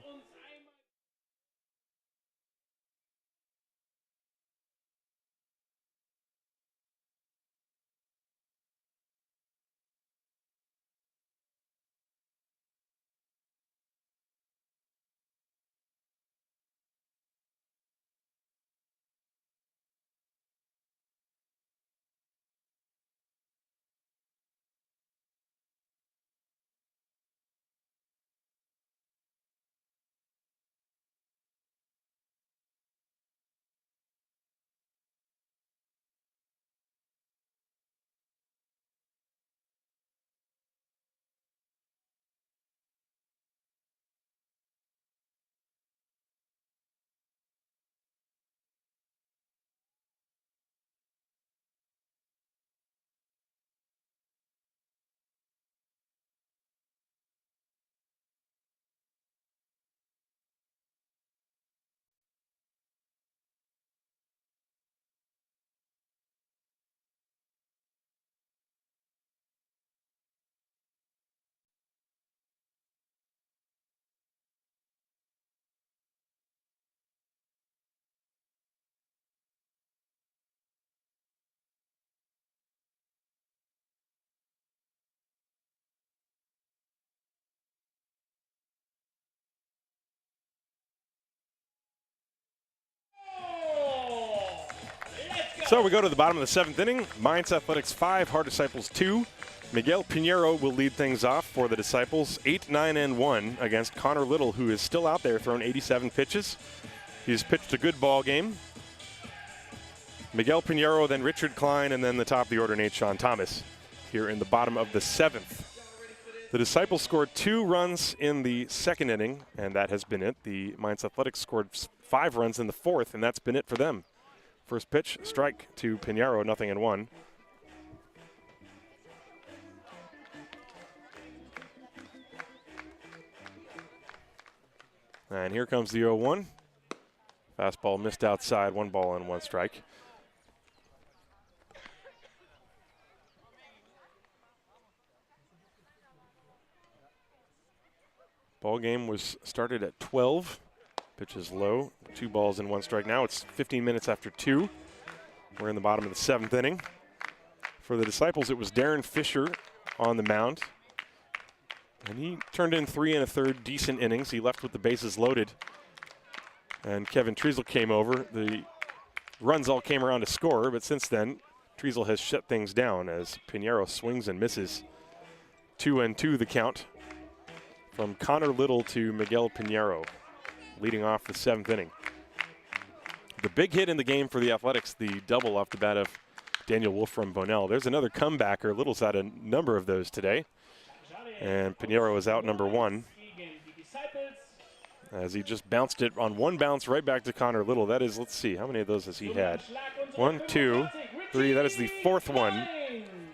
So we go to the bottom of the 7th inning. Mainz Athletics 5, Haar Disciples 2. Miguel Pinheiro will lead things off for the Disciples, 8, 9, and 1 against Connor Little, who is still out there throwing 87 pitches. He's pitched a good ball game. Miguel Pinheiro, then Richard Klein, and then the top of the order, Nate Sean Thomas, here in the bottom of the 7th. The Disciples scored 2 runs in the 2nd inning, and that has been it. The Mainz Athletics scored 5 runs in the 4th, and that's been it for them. First pitch, strike to Pinheiro, 0-1. And here comes the 0-1. Fastball missed outside, 1 ball and 1 strike. Ball game was started at 12. Pitch is low, 2 balls and 1 strike. Now it's 15 minutes after 2. We're in the bottom of the 7th inning. For the Disciples, it was Darren Fisher on the mound. And he turned in 3 1/3 decent innings. He left with the bases loaded. And Kevin Treasel came over. The runs all came around to score, but since then, Treasel has shut things down as Pinheiro swings and misses. 2-2 the count from Connor Little to Miguel Pinheiro, leading off the 7th inning. The big hit in the game for the Athletics, the double off the bat of Daniel Wolfraum-Bonell. There's another comebacker. Little's had a number of those today. And Pinheiro is out number 1 as he just bounced it on 1 bounce right back to Connor Little. That is, let's see, how many of those has he had? 1, 2, 3. That is the 4th one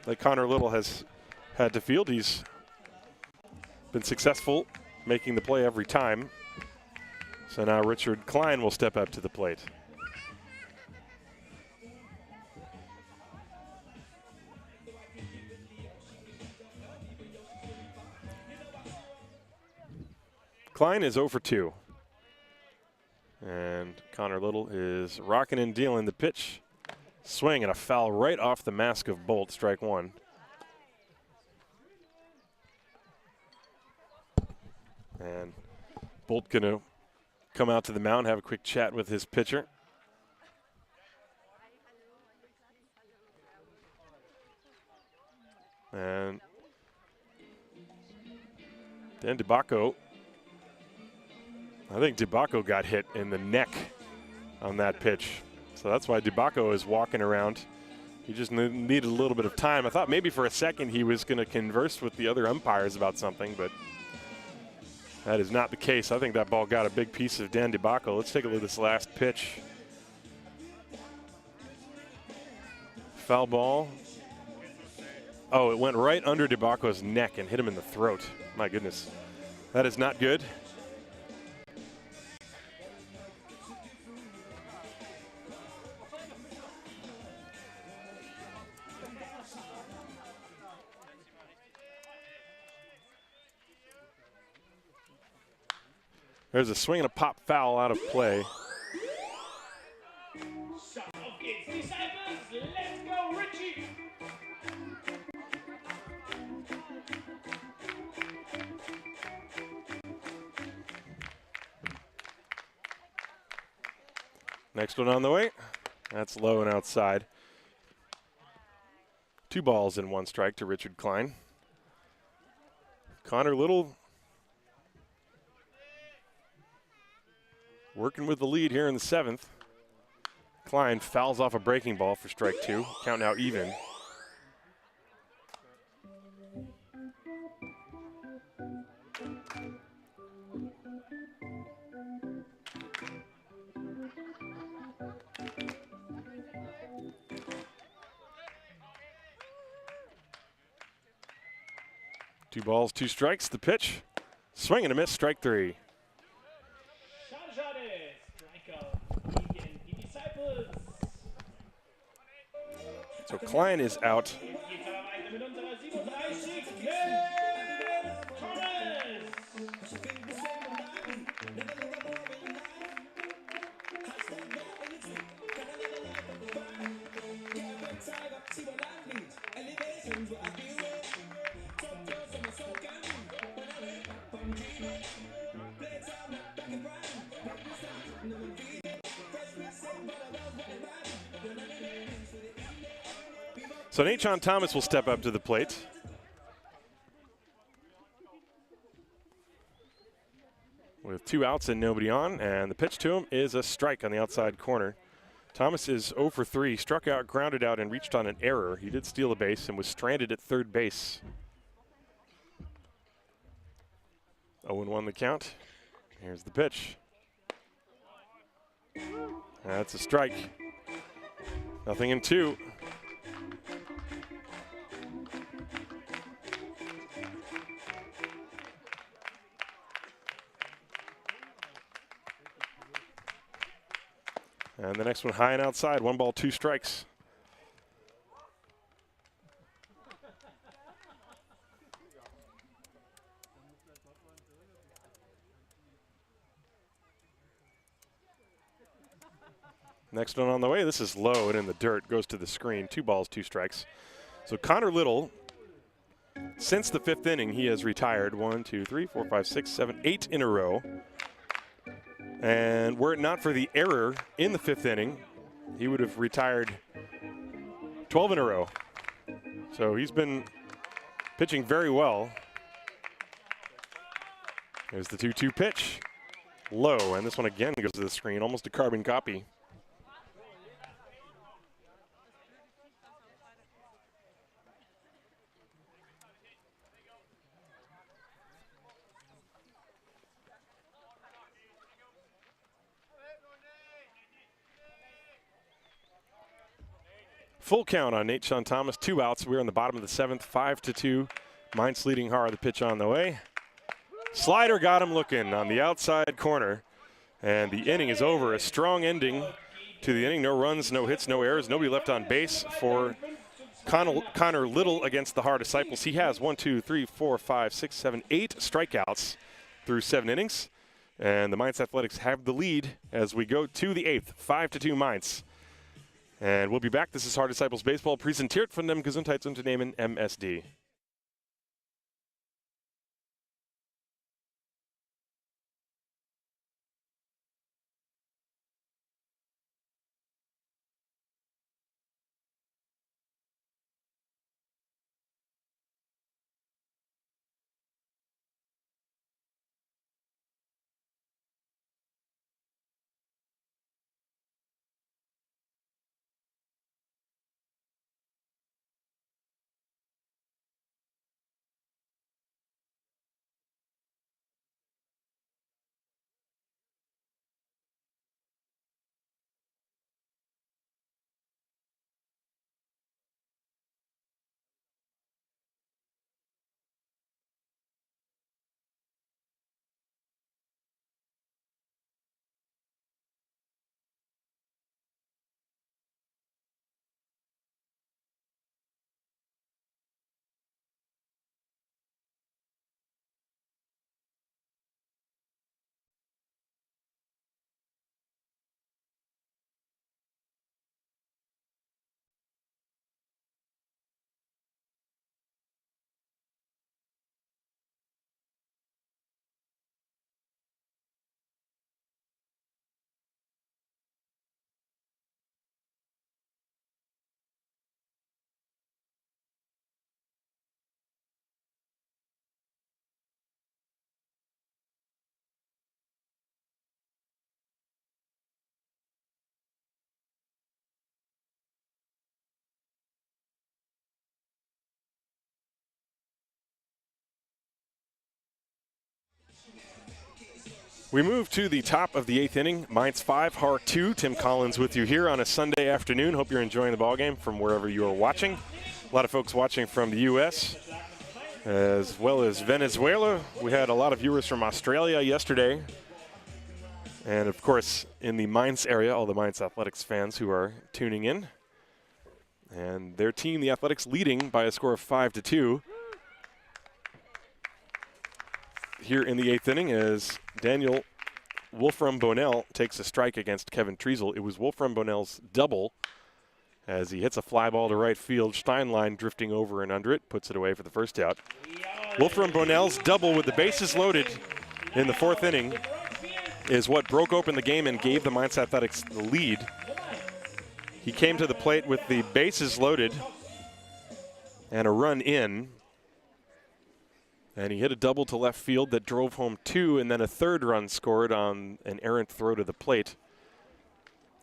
that Connor Little has had to field. He's been successful making the play every time. So now Richard Klein will step up to the plate. Klein is 0 for 2. And Connor Little is rocking and dealing the pitch. Swing and a foul right off the mask of Bolt, strike 1. And Bolt gonna come out to the mound, have a quick chat with his pitcher. And then DeBacco. I think DeBacco got hit in the neck on that pitch. So that's why DeBacco is walking around. He just needed a little bit of time. I thought maybe for a second he was going to converse with the other umpires about something, but that is not the case. I think that ball got a big piece of Dan DeBacco. Let's take a look at this last pitch. Foul ball. Oh, it went right under DeBacco's neck and hit him in the throat. My goodness. That is not good. There's a swing and a pop foul out of play. Let's go, Richie. Next one on the way. That's low and outside. 2 balls and 1 strike to Richard Klein. Connor Little working with the lead here in the 7th. Klein fouls off a breaking ball for strike 2. Count now even. Two balls, 2 strikes. The pitch. Swing and a miss, strike 3. So Klein is out. So Nate Thomas will step up to the plate. With 2 outs and nobody on, and the pitch to him is a strike on the outside corner. Thomas is 0 for 3, struck out, grounded out, and reached on an error. He did steal a base and was stranded at third base. 0-1 the count. Here's the pitch. That's a strike. 0-2. And the next one high and outside, 1 ball, 2 strikes. Next one on the way, this is low and in the dirt, goes to the screen, 2 balls, 2 strikes. So Connor Little, since the 5th inning, he has retired 1, 2, 3, 4, 5, 6, 7, 8 in a row. And were it not for the error in the 5th inning, he would have retired 12 in a row. So he's been pitching very well. There's the 2-2 pitch. Low, and this one again goes to the screen, almost a carbon copy. Full count on Nate Thomas, 2 outs. We're in the bottom of the 7th, 5-2. Mainz leading Haar, the pitch on the way. Slider got him looking on the outside corner. And the inning is over. A strong ending to the inning. No runs, no hits, no errors. Nobody left on base for Connor Little against the Haar Disciples. He has 1, 2, 3, 4, 5, 6, 7, 8 strikeouts through 7 innings. And the Mainz Athletics have the lead as we go to the 8th, 5-2 Mainz. And we'll be back. This is Haar Disciples Baseball, präsentiert von dem Gesundheitsunternehmen MSD. We move to the top of the 8th inning. Mainz 5, Haar 2. Tim Collins with you here on a Sunday afternoon. Hope you're enjoying the ballgame from wherever you are watching. A lot of folks watching from the U.S. as well as Venezuela. We had a lot of viewers from Australia yesterday. And, of course, in the Mainz area, all the Mainz Athletics fans who are tuning in. And their team, the Athletics, leading by a score of 5-2. Here in the 8th inning is Daniel Wolfraum-Bonell takes a strike against Kevin Treasel. It was Wolfraum-Bonell's double as he hits a fly ball to right field. Steinlein drifting over and under it, puts it away for the first out. Wolfraum-Bonell's double with the bases loaded in the 4th inning is what broke open the game and gave the Mainz Athletics the lead. He came to the plate with the bases loaded and a run in. And he hit a double to left field that drove home 2, and then a third run scored on an errant throw to the plate.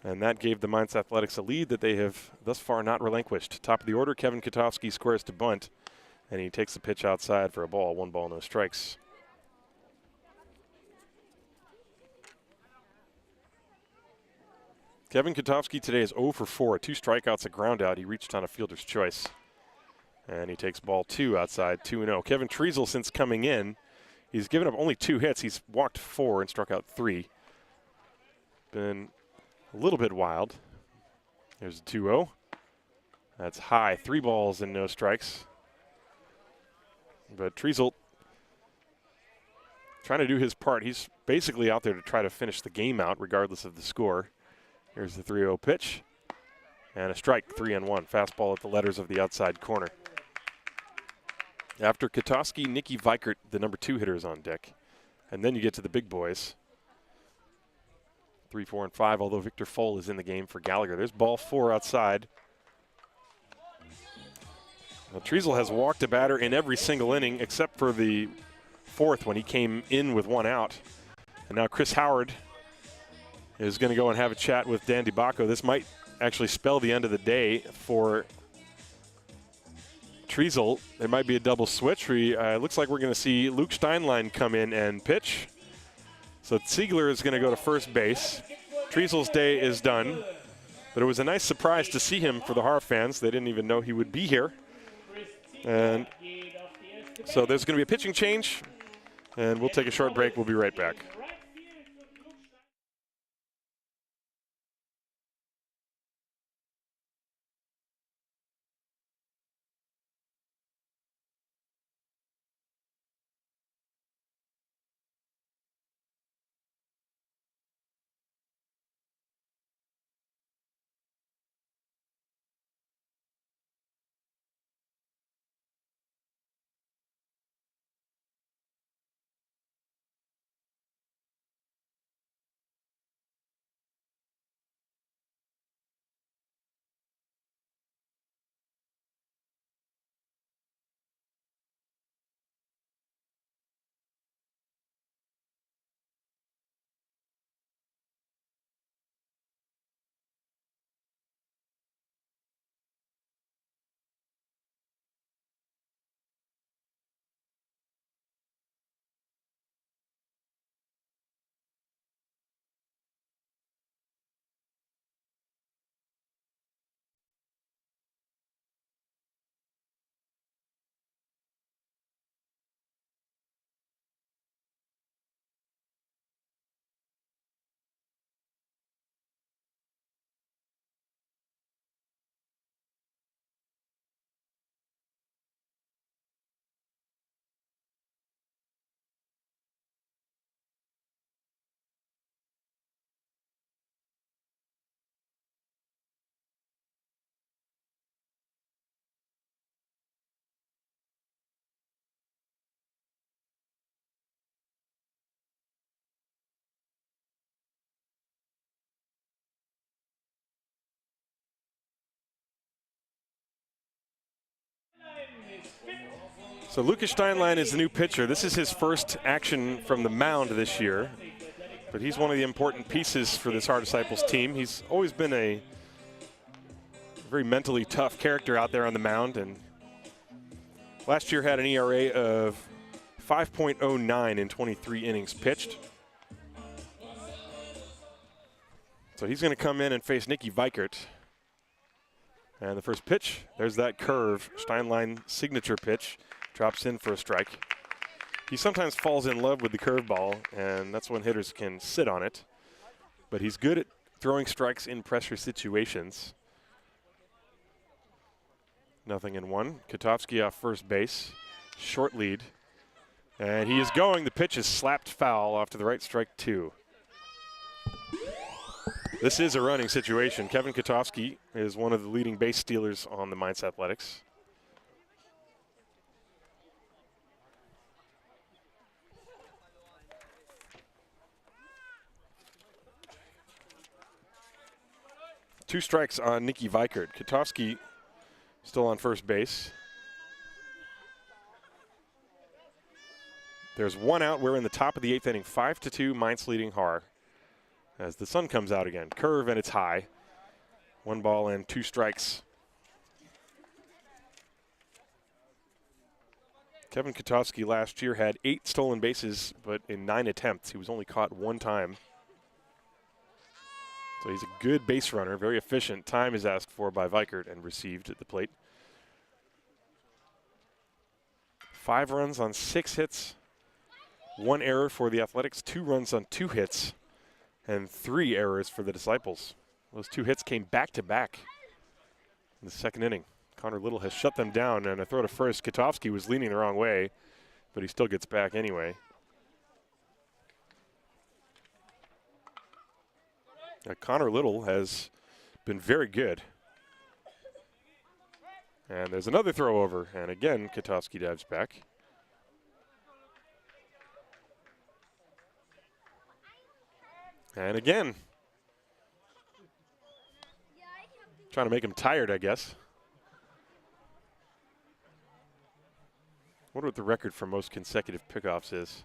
And that gave the Mainz Athletics a lead that they have thus far not relinquished. Top of the order, Kevin Kotowski squares to bunt, and he takes the pitch outside for a ball. 1 ball, no strikes. Kevin Kotowski today is 0 for 4. 2 strikeouts, a ground out. He reached on a fielder's choice. And he takes ball 2 outside, 2-0. Kevin Treasel, since coming in, he's given up only 2 hits. He's walked 4 and struck out 3. Been a little bit wild. There's a 2-0. That's high. 3 balls and no strikes. But Treasel trying to do his part. He's basically out there to try to finish the game out regardless of the score. Here's the 3-0 pitch. And a strike, 3-1. Fastball at the letters of the outside corner. After Kotowski, Nicky Vikert, the number 2 hitter, is on deck. And then you get to the big boys. 3, 4, and 5, although Victor Fohl is in the game for Gallagher. There's ball 4 outside. Now, Treasel has walked a batter in every single inning except for the 4th when he came in with 1 out. And now Chris Howard is going to go and have a chat with Dan DiBacco. This might actually spell the end of the day for Treasel. There might be a double switch. Looks like we're going to see Luke Steinlein come in and pitch. So Ziegler is going to go to first base. Treasel's day is done. But it was a nice surprise to see him for the Haar fans. They didn't even know he would be here. And so there's going to be a pitching change. And we'll take a short break. We'll be right back. So Lucas Steinlein is the new pitcher. This is his first action from the mound this year, but he's one of the important pieces for this Haar Disciples team. He's always been a very mentally tough character out there on the mound, and last year had an ERA of 5.09 in 23 innings pitched. So he's going to come in and face Nicky Vikert. And the first pitch, there's that curve, Steinlein signature pitch, drops in for a strike. He sometimes falls in love with the curveball, and that's when hitters can sit on it. But he's good at throwing strikes in pressure situations. 0-1. Kotowski off first base, short lead. And he is going. The pitch is slapped foul off to the right, strike 2. This is a running situation. Kevin Kotowski is one of the leading base stealers on the Mainz Athletics. Two strikes on Nicky Vikert. Kotowski still on first base. There's one out. We're in the top of the 8th inning. 5-2, Mainz leading Haar. As the sun comes out again. Curve and it's high. 1 ball and 2 strikes. Kevin Kotowski last year had 8 stolen bases, but in 9 attempts. He was only caught 1 time. So he's a good base runner, very efficient. Time is asked for by Vikert and received at the plate. 5 runs on 6 hits. 1 error for the Athletics, 2 runs on 2 hits, and 3 errors for the Disciples. Those 2 hits came back-to-back in the 2nd inning. Connor Little has shut them down, and a throw to first. Kotowski was leaning the wrong way, but he still gets back anyway. Connor Little has been very good. And there's another throw over, and again, Kotowski dives back. And again, trying to make him tired, I guess. Wonder what the record for most consecutive pickoffs is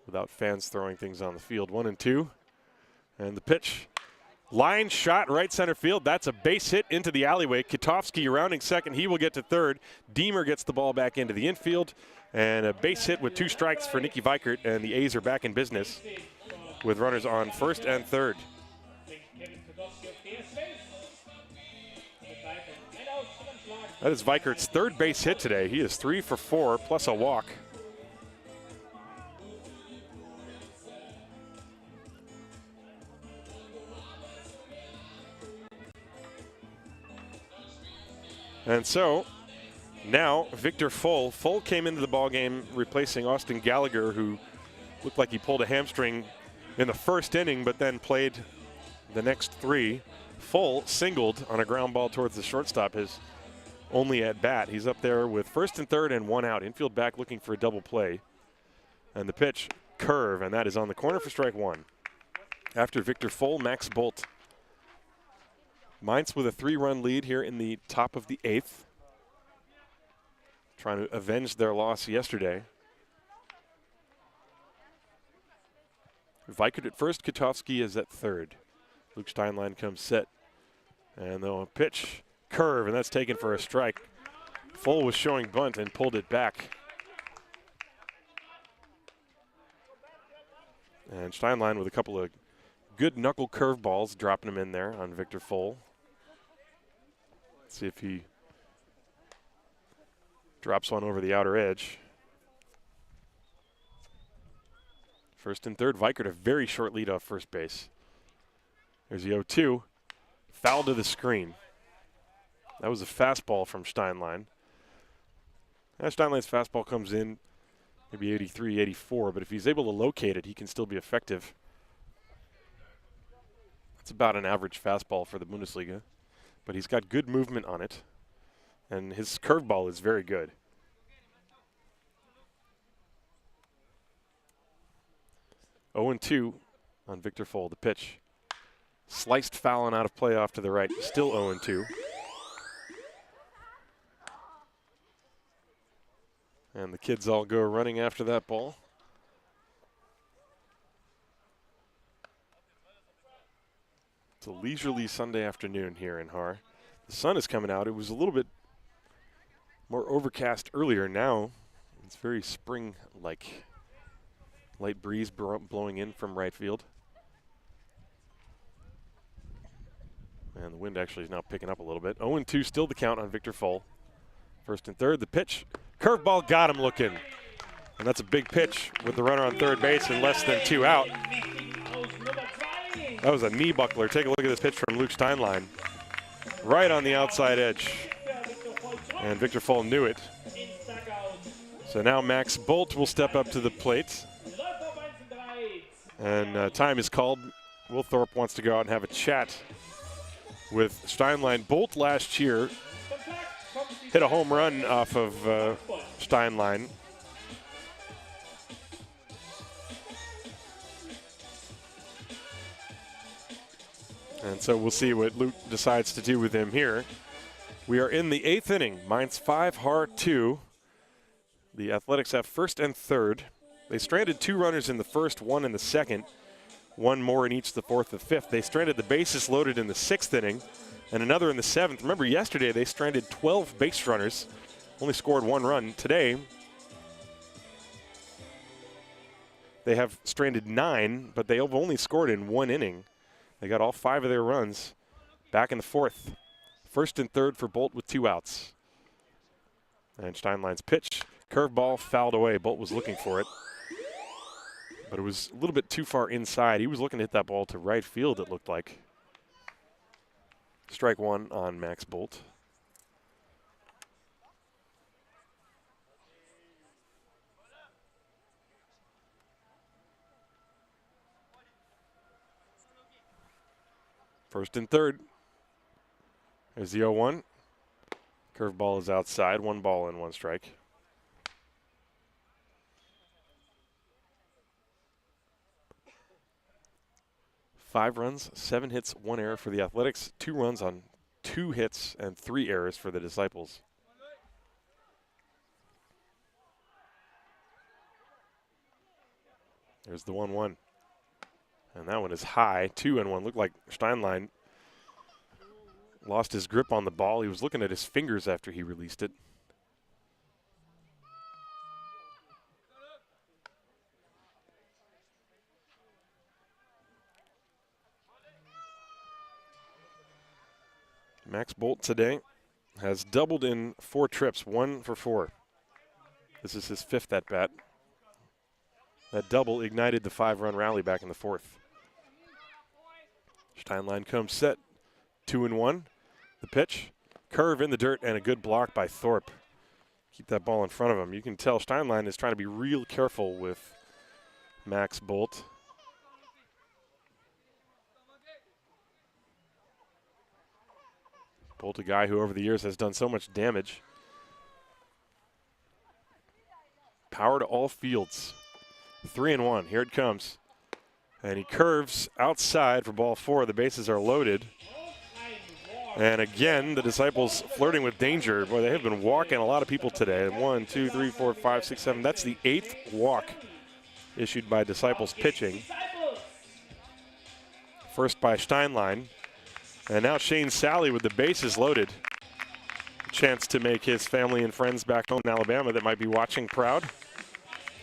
without fans throwing things on the field. 1-2, and the pitch. Line shot right center field. That's a base hit into the alleyway. Kotowski rounding second. He will get to third. Deemer gets the ball back into the infield, and a base hit with 2 strikes for Nicky Vikert, and the A's are back in business with runners on first and third. That is Vikert's 3rd base hit today. He is 3 for 4 plus a walk. And so now Victor Foll. Foll came into the ballgame replacing Austin Gallagher, who looked like he pulled a hamstring in the 1st inning, but then played the next 3. Foll singled on a ground ball towards the shortstop, his only at bat. He's up there with 1st and 3rd and 1 out. Infield back looking for a double play. And the pitch, curve, and that is on the corner for strike 1. After Victor Foll, Max Bolt. Mainz with a 3-run lead here in the top of the 8th. Trying to avenge their loss yesterday. Vikert at first, Kotowski is at 3rd. Luke Steinlein comes set. And the pitch, curve, and that's taken for a strike. Foll was showing bunt and pulled it back. And Steinlein with a couple of good knuckle curveballs, dropping him in there on Victor Foll. Let's see if he drops one over the outer edge. 1st and 3rd, Vikert a very short lead off first base. There's the 0-2, foul to the screen. That was a fastball from Steinlein. Steinlein's fastball comes in maybe 83, 84, but if he's able to locate it, he can still be effective. That's about an average fastball for the Bundesliga, but he's got good movement on it, and his curveball is very good. Oh and 2 on Victor Foll. The pitch, sliced foul and out of play off to the right. Still 0 and 2. And the kids all go running after that ball. It's a leisurely Sunday afternoon here in Haar. The sun is coming out. It was a little bit more overcast earlier. Now it's very spring-like. Light breeze blowing in from right field. And the wind actually is now picking up a little bit. 0 and 2, still the count on Victor Foll. 1st and 3rd, the pitch. Curveball got him looking. And that's a big pitch with the runner on 3rd base and less than 2 out. That was a knee buckler. Take a look at this pitch from Luke Steinlein. Right on the outside edge. And Victor Foll knew it. So now Max Bolt will step up to the plate. And time is called. Will Thorpe wants to go out and have a chat with Steinlein. Bolt last year hit a home run off of Steinlein. And so we'll see what Luke decides to do with him here. We are in the 8th inning. Mainz 5, Haar 2. The Athletics have first and third. They stranded 2 runners in the first, 1 in the second, 1 more in each the fourth and fifth. They stranded the bases loaded in the 6th inning and another in the 7th. Remember, yesterday they stranded 12 base runners, only scored 1 run. Today, they have stranded 9, but they have only scored in 1 inning. They got all 5 of their runs back in the 4th. First and third for Bolt with 2 outs. And Steinlein's pitch, curveball, fouled away. Bolt was looking for it, but it was a little bit too far inside. He was looking to hit that ball to right field, it looked like. Strike 1 on Max Bolt. First and third. There's the 0-1. Curveball is outside. 1 ball and 1 strike. Five runs, 7 hits, 1 error for the Athletics. 2 runs on 2 hits and 3 errors for the Disciples. There's the 1-1. And that one is high, 2-1. Looked like Steinlein lost his grip on the ball. He was looking at his fingers after he released it. Max Bolt today has doubled in 4 trips, 1 for 4. This is his 5th at bat. That double ignited the 5-run rally back in the 4th. Steinlein comes set, 2-1. The pitch, curve in the dirt, and a good block by Thorpe. Keep that ball in front of him. You can tell Steinlein is trying to be real careful with Max Bolt. Bolt, a guy who over the years has done so much damage. Power to all fields. 3-1, here it comes. And he curves outside for ball 4. The bases are loaded. And again, the Disciples flirting with danger. Boy, they have been walking a lot of people today. 1, 2, 3, 4, 5, 6, 7. That's the 8th walk issued by Disciples pitching. First by Steinlein. And now Shane Sally with the bases loaded. Chance to make his family and friends back home in Alabama that might be watching proud.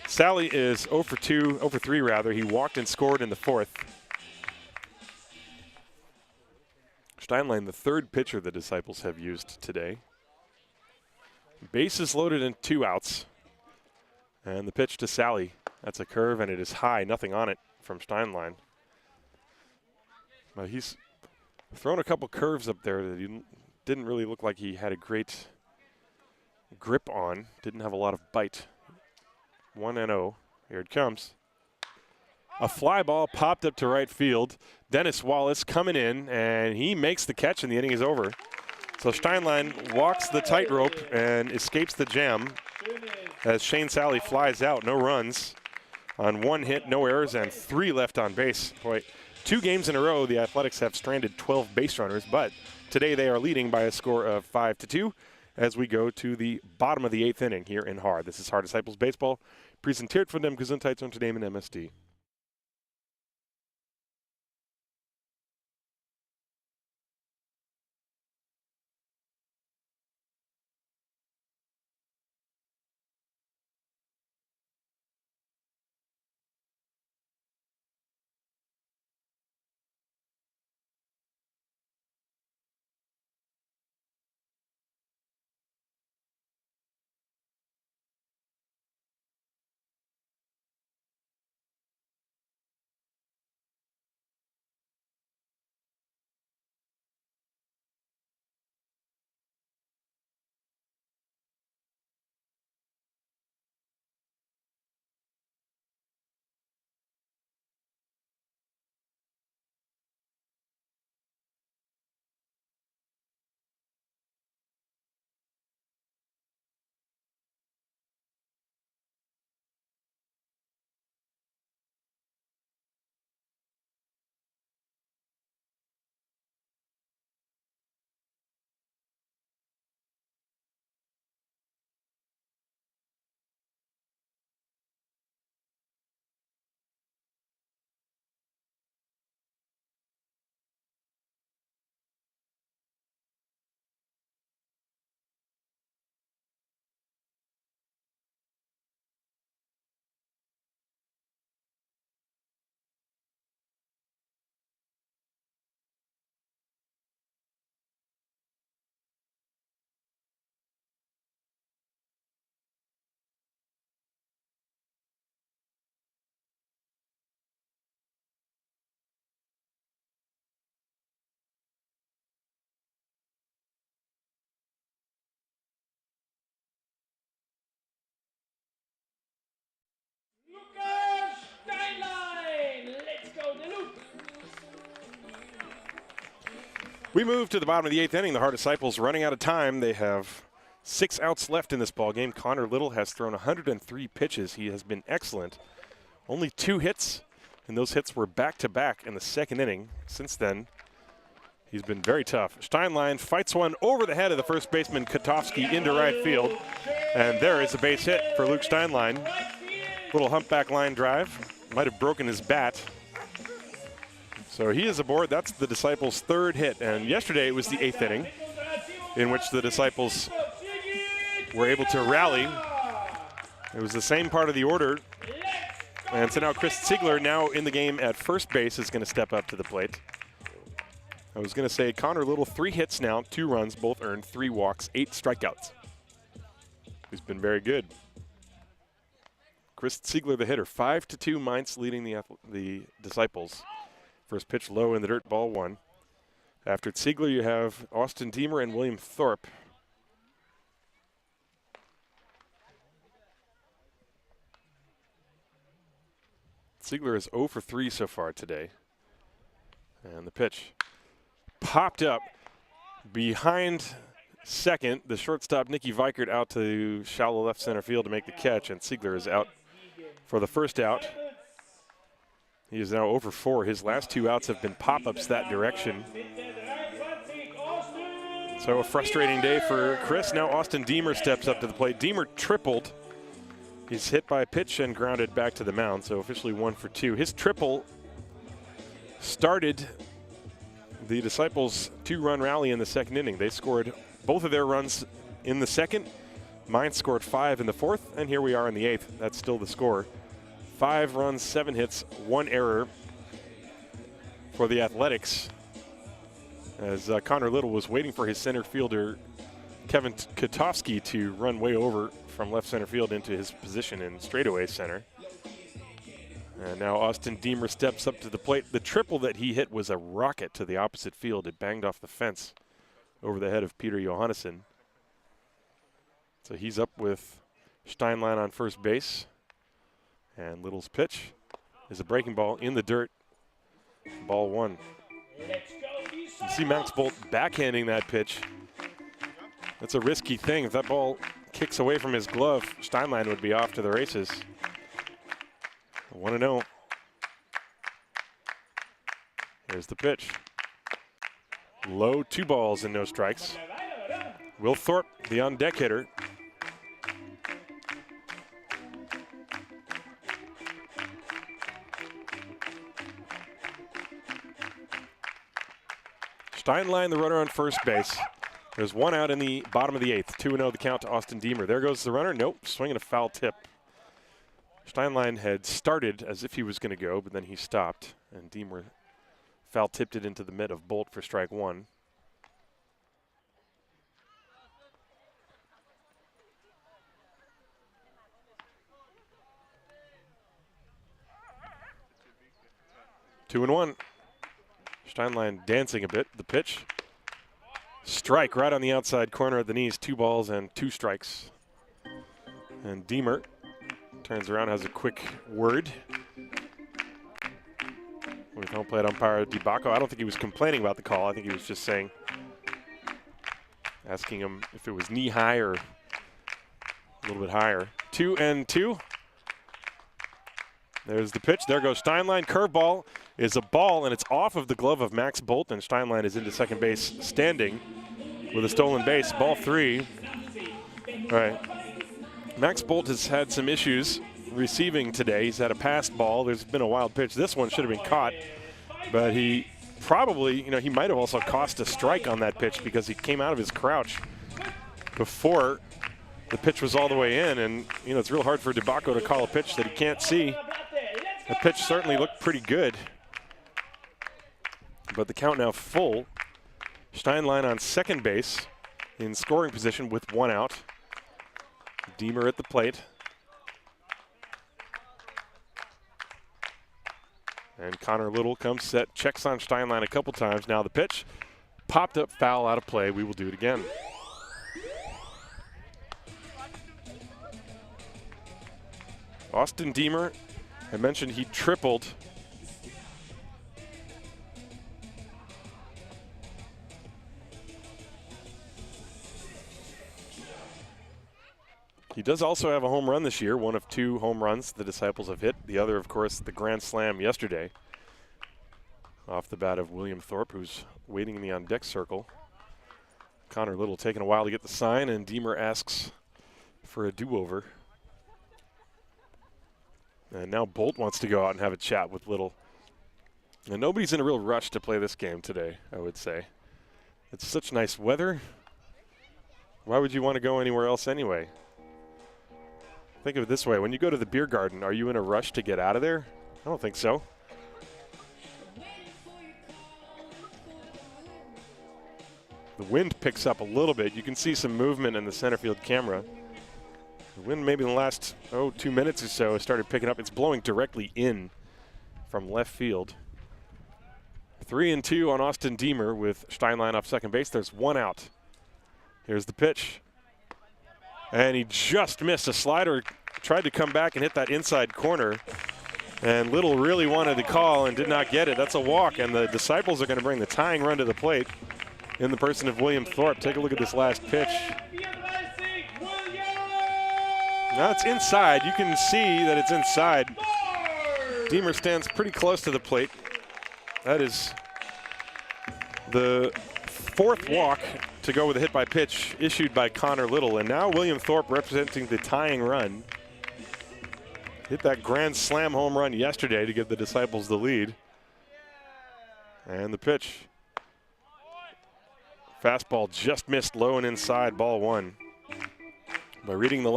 Sally is 0 for 2, 0 for 3 rather. He walked and scored in the 4th. Steinlein, the 3rd pitcher the Disciples have used today. Bases loaded and 2 outs. And the pitch to Sally. That's a curve and it is high, nothing on it from Steinlein. But he's thrown a couple curves up there that he didn't really look like he had a great grip on. Didn't have a lot of bite. 1-0. Here it comes. A fly ball popped up to right field. Dennis Wallace coming in, and he makes the catch, and the inning is over. So Steinlein walks the tightrope and escapes the jam as Shane Sally flies out. No runs on 1 hit, no errors, and 3 left on base. Boy, 2 games in a row, the Athletics have stranded 12 base runners, but today they are leading by a score of 5-2 as we go to the bottom of the 8th inning here in Haar. This is Haar Disciples Baseball, präsentiert von dem Gesundheitsunternehmen MSD. We move to the bottom of the 8th inning. The Haar Disciples running out of time. They have 6 outs left in this ball game. Connor Little has thrown 103 pitches. He has been excellent. Only 2 hits, and those hits were back-to-back in the 2nd inning. Since then, he's been very tough. Steinlein fights one over the head of the first baseman, Katowski, into right field. And there is a base hit for Luke Steinlein. Little humpback line drive. Might have broken his bat. So he is aboard. That's the Disciples' 3rd hit. And yesterday it was the 8th inning in which the Disciples were able to rally. It was the same part of the order. And so now Chris Ziegler, now in the game at first base, is going to step up to the plate. I was going to say Connor Little, 3 hits now, 2 runs, both earned, 3 walks, 8 strikeouts. He's been very good. Chris Ziegler, the hitter, 5-2, Mainz leading the Disciples. First pitch low in the dirt, ball 1. After Ziegler, you have Austin Deemer and William Thorpe. Ziegler is 0 for 3 so far today. And the pitch popped up behind second. The shortstop, Nicky Vikert, out to shallow left center field to make the catch, and Ziegler is out for the first out. He is now 0 for 4. His last 2 outs have been pop-ups that direction. So a frustrating day for Chris. Now Austin Deemer steps up to the plate. Deemer tripled. He's hit by a pitch and grounded back to the mound, so officially 1 for 2. His triple started the Disciples' 2-run rally in the 2nd inning. They scored both of their runs in the 2nd. Mainz scored 5 in the 4th, and here we are in the 8th. That's still the score. 5 runs, 7 hits, 1 error for the Athletics. As Connor Little was waiting for his center fielder, Kevin Katowski, to run way over from left center field into his position in straightaway center. And now Austin Deemer steps up to the plate. The triple that he hit was a rocket to the opposite field. It banged off the fence over the head of Peter Johannesson. So he's up with Steinlein on first base. And Little's pitch is a breaking ball in the dirt. Ball 1. You see Max Bolt backhanding that pitch. That's a risky thing. If that ball kicks away from his glove, Steinlein would be off to the races. 1-0. Here's the pitch. Low, 2 balls and no strikes. Will Thorpe, the on-deck hitter. Steinlein, the runner on first base. There's 1 out in the bottom of the 8th. 2-0 the count to Austin Deemer. There goes the runner. Nope, swinging a foul tip. Steinlein had started as if he was going to go, but then he stopped, and Deemer foul tipped it into the mitt of Bolt for strike 1. Two and 1. Steinlein dancing a bit. The pitch. Strike right on the outside corner at the knees. 2 balls and 2 strikes. And Deemer turns around, has a quick word with home plate umpire DeBacco. I don't think he was complaining about the call. I think he was just saying, asking him if it was knee high or a little bit higher. 2-2. There's the pitch. There goes Steinlein. Curveball is a ball, and it's off of the glove of Max Bolt, and Steinlein is into second base standing with a stolen base. Ball 3. All right. Max Bolt has had some issues receiving today. He's had a passed ball. There's been a wild pitch. This one should have been caught, but he probably, he might have also cost a strike on that pitch because he came out of his crouch before the pitch was all the way in, and it's real hard for DeBacco to call a pitch that he can't see. The pitch certainly looked pretty good, but the count now full. Steinlein on second base in scoring position with 1 out. Deemer at the plate. And Connor Little comes set, checks on Steinlein a couple times. Now the pitch, popped up foul out of play. We will do it again. Austin Deemer, I mentioned he tripled. He tripled 2 times He does also have a home run this year, one of 2 home runs the Disciples have hit. The other, of course, the grand slam yesterday off the bat of William Thorpe, who's waiting in the on-deck circle. Connor Little taking a while to get the sign, and Deemer asks for a do-over. And now Bolt wants to go out and have a chat with Little. And nobody's in a real rush to play this game today, I would say. It's such nice weather. Why would you want to go anywhere else anyway? Think of it this way. When you go to the beer garden, are you in a rush to get out of there? I don't think so. The wind picks up a little bit. You can see some movement in the center field camera. The wind maybe in the last, 2 minutes or so started picking up. It's blowing directly in from left field. 3-2 on Austin Deemer with Steinlein off second base. There's 1 out. Here's the pitch. And he just missed a slider. Tried to come back and hit that inside corner. And Little really wanted the call and did not get it. That's a walk, and the Disciples are going to bring the tying run to the plate in the person of William Thorpe. Take a look at this last pitch. Now it's inside. You can see that it's inside. Deemer stands pretty close to the plate. That is the 4th walk to go with a hit by pitch issued by Connor Little. And now William Thorpe representing the tying run. Hit that grand slam home run yesterday to give the Disciples the lead. And the pitch. Fastball just missed low and inside, ball 1. By reading the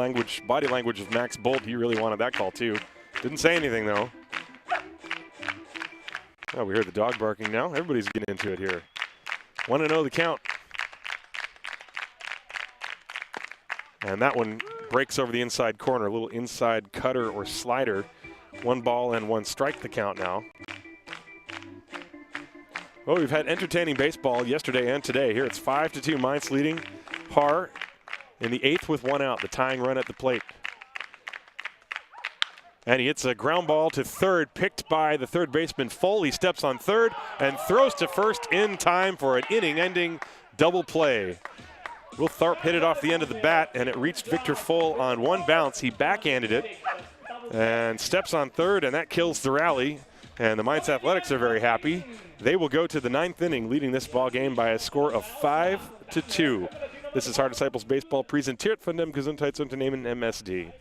body language of Max Bolt, he really wanted that call too. Didn't say anything though. Oh, we hear the dog barking now. Everybody's getting into it here. 1-0 the count. And that one breaks over the inside corner. A little inside cutter or slider. 1 ball and 1 strike the count now. Well, we've had entertaining baseball yesterday and today. Here it's 5-2, Mainz leading. Haar in the 8th with 1 out, the tying run at the plate. And he hits a ground ball to third, picked by the third baseman Foley. Steps on third and throws to first in time for an inning-ending double play. Will Thorpe hit it off the end of the bat, and it reached Victor Fohl on 1 bounce. He backhanded it and steps on third, and that kills the rally. And the Mainz Athletics are very happy. They will go to the 9th inning, leading this ball game by a score of 5-2. This is Haar Disciples Baseball, präsentiert von dem Gesundheitsunternehmen MSD.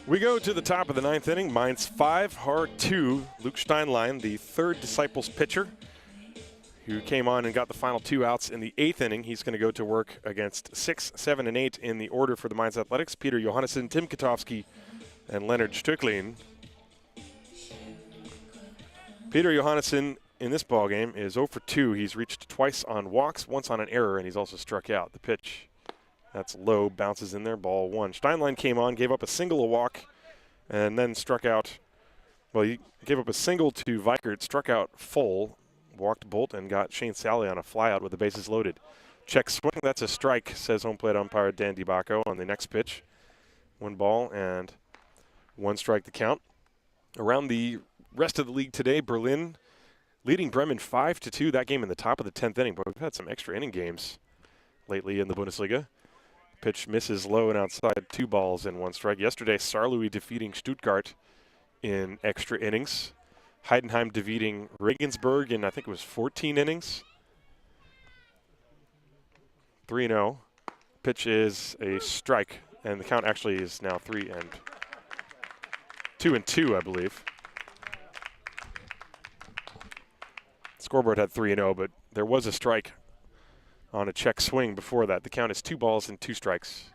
We go to the top of the 9th inning. Mainz 5, Haar 2. Luke Steinlein, the third Disciples pitcher, who came on and got the final 2 outs in the 8th inning. He's going to go to work against 6, 7, and 8 in the order for the Mainz Athletics. Peter Johannesson, Tim Katowski, and Leonard Stücklin. Peter Johannesson in this ballgame is 0 for 2. He's reached twice on walks, once on an error, and he's also struck out. The pitch, that's low, bounces in there, ball 1. Steinlein came on, gave up a single, a walk, and then struck out. Well, he gave up a single to Vikert, struck out full, walked Bolt, and got Shane Sally on a flyout with the bases loaded. Check swing, that's a strike, says home plate umpire Dan DiBacco on the next pitch. 1 ball and 1 strike to count. Around the rest of the league today, Berlin leading Bremen 5-2. That game in the top of the 10th inning. But we've had some extra inning games lately in the Bundesliga. Pitch misses low and outside, 2 balls and 1 strike. Yesterday, Saarlouis defeating Stuttgart in extra innings. Heidenheim defeating Regensburg in, I think it was 14 innings. 3-0. Pitch is a strike, and the count actually is now 2-2, I believe. Scoreboard had 3-0, but there was a strike on a check swing before that. The count is 2 balls and 2 strikes.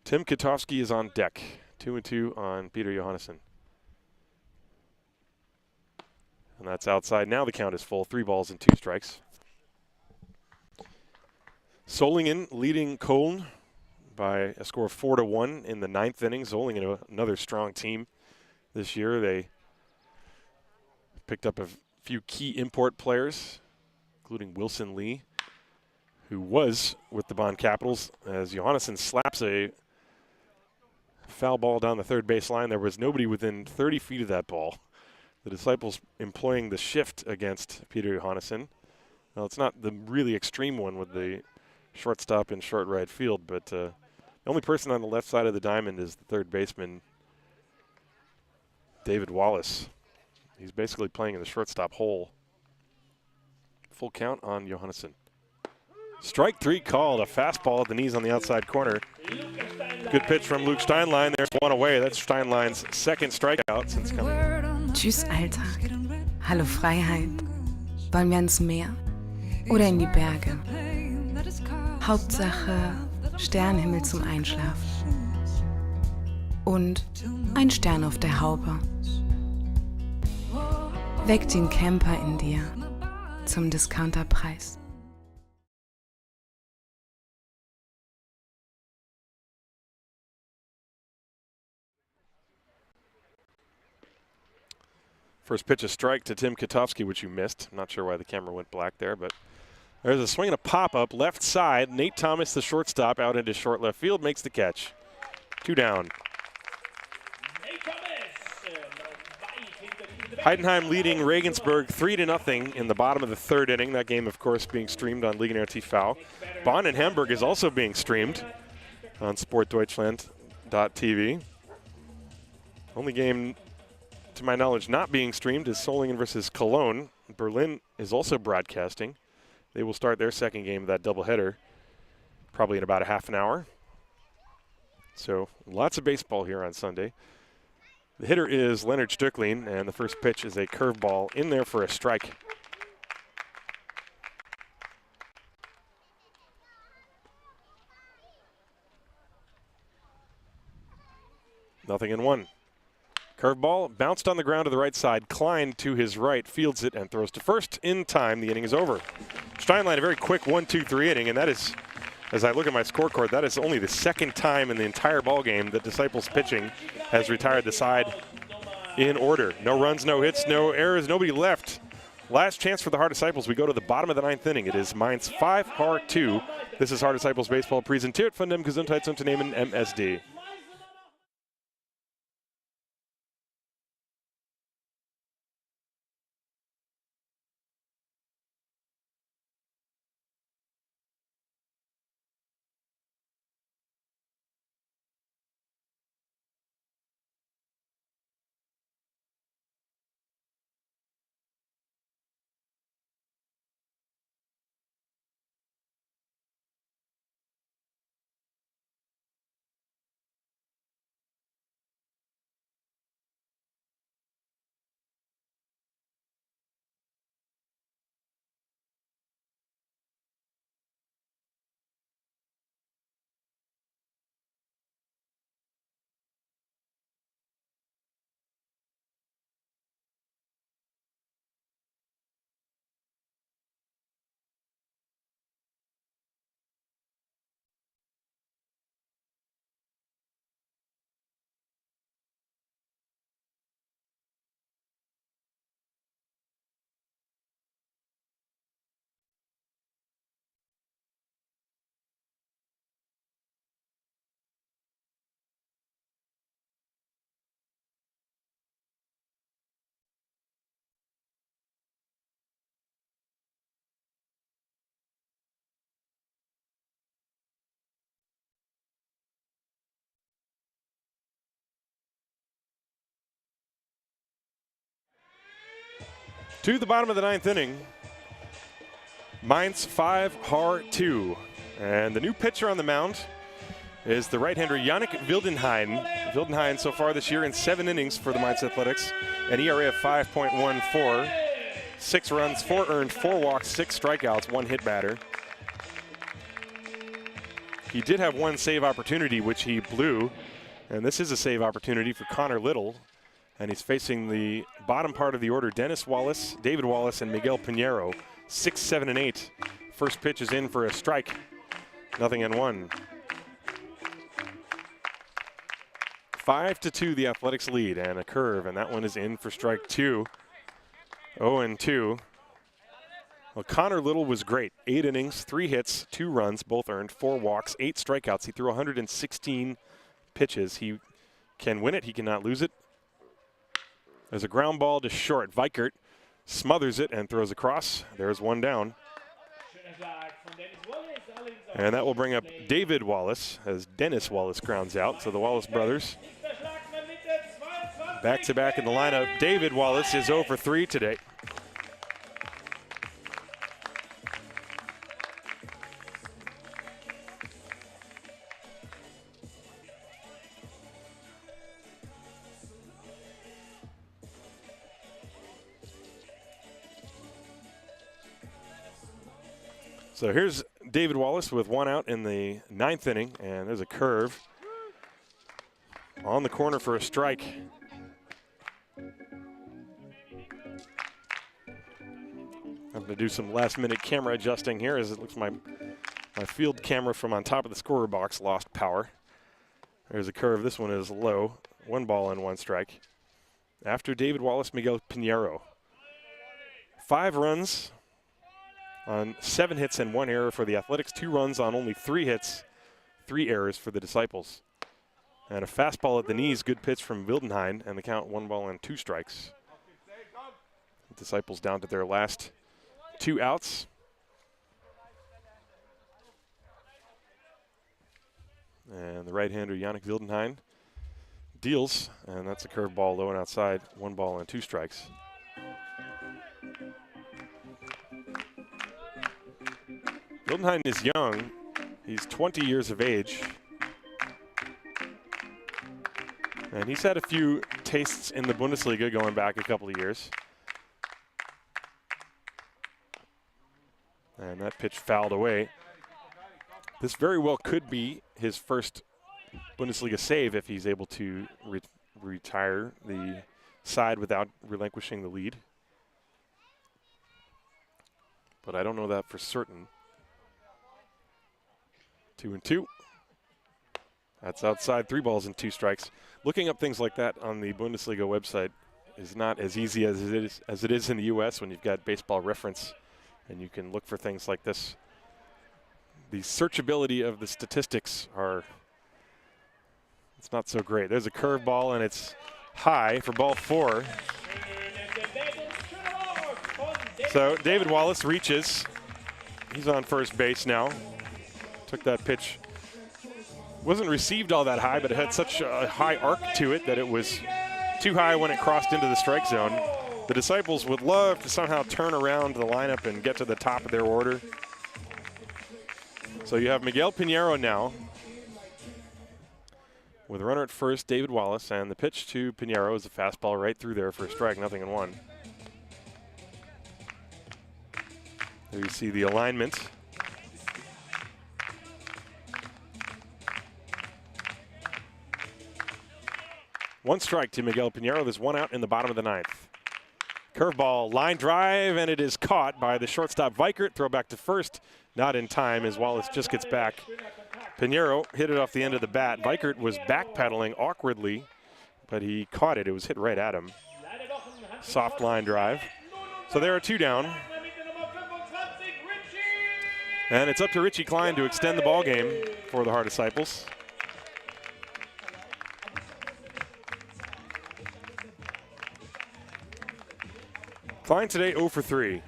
Tim Katowski is on deck. 2-2 on Peter Johannesson. And that's outside. Now the count is full. 3 balls and 2 strikes. Solingen leading Köln by a score of 4-1 in the 9th inning. Solingen, another strong team this year. They picked up a few key import players, including Wilson Lee, who was with the Bonn Capitals, as Johannesson slaps a foul ball down the third base line. There was nobody within 30 feet of that ball. The Disciples employing the shift against Peter Johannesson. Well, it's not the really extreme one with the shortstop in short right field, but the only person on the left side of the diamond is the third baseman, David Wallace. He's basically playing in the shortstop hole. Full count on Johannesson. Strike 3 called, a fastball at the knees on the outside corner. Good pitch from Luke Steinlein. There's 1 away. That's Steinlein's 2nd strikeout since coming in. Tschüss Alltag. Hallo Freiheit. Wollen wir ans Meer oder in die Berge? Hauptsache Sternenhimmel zum Einschlafen. Und ein Stern auf der Haube. Weck den Camper in dir zum Discounterpreis. First pitch, a strike to Tim Katowski, which you missed. I'm not sure why the camera went black there, but there's a swing and a pop-up left side. Nate Thomas, the shortstop, out into short left field, makes the catch. 2 down. Heidenheim leading Regensburg 3-0 in the bottom of the 3rd inning. That game, of course, being streamed on Liga TV. Bonn and Hamburg is also being streamed on sportdeutschland.tv. Only game, to my knowledge, not being streamed is Solingen versus Cologne. Berlin is also broadcasting. They will start their 2nd game of that doubleheader probably in about a half an hour. So lots of baseball here on Sunday. The hitter is Leonard Stücklin, and the first pitch is a curveball in there for a strike. Nothing in 1. Curveball bounced on the ground to the right side. Klein to his right fields it and throws to first in time. The inning is over. Steinlein, a very quick 1-2-3 inning, and that is, as I look at my scorecard, that is only the 2nd time in the entire ball game that Disciples pitching has retired the side in order. No runs, no hits, no errors, nobody left. Last chance for the Haar Disciples. We go to the bottom of the 9th inning. It is Mainz 5, Haar 2. This is Haar Disciples Baseball, präsentiert von dem Gesundheitsunternehmen MSD. To the bottom of the 9th inning. Mainz 5, Haar 2. And the new pitcher on the mound is the right-hander Yannick Wildenhain. Wildenhain so far this year in 7 innings for the Mainz Athletics, an ERA of 5.14, 6 runs, 4 earned, 4 walks, 6 strikeouts, 1 hit batter. He did have 1 save opportunity, which he blew, and this is a save opportunity for Connor Little, and he's facing the bottom part of the order, Dennis Wallace, David Wallace, and Miguel Pinheiro, 6, 7, and 8. First pitch is in for a strike, 0-1. 5-2 the Athletics lead, and a curve, and that one is in for strike 2. 0-2. Well, Connor Little was great. 8 innings, 3 hits, 2 runs, both earned, 4 walks, 8 strikeouts. He threw 116 pitches. He can win it. He cannot lose it. There's a ground ball to short. Weikert smothers it and throws across. There's 1 down. And that will bring up David Wallace as Dennis Wallace grounds out. So the Wallace brothers back-to-back in the lineup. David Wallace is 0 for 3 today. So here's David Wallace with 1 out in the 9th inning, and there's a curve on the corner for a strike. Having to do some last-minute camera adjusting here, as it looks my field camera from on top of the scorer box lost power. There's a curve. This one is low. 1 ball and 1 strike. After David Wallace, Miguel Pinheiro. 5 runs on 7 hits and 1 error for the Athletics. 2 runs on only 3 hits, 3 errors for the Disciples. And a fastball at the knees, good pitch from Wildenhain, and the count 1 ball and 2 strikes. The Disciples down to their last 2 outs. And the right-hander Yannick Wildenhain deals, and that's a curveball low and outside, 1 ball and 2 strikes. Wildenhain is young. He's 20 years of age. And he's had a few tastes in the Bundesliga going back a couple of years. And that pitch fouled away. This very well could be his first Bundesliga save if he's able to retire the side without relinquishing the lead. But I don't know that for certain. 2-2. That's outside, 3 balls and 2 strikes. Looking up things like that on the Bundesliga website is not as easy as it is in the U.S. when you've got Baseball Reference and you can look for things like this. The searchability of the statistics it's not so great. There's a curveball and it's high for ball 4. So David Wallace reaches. He's on first base now. Took that pitch. Wasn't received all that high, but it had such a high arc to it that it was too high when it crossed into the strike zone. The Disciples would love to somehow turn around the lineup and get to the top of their order. So you have Miguel Pinheiro now with a runner at first, David Wallace, and the pitch to Pinheiro is a fastball right through there for a strike, 0-1. There you see the alignment. One strike to Miguel Pinheiro. There's 1 out in the bottom of the 9th. Curveball, line drive, and it is caught by the shortstop Weikert. Throw back to first. Not in time as Wallace just gets back. Pinheiro hit it off the end of the bat. Weikert was backpedaling awkwardly, but he caught it. It was hit right at him. Soft line drive. So there are 2 down. And it's up to Richie Klein to extend the ball game for the Haar Disciples. Klein today 0 for 3.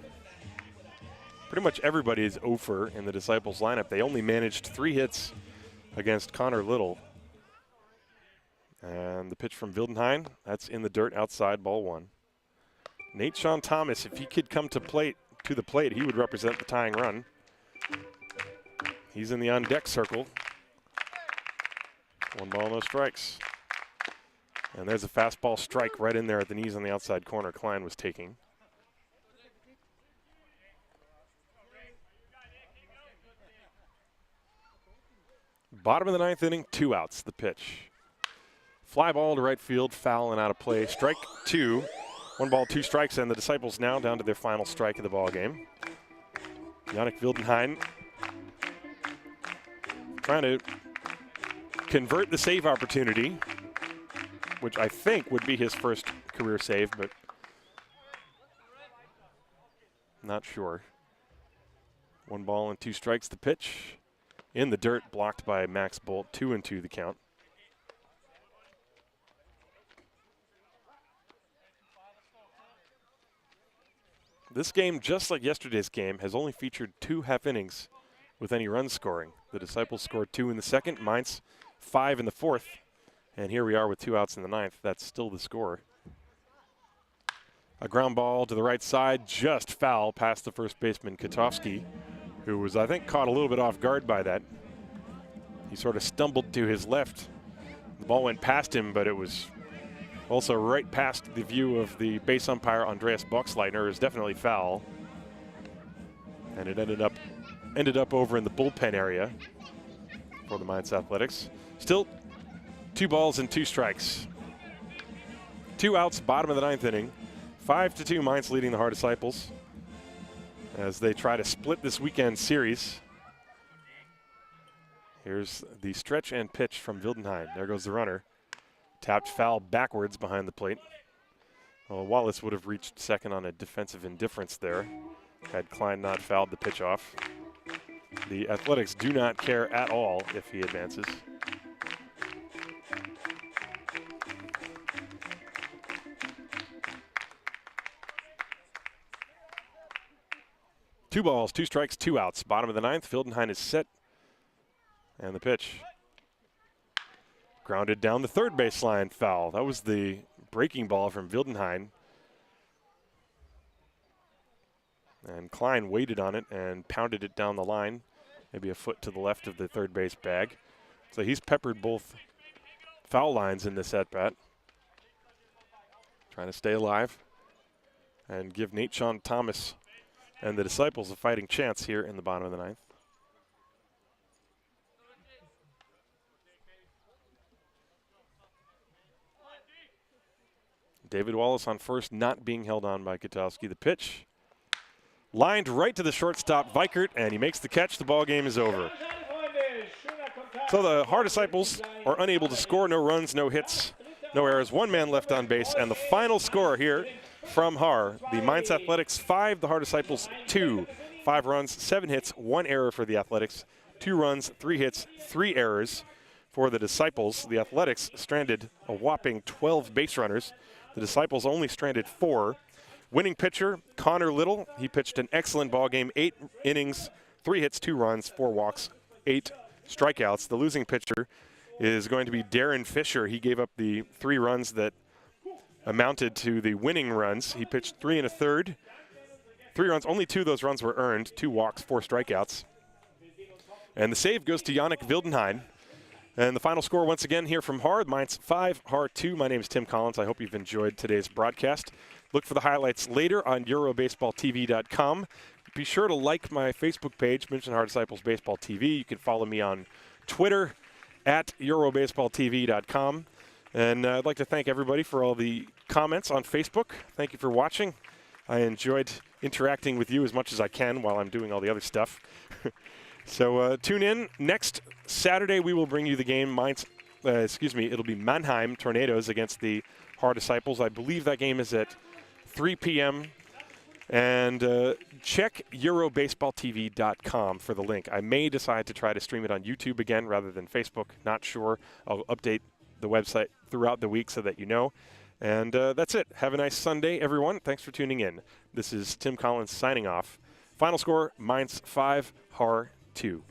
Pretty much everybody is 0 for in the Disciples lineup. They only managed 3 hits against Connor Little. And the pitch from Wildenhain, that's in the dirt outside, ball 1. Nate Sean Thomas, if he could come to the plate, he would represent the tying run. He's in the on-deck circle. 1 ball, no strikes. And there's a fastball strike right in there at the knees on the outside corner Klein was taking. Bottom of the 9th inning, 2 outs, the pitch. Fly ball to right field, foul and out of play. Strike 2. 1 ball, 2 strikes, and the Disciples now down to their final strike of the ball game. Yannick Wildenhain trying to convert the save opportunity, which I think would be his first career save, but not sure. 1 ball and 2 strikes, the pitch. In the dirt, blocked by Max Bolt, 2-2 the count. This game, just like yesterday's game, has only featured 2 half innings with any run scoring. The Disciples scored 2 in the 2nd, Mainz 5 in the 4th, and here we are with 2 outs in the 9th. That's still the score. A ground ball to the right side, just foul past the first baseman, Katowski, who was, I think, caught a little bit off guard by that. He sort of stumbled to his left. The ball went past him, but it was also right past the view of the base umpire, Andreas Boxleitner. It was definitely foul. And it ended up over in the bullpen area for the Mainz Athletics. Still 2 balls and 2 strikes. 2 outs, bottom of the 9th inning. 5-2, Mainz leading the Haar Disciples as they try to split this weekend series. Here's the stretch and pitch from Wildenhain. There goes the runner. Tapped foul backwards behind the plate. Well, Wallace would have reached second on a defensive indifference there had Klein not fouled the pitch off. The Athletics do not care at all if he advances. Two balls, 2 strikes, 2 outs. Bottom of the 9th, Wildenhain is set. And the pitch. Grounded down the third baseline, foul. That was the breaking ball from Wildenhain. And Klein waited on it and pounded it down the line, maybe a foot to the left of the third base bag. So he's peppered both foul lines in this at-bat. Trying to stay alive and give Nate Sean Thomas and the Disciples a fighting chance here in the bottom of the 9th. David Wallace on first, not being held on by Katowski. The pitch lined right to the shortstop, Vikert, and he makes the catch. The ball game is over. So the Haar Disciples are unable to score. No runs, no hits, no errors. 1 man left on base, and the final score here from Haar, the Mainz Athletics 5, the Haar Disciples 2. 5 runs, 7 hits, 1 error for the Athletics. 2 runs, 3 hits, 3 errors for the Disciples. The Athletics stranded a whopping 12 base runners. The Disciples only stranded 4. Winning pitcher, Connor Little. He pitched an excellent ball game, 8 innings, 3 hits, 2 runs, 4 walks, 8 strikeouts. The losing pitcher is going to be Darren Fisher. He gave up the 3 runs that amounted to the winning runs. He pitched 3 1/3. 3 runs, only 2 of those runs were earned, 2 walks, 4 strikeouts. And the save goes to Yannick Wildenhain. And the final score once again here from Haar, Mainz 5, Haar 2. My name is Tim Collins. I hope you've enjoyed today's broadcast. Look for the highlights later on EuroBaseballTV.com. Be sure to like my Facebook page, München-Haar Disciples Baseball TV. You can follow me on Twitter at EuroBaseballTV.com. And I'd like to thank everybody for all the comments on Facebook. Thank you for watching. I enjoyed interacting with you as much as I can while I'm doing all the other stuff. So tune in. Next Saturday, we will bring you the game. It'll be Mannheim Tornadoes against the Haar Disciples. I believe that game is at 3 p.m. And check EuroBaseballTV.com for the link. I may decide to try to stream it on YouTube again rather than Facebook. Not sure. I'll update the website throughout the week so that you know. And that's it. Have a nice Sunday, everyone. Thanks for tuning in. This is Tim Collins signing off. Final score, Mainz 5, Haar 2.